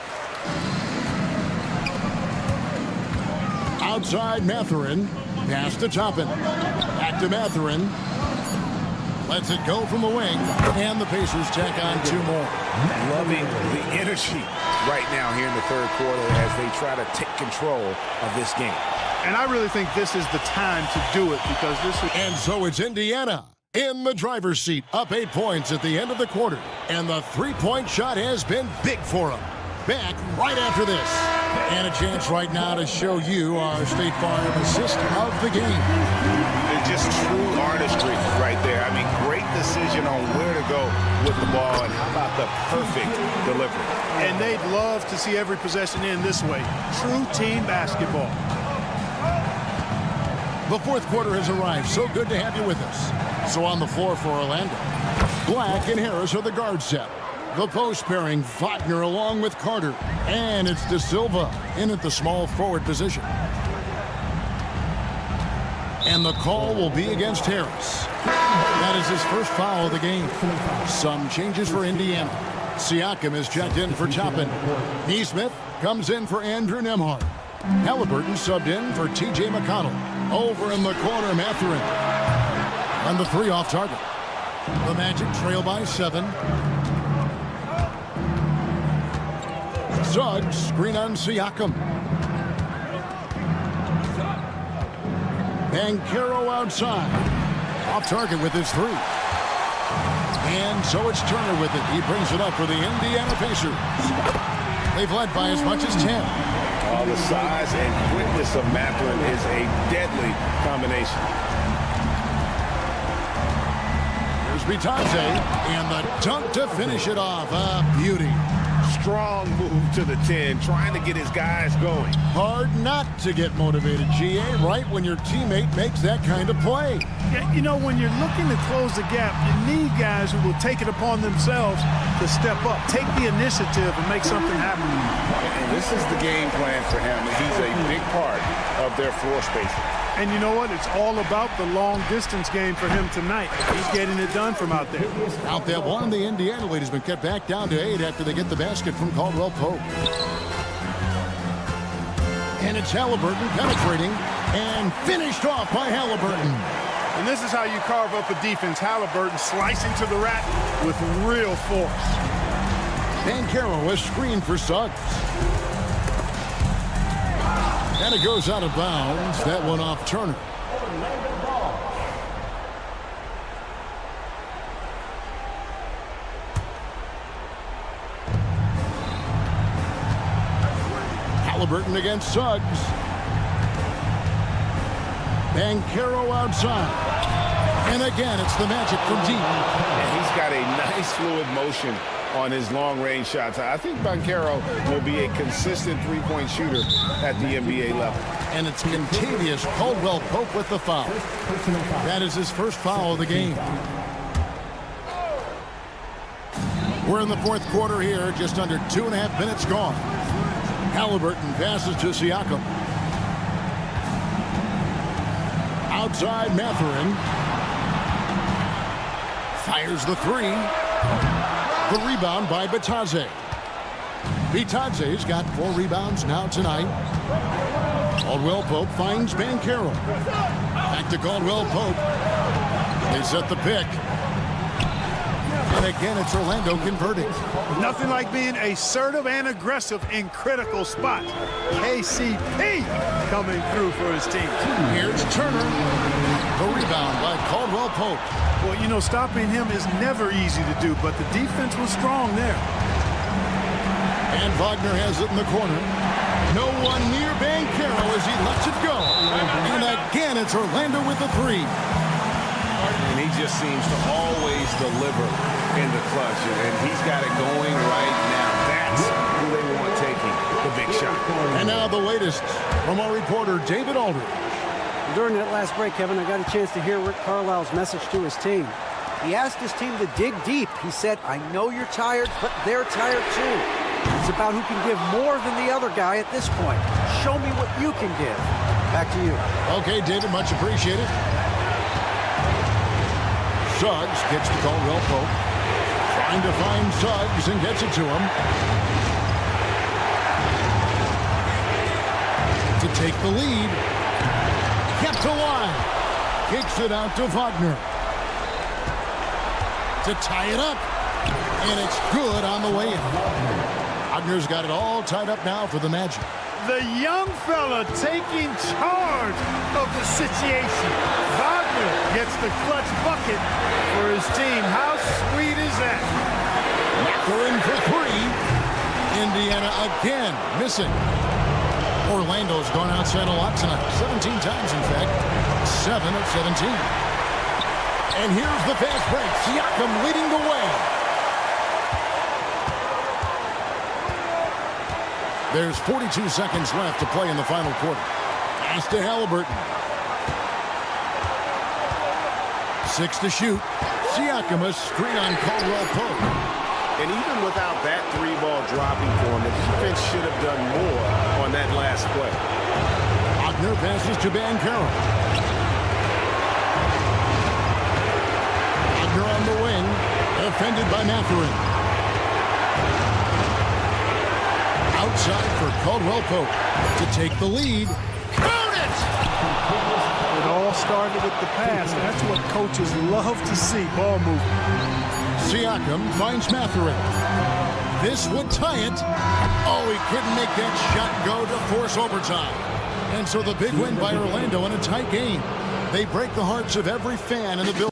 Outside Mathurin. Pass to Toppin. Back to Mathurin. Lets it go from the wing. And the Pacers tack on 2 more.
Loving the energy right now here in the third quarter as they try to take control of this game.
And I really think this is the time to do it because this is...
And so it's Indiana in the driver's seat, up 8 points at the end of the quarter. And the three-point shot has been big for them. Back right after this. And a chance right now to show you our State Farm assist of the game.
It's just true artistry right there. I mean, great decision on where to go with the ball, and how about the perfect delivery.
And they'd love to see every possession end this way. True team basketball.
The fourth quarter has arrived. So good to have you with us. So on the floor for Orlando, Black and Harris are the guard set. The post pairing, Wagner along with Carter. And it's De Silva in at the small forward position. And the call will be against Harris. That is his first foul of the game. Some changes for Indiana. Siakam is checked in for Toppin. Neesmith comes in for Andrew Nembhard. Halliburton subbed in for T.J. McConnell. Over in the corner, Mathurin. And the 3 off target. The Magic trail by 7. Suggs, screen on Siakam. Banchero outside. Off target with his 3. And so it's Turner with it. He brings it up for the Indiana Pacers. They've led by as much as 10.
The size and quickness of Mathurin is a deadly combination.
Here's Bitadze, and the dunk to finish it off. A beauty.
Strong move to the 10, trying to get his guys going.
Hard not to get motivated, GA, right when your teammate makes that kind of play.
Yeah, you know, when you're looking to close the gap, you need guys who will take it upon themselves to step up, take the initiative, and make something happen.
And this is the game plan for him. He's a big part of their floor spacing.
And you know what? It's all about the long-distance game for him tonight. He's getting it done from out there.
Out that one, the Indiana lead has been kept back down to 8 after they get the basket from Caldwell Pope. And it's Halliburton penetrating and finished off by Halliburton.
And this is how you carve up a defense. Halliburton slicing to the rack with real force.
Banchero is screened for Suggs. And it goes out of bounds. That one off Turner. Halliburton against Suggs. Banchero outside. And again, it's the Magic from deep.
And he's got a nice fluid motion on his long-range shots. I think Banchero will be a consistent three-point shooter at the NBA level.
And it's contagious. Caldwell Pope with the foul. That is his first foul of the game. We're in the fourth quarter here, just under 2.5 minutes gone. Halliburton passes to Siakam. Outside Mathurin. Fires the 3. The rebound by Bitadze. Vitadze's got 4 rebounds now tonight. Caldwell Pope finds Banchero. Back to Caldwell Pope. They set the pick. And again, it's Orlando converting.
Nothing like being assertive and aggressive in critical spots. KCP coming through for his team.
Here's Turner. The rebound by Caldwell Pope.
Well, you know, stopping him is never easy to do, but the defense was strong there.
And Wagner has it in the corner. No one near Banchero as he lets it go. And again, it's Orlando with the 3.
And he just seems to always deliver in the clutch, and he's got it going right now. That's who they want taking the big shot.
And now the latest from our reporter, David Aldridge.
During that last break, Kevin, I got a chance to hear Rick Carlisle's message to his team. He asked his team to dig deep. He said, I know you're tired, but they're tired too. It's about who can give more than the other guy at this point. Show me what you can give. Back to you.
Okay, David, much appreciated. Suggs gets to Caldwell Pope. Trying to find Suggs and gets it to him. To take the lead. Kept alive. Kicks it out to Wagner. To tie it up. And it's good on the way in. Wagner's got it all tied up now for the Magic.
The young fella taking charge of the situation. Wagner gets the clutch bucket for his team. How sweet is that?
Mathurin for 3. Indiana again missing. Orlando's gone outside a lot tonight. 17 times, in fact. 7 of 17. And here's the fast break. Siakam leading the way. There's 42 seconds left to play in the final quarter. Pass to Halliburton. 6 to shoot. Siakam a screen on Caldwell Pope.
And even without that 3-ball dropping for him, the defense should have done more on that last play.
Wagner passes to Banchero. Wagner on the wing. Defended by Mathurin. Outside for Caldwell Pope to take the lead. Count it!
It all started with the pass. That's what coaches love to see, ball movement.
Siakam finds Mathurin. This would tie it. Oh, he couldn't make that shot go to force overtime. And so the big win by Orlando in a tight game. They break the hearts of every fan in the building.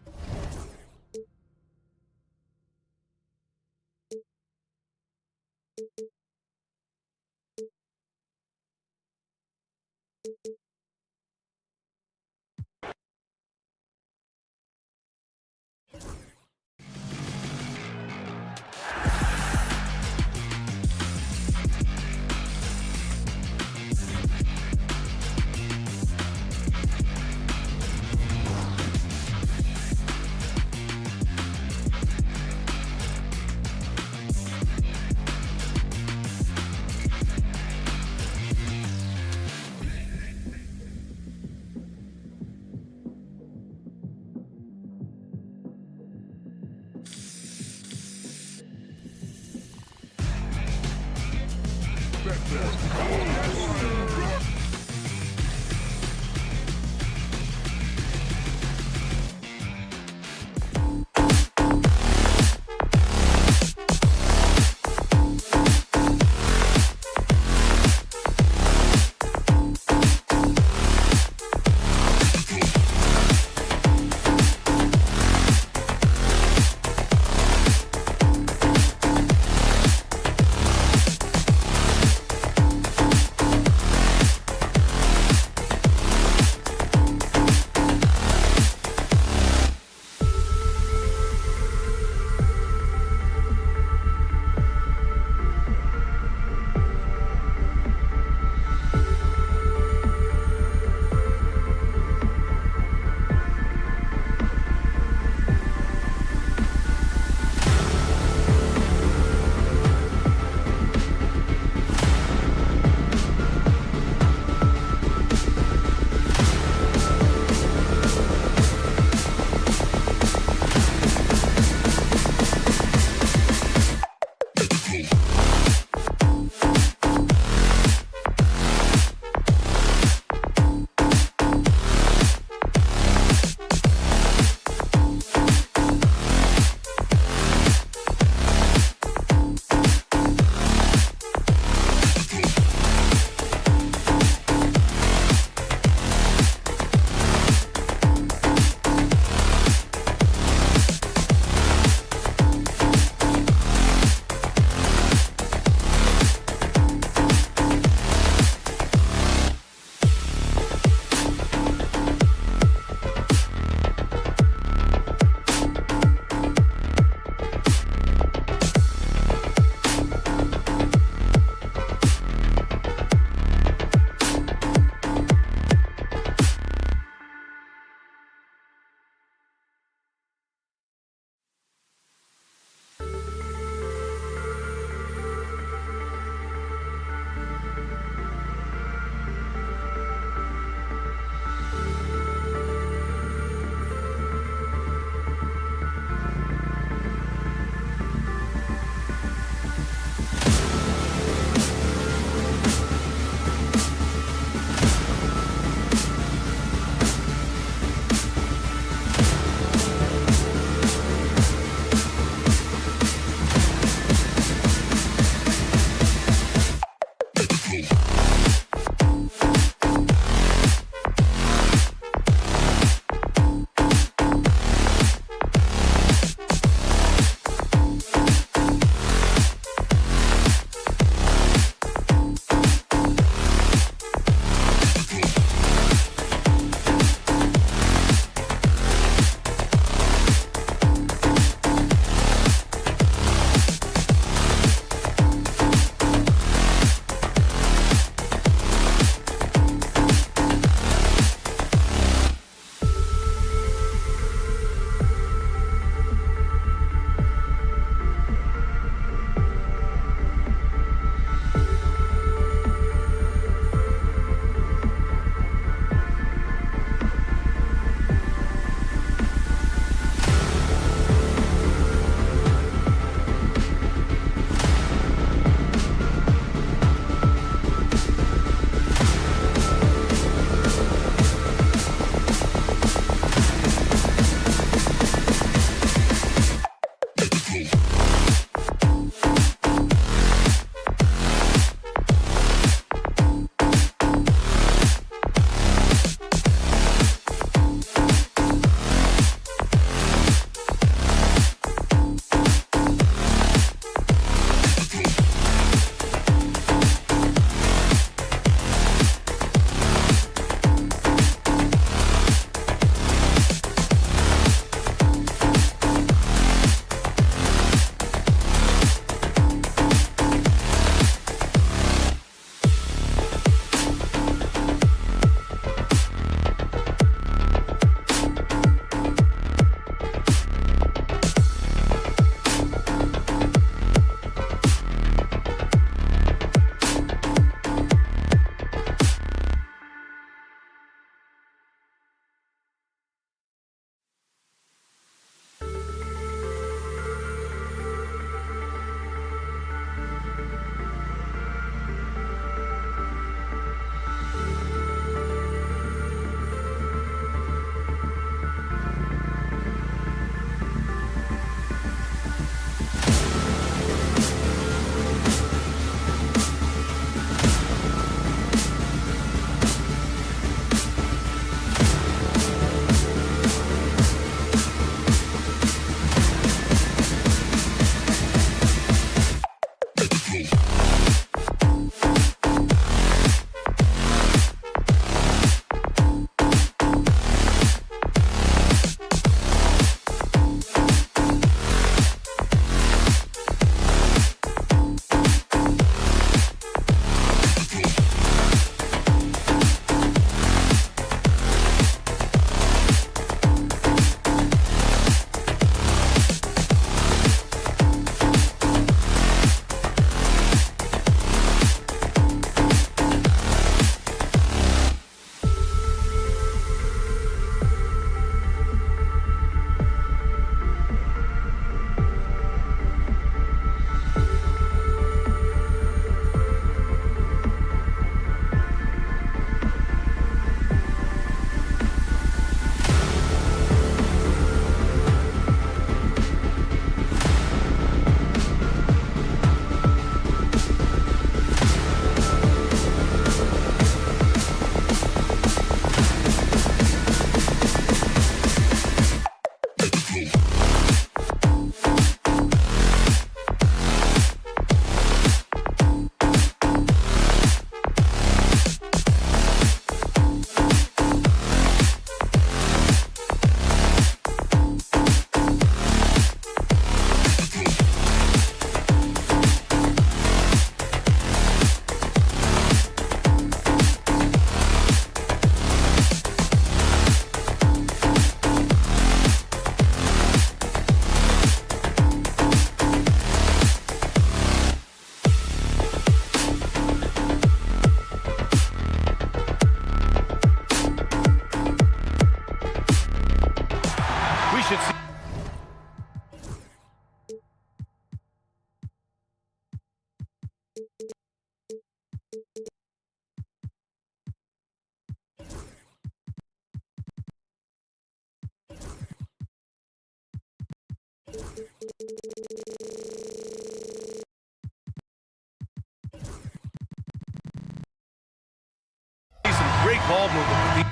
ball movement.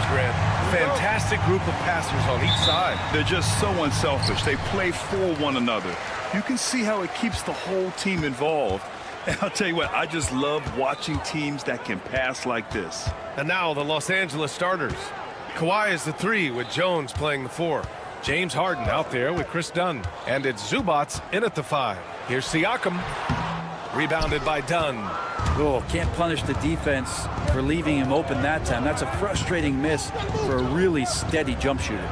Grant. Fantastic group of passers on each side.
They're just so unselfish. They play for one another. You can see how it keeps the whole team involved. And I'll tell you what, I just love watching teams that can pass like this.
And now the Los Angeles starters. Kawhi is the 3 with Jones playing the 4. James Harden out there with Chris Dunn. And it's Zubats in at the 5. Here's Siakam. Rebounded by Dunn.
Oh, can't punish the defense for leaving him open that time. That's a frustrating miss for a really steady jump shooter.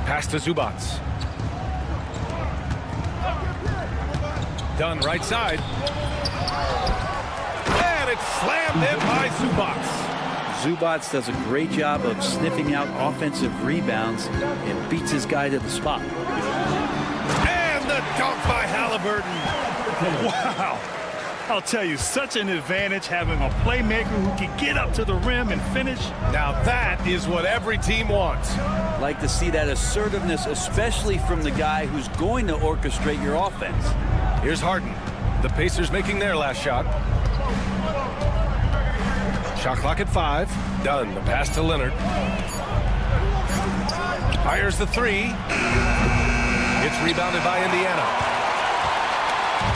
Pass to Zubats. Dunn right side. And it's slammed in by Zubats.
Zubats does a great job of sniffing out offensive rebounds and beats his guy to the spot.
And the dunk by Halliburton.
Wow. I'll tell you, such an advantage having a playmaker who can get up to the rim and finish.
Now that is what every team wants.
Like to see that assertiveness, especially from the guy who's going to orchestrate your offense.
Here's Harden. The Pacers making their last shot. Shot clock at 5. Done. The pass to Leonard. Fires the 3. It's rebounded by Indiana.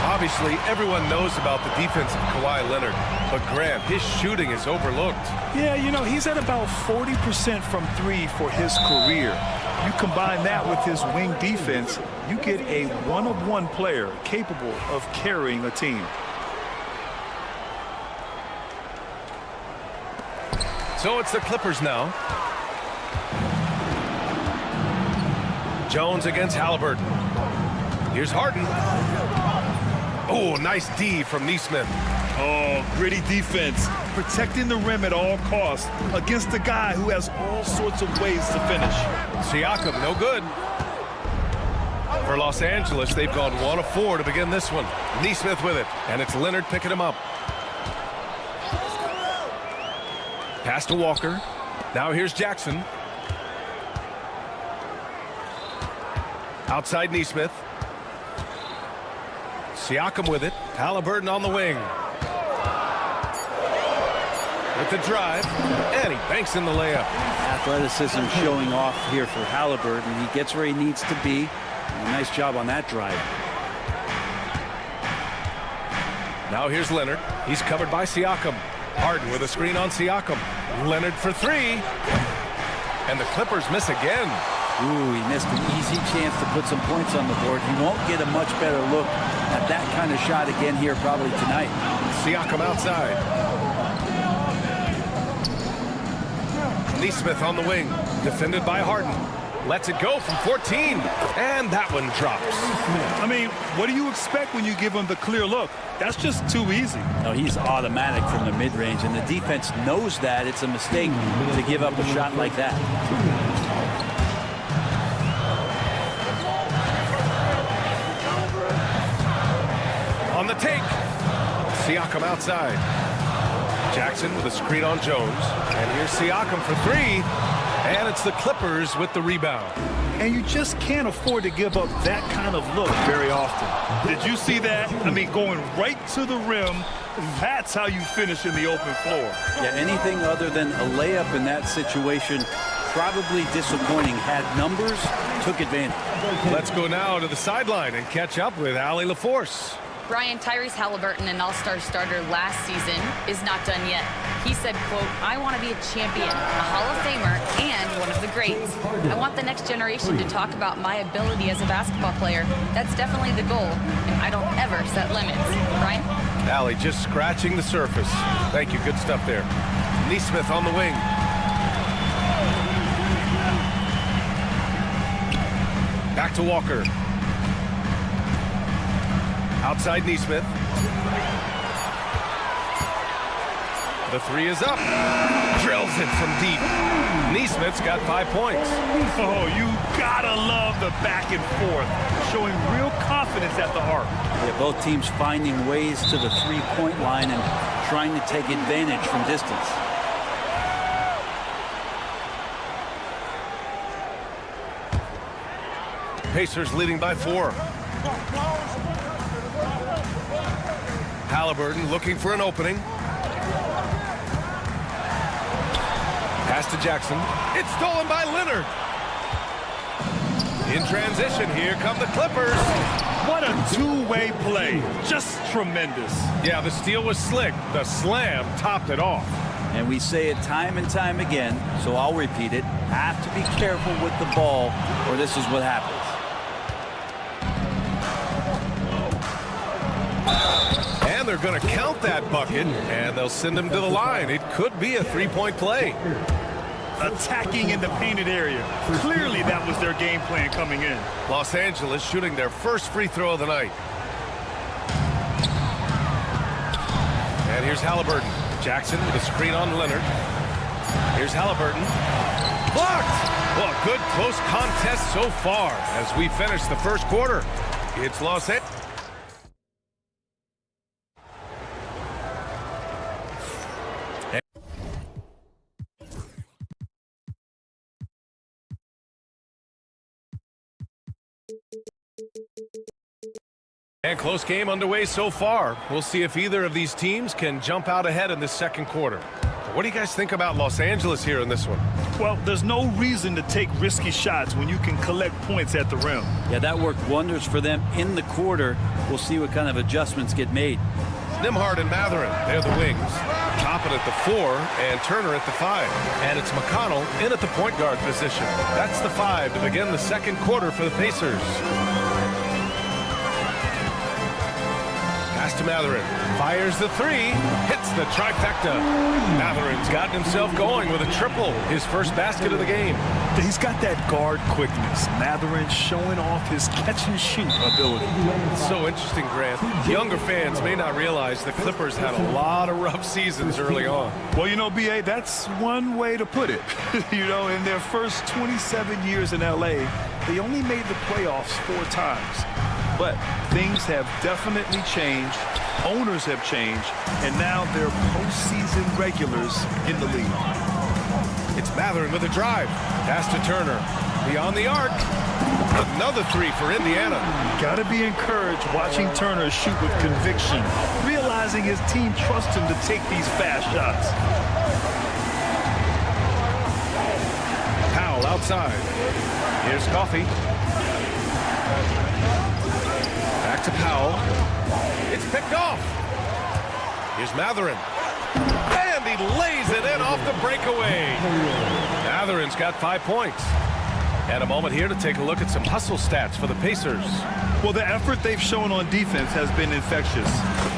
Obviously, everyone knows about the defense of Kawhi Leonard, but Grant, his shooting is overlooked.
Yeah, you know, he's at about 40% from 3 for his career. You combine that with his wing defense, you get a one-of-one player capable of carrying a team.
So it's the Clippers now. Jones against Halliburton. Here's Harden. Oh, nice D from Nesmith.
Oh, gritty defense, protecting the rim at all costs against a guy who has all sorts of ways to finish.
Siakam, no good. For Los Angeles, they've gone 1 of 4 to begin this one. Nesmith with it, and it's Leonard picking him up. Pass to Walker. Now here's Jackson. Outside Nesmith. Siakam with it. Halliburton on the wing. With the drive. And he banks in the layup.
Athleticism showing off here for Halliburton. He gets where he needs to be. Nice job on that drive.
Now here's Leonard. He's covered by Siakam. Harden with a screen on Siakam. Leonard for 3. And the Clippers miss again.
Ooh, he missed an easy chance to put some points on the board. He won't get a much better look at that kind of shot again here probably tonight.
Siakam outside. Nesmith on the wing. Defended by Harden. Lets it go from 14. And that one drops.
I mean, what do you expect when you give him the clear look? That's just too easy.
No, he's automatic from the mid-range, and the defense knows that. It's a mistake to give up a shot like that.
On the take. Siakam outside. Jackson with a screen on Jones. And here's Siakam for 3. And it's the Clippers with the rebound.
And you just can't afford to give up that kind of look very often. Did you see that? I mean, going right to the rim, that's how you finish in the open floor.
Yeah, anything other than a layup in that situation, probably disappointing. Had numbers, took advantage.
Let's go now to the sideline and catch up with Allie LaForce.
Brian, Tyrese Halliburton, an all-star starter last season, is not done yet. He said, quote, "I want to be a champion, a Hall of Famer, and one of the greats. I want the next generation to talk about my ability as a basketball player. That's definitely the goal, and I don't ever set limits." Brian?
Allie just scratching the surface. Thank you. Good stuff there. Nesmith on the wing. Back to Walker. Outside Nesmith. The three is up. Drills it from deep. Neesmith's got 5 points.
Oh, you gotta love the back and forth, showing real confidence at the arc.
Yeah, both teams finding ways to the three-point line and trying to take advantage from distance.
Pacers leading by 4. Halliburton looking for an opening. Pass to Jackson. It's stolen by Leonard. In transition, here come the Clippers.
What a two-way play. Just tremendous.
Yeah, the steal was slick. The slam topped it off.
And we say it time and time again, so I'll repeat it. Have to be careful with the ball, or this is what happens.
And they're going to count that bucket, and they'll send him to the line. It could be a three-point play.
Attacking in the painted area. Clearly that was their game plan coming in.
Los Angeles shooting their first free throw of the night. And here's Halliburton. Jackson with a screen on Leonard. Here's Halliburton. Blocked! Well, a good close contest so far as we finish the first quarter. It's Los Angeles. And close game underway so far. We'll see if either of these teams can jump out ahead in this second quarter. What do you guys think about Los Angeles here in this one?
Well, there's no reason to take risky shots when you can collect points at the rim.
Yeah, that worked wonders for them in the quarter. We'll see what kind of adjustments get made.
Nembhard and Mathurin, they're the wings. Toppin at the 4 and Turner at the 5. And it's McConnell in at the point guard position. That's the 5 to begin the second quarter for the Pacers. Pass to Mathurin. Fires the 3. Hits the trifecta. Mathurin's gotten himself going with a triple. His first basket of the game.
He's got that guard quickness. Mathurin showing off his catch-and-shoot ability.
It's so interesting, Grant. Younger fans may not realize the Clippers had a lot of rough seasons early on.
Well, you know, B.A., that's one way to put it. You know, in their first 27 years in L.A., they only made the playoffs 4 times. But things have definitely changed. Owners have changed. And now they're postseason regulars in the league.
It's Mathurin with a drive. Pass to Turner. Beyond the arc. Another 3 for Indiana.
Got to be encouraged watching Turner shoot with conviction, realizing his team trusts him to take these fast shots.
Powell outside. Here's Coffey. Back to Powell. It's picked off. Here's Mathurin. And he lays it in off the breakaway. Mathurin's got 5 points. And a moment here to take a look at some hustle stats for the Pacers.
Well, the effort they've shown on defense has been infectious.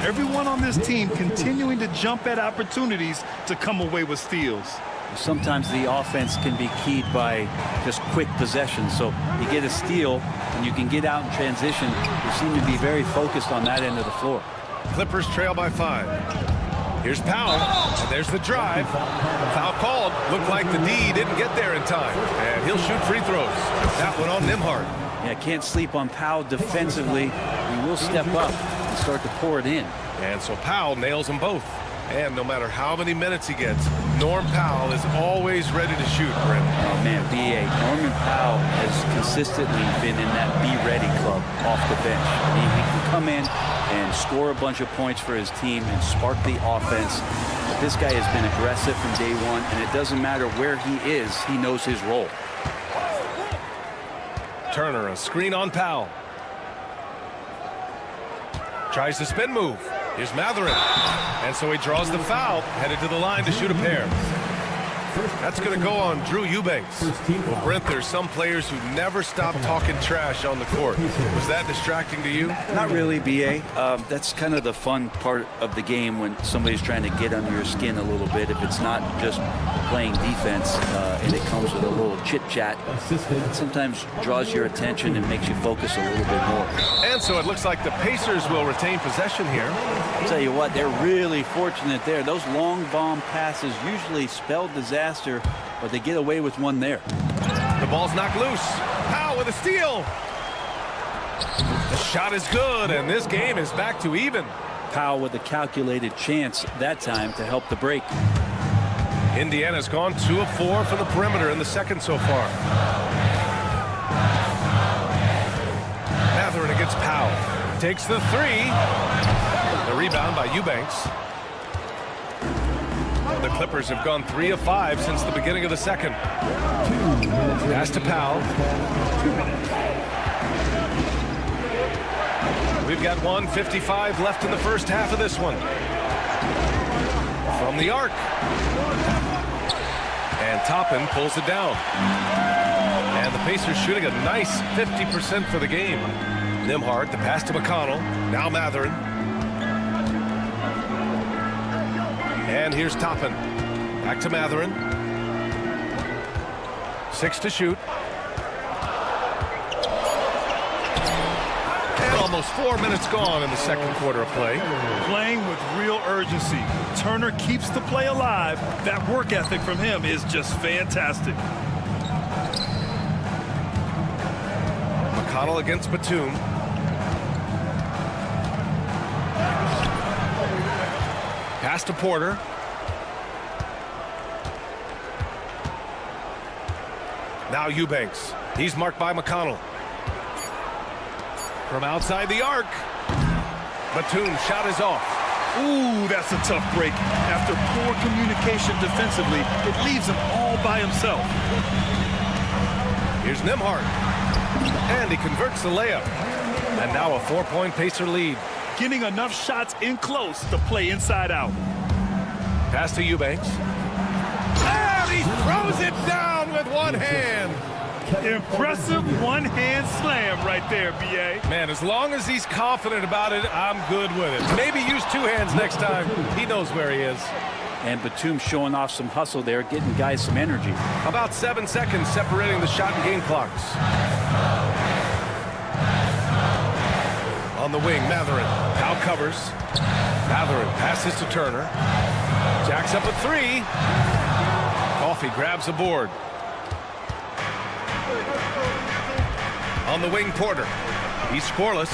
Everyone on this team continuing to jump at opportunities to come away with steals.
Sometimes the offense can be keyed by just quick possession. So you get a steal and you can get out in transition. They seem to be very focused on that end of the floor.
Clippers trail by 5. Here's Powell, and there's the drive. Foul called. Looked like the D didn't get there in time, and he'll shoot free throws. That one on Nembhard.
Yeah, can't sleep on Powell defensively. He will step up and start to pour it in.
And so Powell nails them both. And no matter how many minutes he gets, Norm Powell is always ready to shoot, Brent.
Oh, man, B.A. Norman Powell has consistently been in that be-ready club off the bench. He can come in and score a bunch of points for his team and spark the offense. But this guy has been aggressive from day one, and it doesn't matter where he is, he knows his role.
Turner, a screen on Powell. Tries the spin move. Here's Mathurin. And so he draws the foul, headed to the line to shoot a pair. That's going to go on Drew Eubanks. Well, Brent, there's some players who never stop talking trash on the court. Was that distracting to you?
Not really, B.A. That's kind of the fun part of the game when somebody's trying to get under your skin a little bit. If it's not just playing defense and it comes with a little chit-chat, it sometimes draws your attention and makes you focus a little bit more.
And so it looks like the Pacers will retain possession here.
I'll tell you what, they're really fortunate there. Those long bomb passes usually spell disaster, but they get away with one there.
The ball's knocked loose. Powell with a steal. The shot is good, and this game is back to even.
Powell with a calculated chance that time to help the break.
Indiana's gone 2 of 4 from the perimeter in the second so far. Matherin against Powell. Takes the 3. The rebound by Eubanks. The Clippers have gone 3 of 5 since the beginning of the second. Pass to Powell. We've got 1:55 left in the first half of this one. From the arc. And Toppin pulls it down. And the Pacers shooting a nice 50% for the game. Nembhard, the pass to McConnell. Now Matherin. And here's Toppin. Back to Matherin. 6 to shoot. And almost 4 minutes gone in the second quarter of play.
Playing with real urgency. Turner keeps the play alive. That work ethic from him is just fantastic.
McConnell against Batum. Pass to Porter. Now Eubanks. He's marked by McConnell. From outside the arc. Batum's shot is off.
Ooh, that's a tough break. After poor communication defensively, it leaves him all by himself.
Here's Nembhard. And he converts the layup. And now a 4-point Pacer lead.
Getting enough shots in close to play inside out.
Pass to Eubanks. And he throws it down with one hand.
Impressive one-hand slam right there, B.A.
Man, as long as he's confident about it, I'm good with it. Maybe use 2 hands next time. He knows where he is.
And Batum showing off some hustle there, getting guys some energy.
About 7 seconds separating the shot and game clocks. On the wing, Matherin. Now covers. Matherin passes to Turner. Jacks up a 3. Coffey grabs the board. On the wing, Porter. He's scoreless.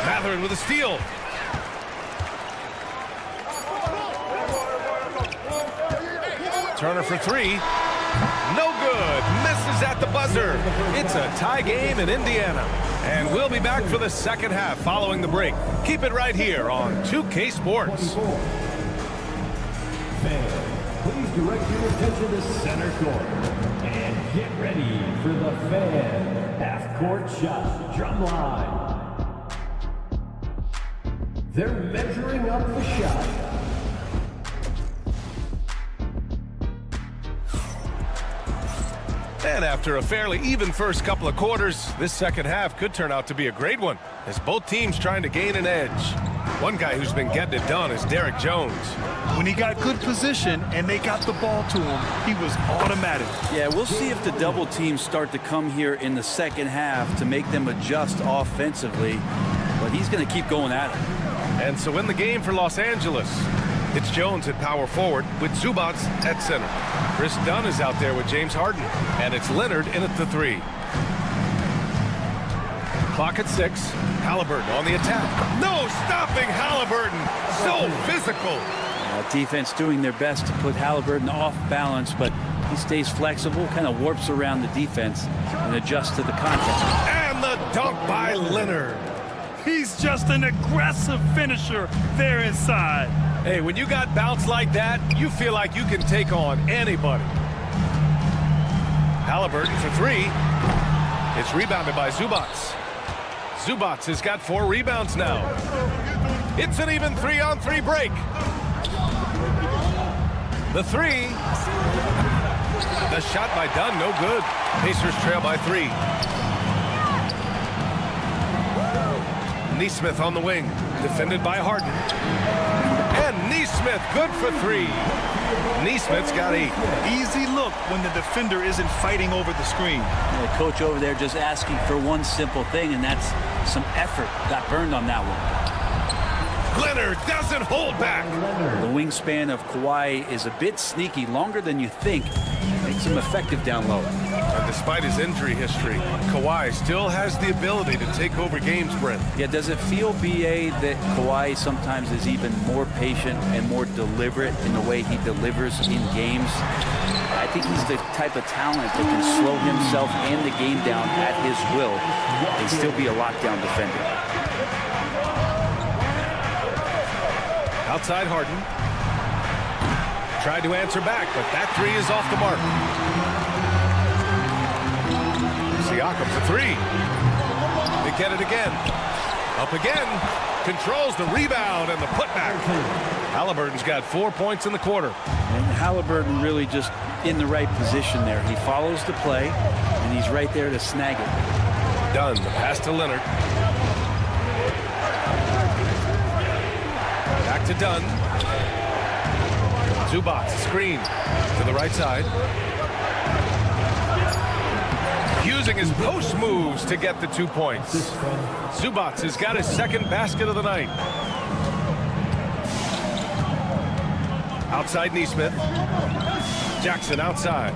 Matherin with a steal. Turner for 3. No good. Misses at the buzzer. It's a tie game in Indiana. And we'll be back for the second half following the break. Keep it right here on 2K Sports.
Fans, please direct your attention to center court. And get ready for the Fan half-court shot drum line. They're measuring up the shot.
And after a fairly even first couple of quarters, this second half could turn out to be a great one, as both teams trying to gain an edge. One guy who's been getting it done is Derek Jones.
When he got good position and they got the ball to him, he was automatic.
Yeah, we'll see if the double teams start to come here in the second half to make them adjust offensively, but he's going to keep going at it.
And so in the game for Los Angeles, it's Jones at power forward with Zubac at center. Chris Dunn is out there with James Harden, and it's Leonard in at the 3. Clock at 6. Halliburton on the attack. No stopping Halliburton. So physical.
Defense doing their best to put Halliburton off balance, but he stays flexible, kind of warps around the defense and adjusts to the contact.
And the dunk by Leonard.
He's just an aggressive finisher there inside.
Hey, when you got bounce like that, you feel like you can take on anybody. Halliburton for 3. It's rebounded by Zubac. Zubac has got 4 rebounds now. It's an even 3-on-3 break. The three. The shot by Dunn, no good. Pacers trail by 3. Neesmith on the wing, defended by Harden. And Neesmith, good for 3. Neesmith's got 8.
Easy look when the defender isn't fighting over the screen.
The coach over there just asking for one simple thing, and that's some effort. Got burned on that one.
Leonard doesn't hold back.
The wingspan of Kawhi is a bit sneaky, longer than you think. Makes him effective down low.
And despite his injury history, Kawhi still has the ability to take over games, Brent.
Yeah, does it feel, B.A., that Kawhi sometimes is even more patient and more deliberate in the way he delivers in games? I think he's the type of talent that can slow himself and the game down at his will and still be a lockdown defender.
Outside Harden. Tried to answer back, but that 3 is off the mark. Siakam for 3. They get it again. Up again. Controls the rebound and the putback. Halliburton's got 4 points in the quarter.
And Halliburton really just in the right position there. He follows the play, and he's right there to snag it.
Dunn, the pass to Leonard. Back to Dunn. Zubac, screen to the right side. Using his post moves to get the 2 points. Zubac has got his second basket of the night. Outside Neesmith. Jackson outside.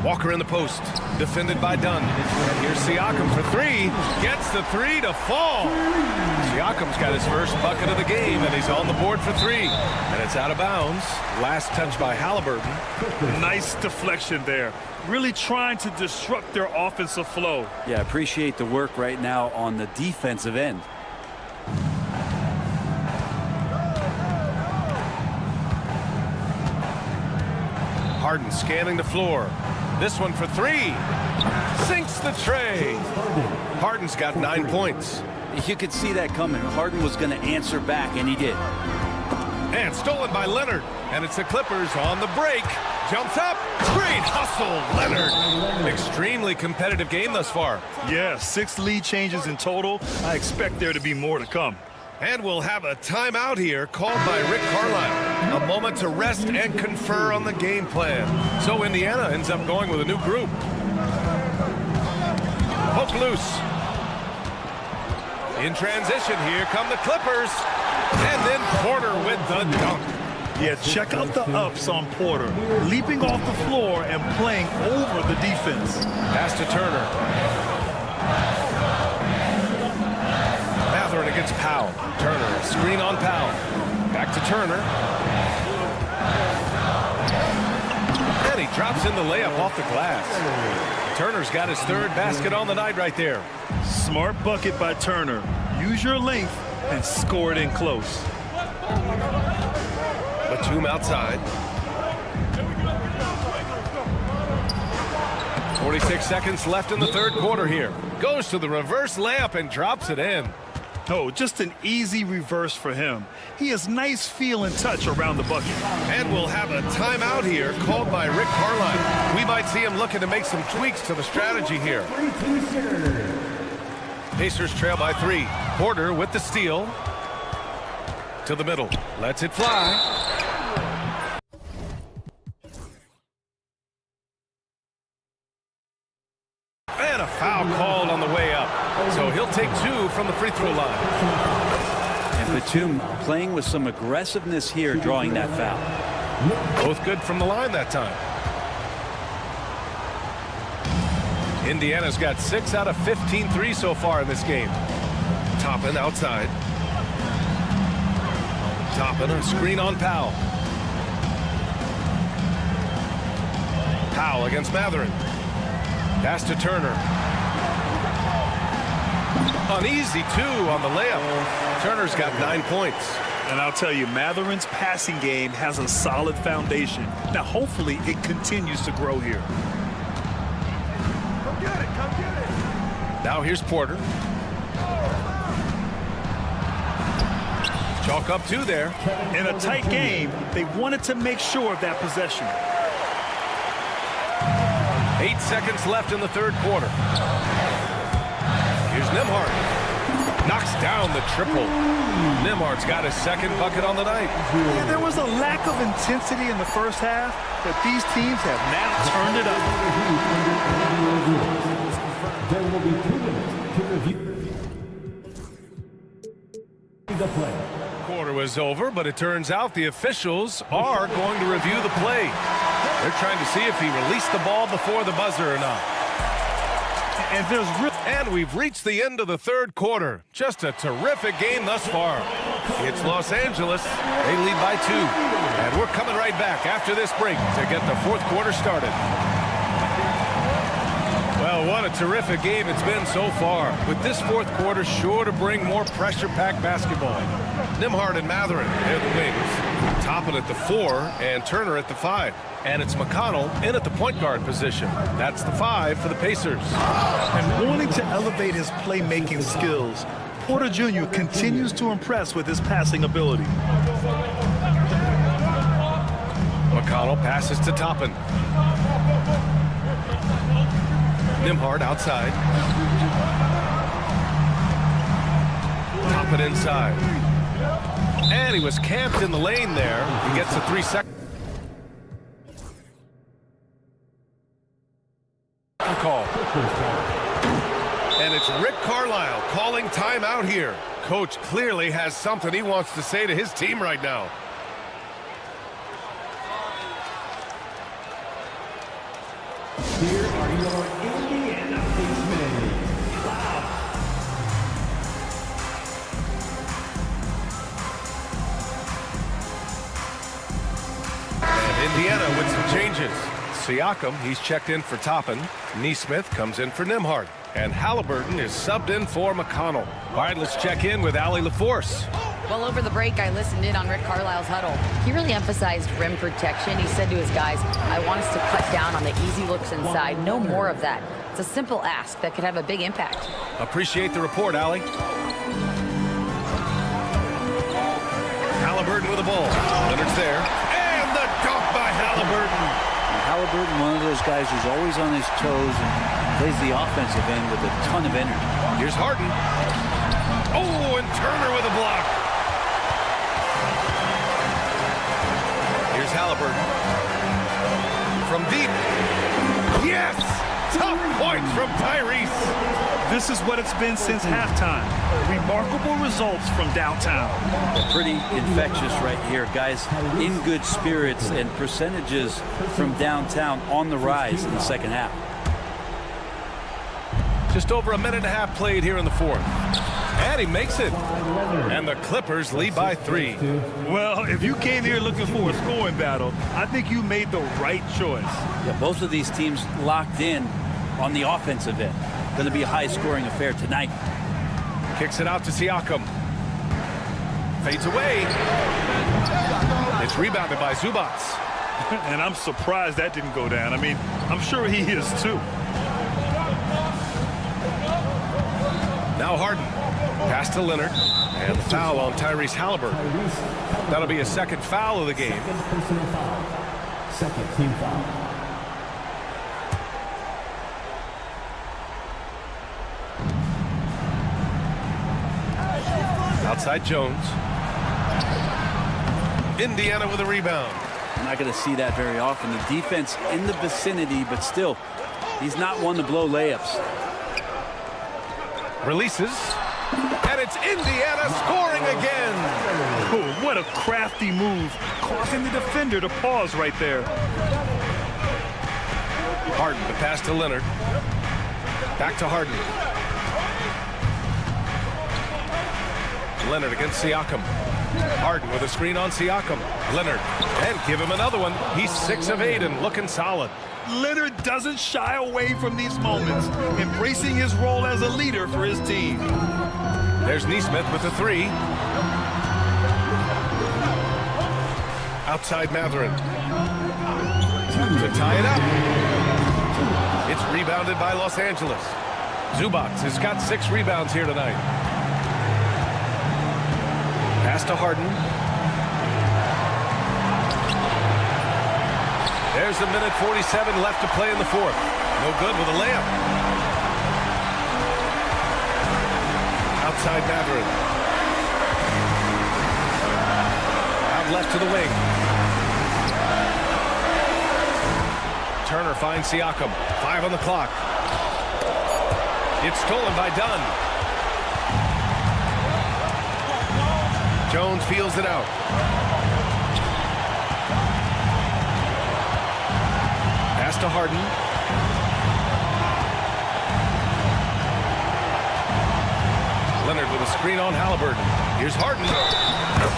Walker in the post. Defended by Dunn. And here's Siakam for 3. Gets the 3 to fall. Siakam's got his first bucket of the game, and he's on the board for 3. And it's out of bounds. Last touch by Halliburton.
Nice deflection there. Really trying to disrupt their offensive flow.
Yeah, appreciate the work right now on the defensive end.
Harden scanning the floor. This one for 3. Sinks the tray. Harden's got 9 points.
You could see that coming. Harden was going to answer back, and he did.
And stolen by Leonard. And it's the Clippers on the break. Jumps up. Great hustle, Leonard. Extremely competitive game thus far.
Yeah, 6 lead changes in total. I expect there to be more to come.
And we'll have a timeout here called by Rick Carlisle. A moment to rest and confer on the game plan. So Indiana ends up going with a new group. Poke loose. In transition, here come the Clippers. And then Porter with the dunk.
Yeah, check out the ups on Porter. Leaping off the floor and playing over the defense.
Pass to Turner. Mathurin against Powell. Turner, screen on Powell. Back to Turner. And he drops in the layup off the glass. Turner's got his 3rd basket on the night right there.
Smart bucket by Turner. Use your length and score it in close.
Batum outside. 46 seconds left in the 3rd quarter here. Goes to the reverse layup and drops it in.
Oh, just an easy reverse for him. He has nice feel and touch around the bucket.
And we'll have a timeout here called by Rick Carlisle. We might see him looking to make some tweaks to the strategy here. Pacers trail by 3. Porter with the steal. To the middle. Lets it fly. And a foul called on the way up. So he'll take 2 from the free throw line.
And Batum playing with some aggressiveness here, drawing that foul.
Both good from the line that time. Indiana's got 6 out of 15 threes so far in this game. Toppin outside. Toppin, a screen on Powell. Powell against Mathurin. Pass to Turner. An easy 2 on the layup. Turner's got 9 points.
And I'll tell you, Matherin's passing game has a solid foundation. Now, hopefully, it continues to grow here.
Come get it, come get it. Now here's Porter. Chalk up 2 there.
In a tight game, they wanted to make sure of that possession.
8 seconds left in the third quarter. Here's Nembhard. Knocks down the triple. Nembhard's got his second bucket on the night.
Yeah, there was a lack of intensity in the first half, but these teams have now turned it up.
There will be 2 minutes to review the play.
Quarter was over, but it turns out the officials are going to review the play. They're trying to see if he released the ball before the buzzer or not. And we've reached the end of the third quarter. Just a terrific game thus far. It's Los Angeles. They lead by 2. And we're coming right back after this break to get the fourth quarter started. Well, what a terrific game it's been so far. With this fourth quarter sure to bring more pressure-packed basketball. Nembhard and Mathurin, they're the wings. Toppin at the 4 and Turner at the 5. And it's McConnell in at the point guard position. That's the 5 for the Pacers.
And wanting to elevate his playmaking skills, Porter Jr. continues to impress with his passing ability.
McConnell passes to Toppin. Nembhard outside. Toppin inside. And he was camped in the lane there. He gets a 3-second call. And it's Rick Carlisle calling timeout here. Coach clearly has something he wants to say to his team right now.
Here are your Indiana basemen.
And Indiana with some changes. Siakam, he's checked in for Toppin. Nesmith comes in for Nembhard. And Halliburton is subbed in for McConnell. All right, let's check in with Allie LaForce.
Well, over the break, I listened in on Rick Carlisle's huddle. He really emphasized rim protection. He said to his guys, I want us to cut down on the easy looks inside. No more of that. It's a simple ask that could have a big impact.
Appreciate the report, Allie. Halliburton with the ball. Leonard's there. And the dunk by Halliburton.
Halliburton, one of those guys who's always on his toes and plays the offensive end with a ton of energy.
Here's Harden. Oh, and Turner with a block. Here's Halliburton. From deep. Yes! Tough points from Tyrese.
This is what it's been since halftime. Remarkable results from downtown.
Pretty infectious right here. Guys in good spirits and percentages from downtown on the rise in the second half.
Just over a minute and a half played here in the fourth. And he makes it. And the Clippers lead by 3.
Well, if you came here looking for a scoring battle, I think you made the right choice.
Yeah, both of these teams locked in on the offensive end. Going to be a high-scoring affair tonight.
Kicks it out to Siakam. Fades away. It's rebounded by Zubac.
And I'm surprised that didn't go down. I mean, I'm sure he is too.
Now Harden. Pass to Leonard. And the foul on Tyrese Halliburton. That'll be a second foul of the game.
Second team foul.
Outside Jones. Indiana with a rebound.
I'm not going to see that very often. The defense in the vicinity, but still, he's not one to blow layups.
Releases. And it's Indiana scoring again.
Oh, what a crafty move, causing the defender to pause right there.
Harden, the pass to Leonard. Back to Harden. Leonard against Siakam. Harden with a screen on Siakam. Leonard, and give him another one. He's 6 of 8 and looking solid.
Leonard doesn't shy away from these moments, embracing his role as a leader for his team.
There's Nesmith with the 3. Outside Mathurin. To tie it up. It's rebounded by Los Angeles. Zubac has got 6 rebounds here tonight. Pass to Harden. There's a minute 47 left to play in the fourth. No good with a layup. Outside Matherin. Out left to the wing. Turner finds Siakam. 5 on the clock. It's stolen by Dunn. Jones feels it out. Pass to Harden. Leonard with a screen on Halliburton. Here's Harden.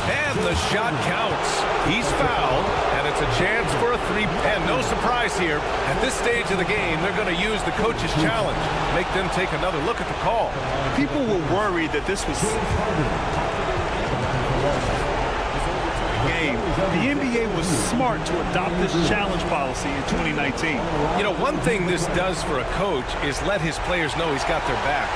And the shot counts. He's fouled, and it's a chance for a three. And no surprise here. At this stage of the game, they're going to use the coach's challenge. Make them take another look at the call.
People were worried that this was game. The NBA was smart to adopt this challenge policy in 2019.
You know, one thing this does for a coach is let his players know he's got their back.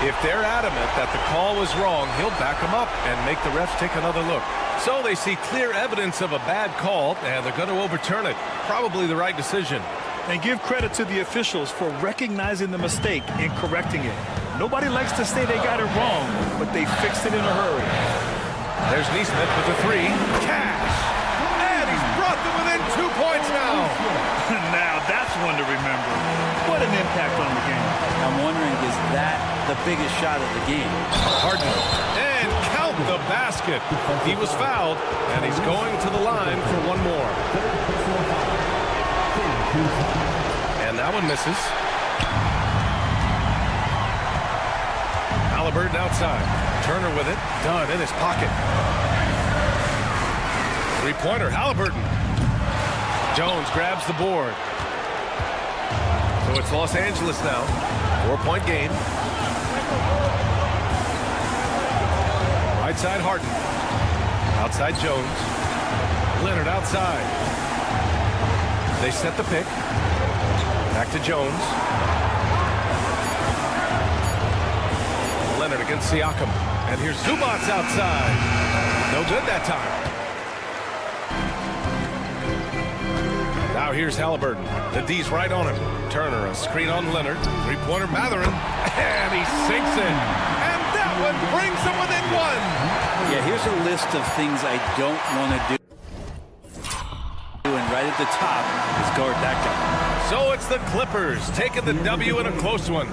If they're adamant that the call was wrong, he'll back them up and make the refs take another look. So they see clear evidence of a bad call, and they're going to overturn it. Probably the right decision.
And give credit to the officials for recognizing the mistake and correcting it. Nobody likes to say they got it wrong, but they fixed it in a hurry.
There's Neesmith with the three. Cash! And he's brought them within 2 points now.
Now that's one to remember. What an impact on the game.
I'm wondering, is that the biggest shot of the game?
Harden. And count the basket. He was fouled, and he's going to the line for one more. And that one misses. Halliburton outside. Turner with it. Dunn in his pocket. Three-pointer. Halliburton. Jones grabs the board. So it's Los Angeles now. 4-point game. Right side Harden. Outside Jones. Leonard outside. They set the pick. Back to Jones. Leonard against Siakam. And here's Zubats outside. No good that time. Now here's Halliburton. The D's right on him. Turner, a screen on Leonard. Three-pointer Matherin. And he sinks it. And that one brings them within one.
Yeah, here's a list of things I don't want to do. And right at the top is guard that guy.
So it's the Clippers taking the W in a close one.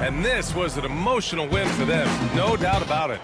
And this was an emotional win for them. No doubt about it.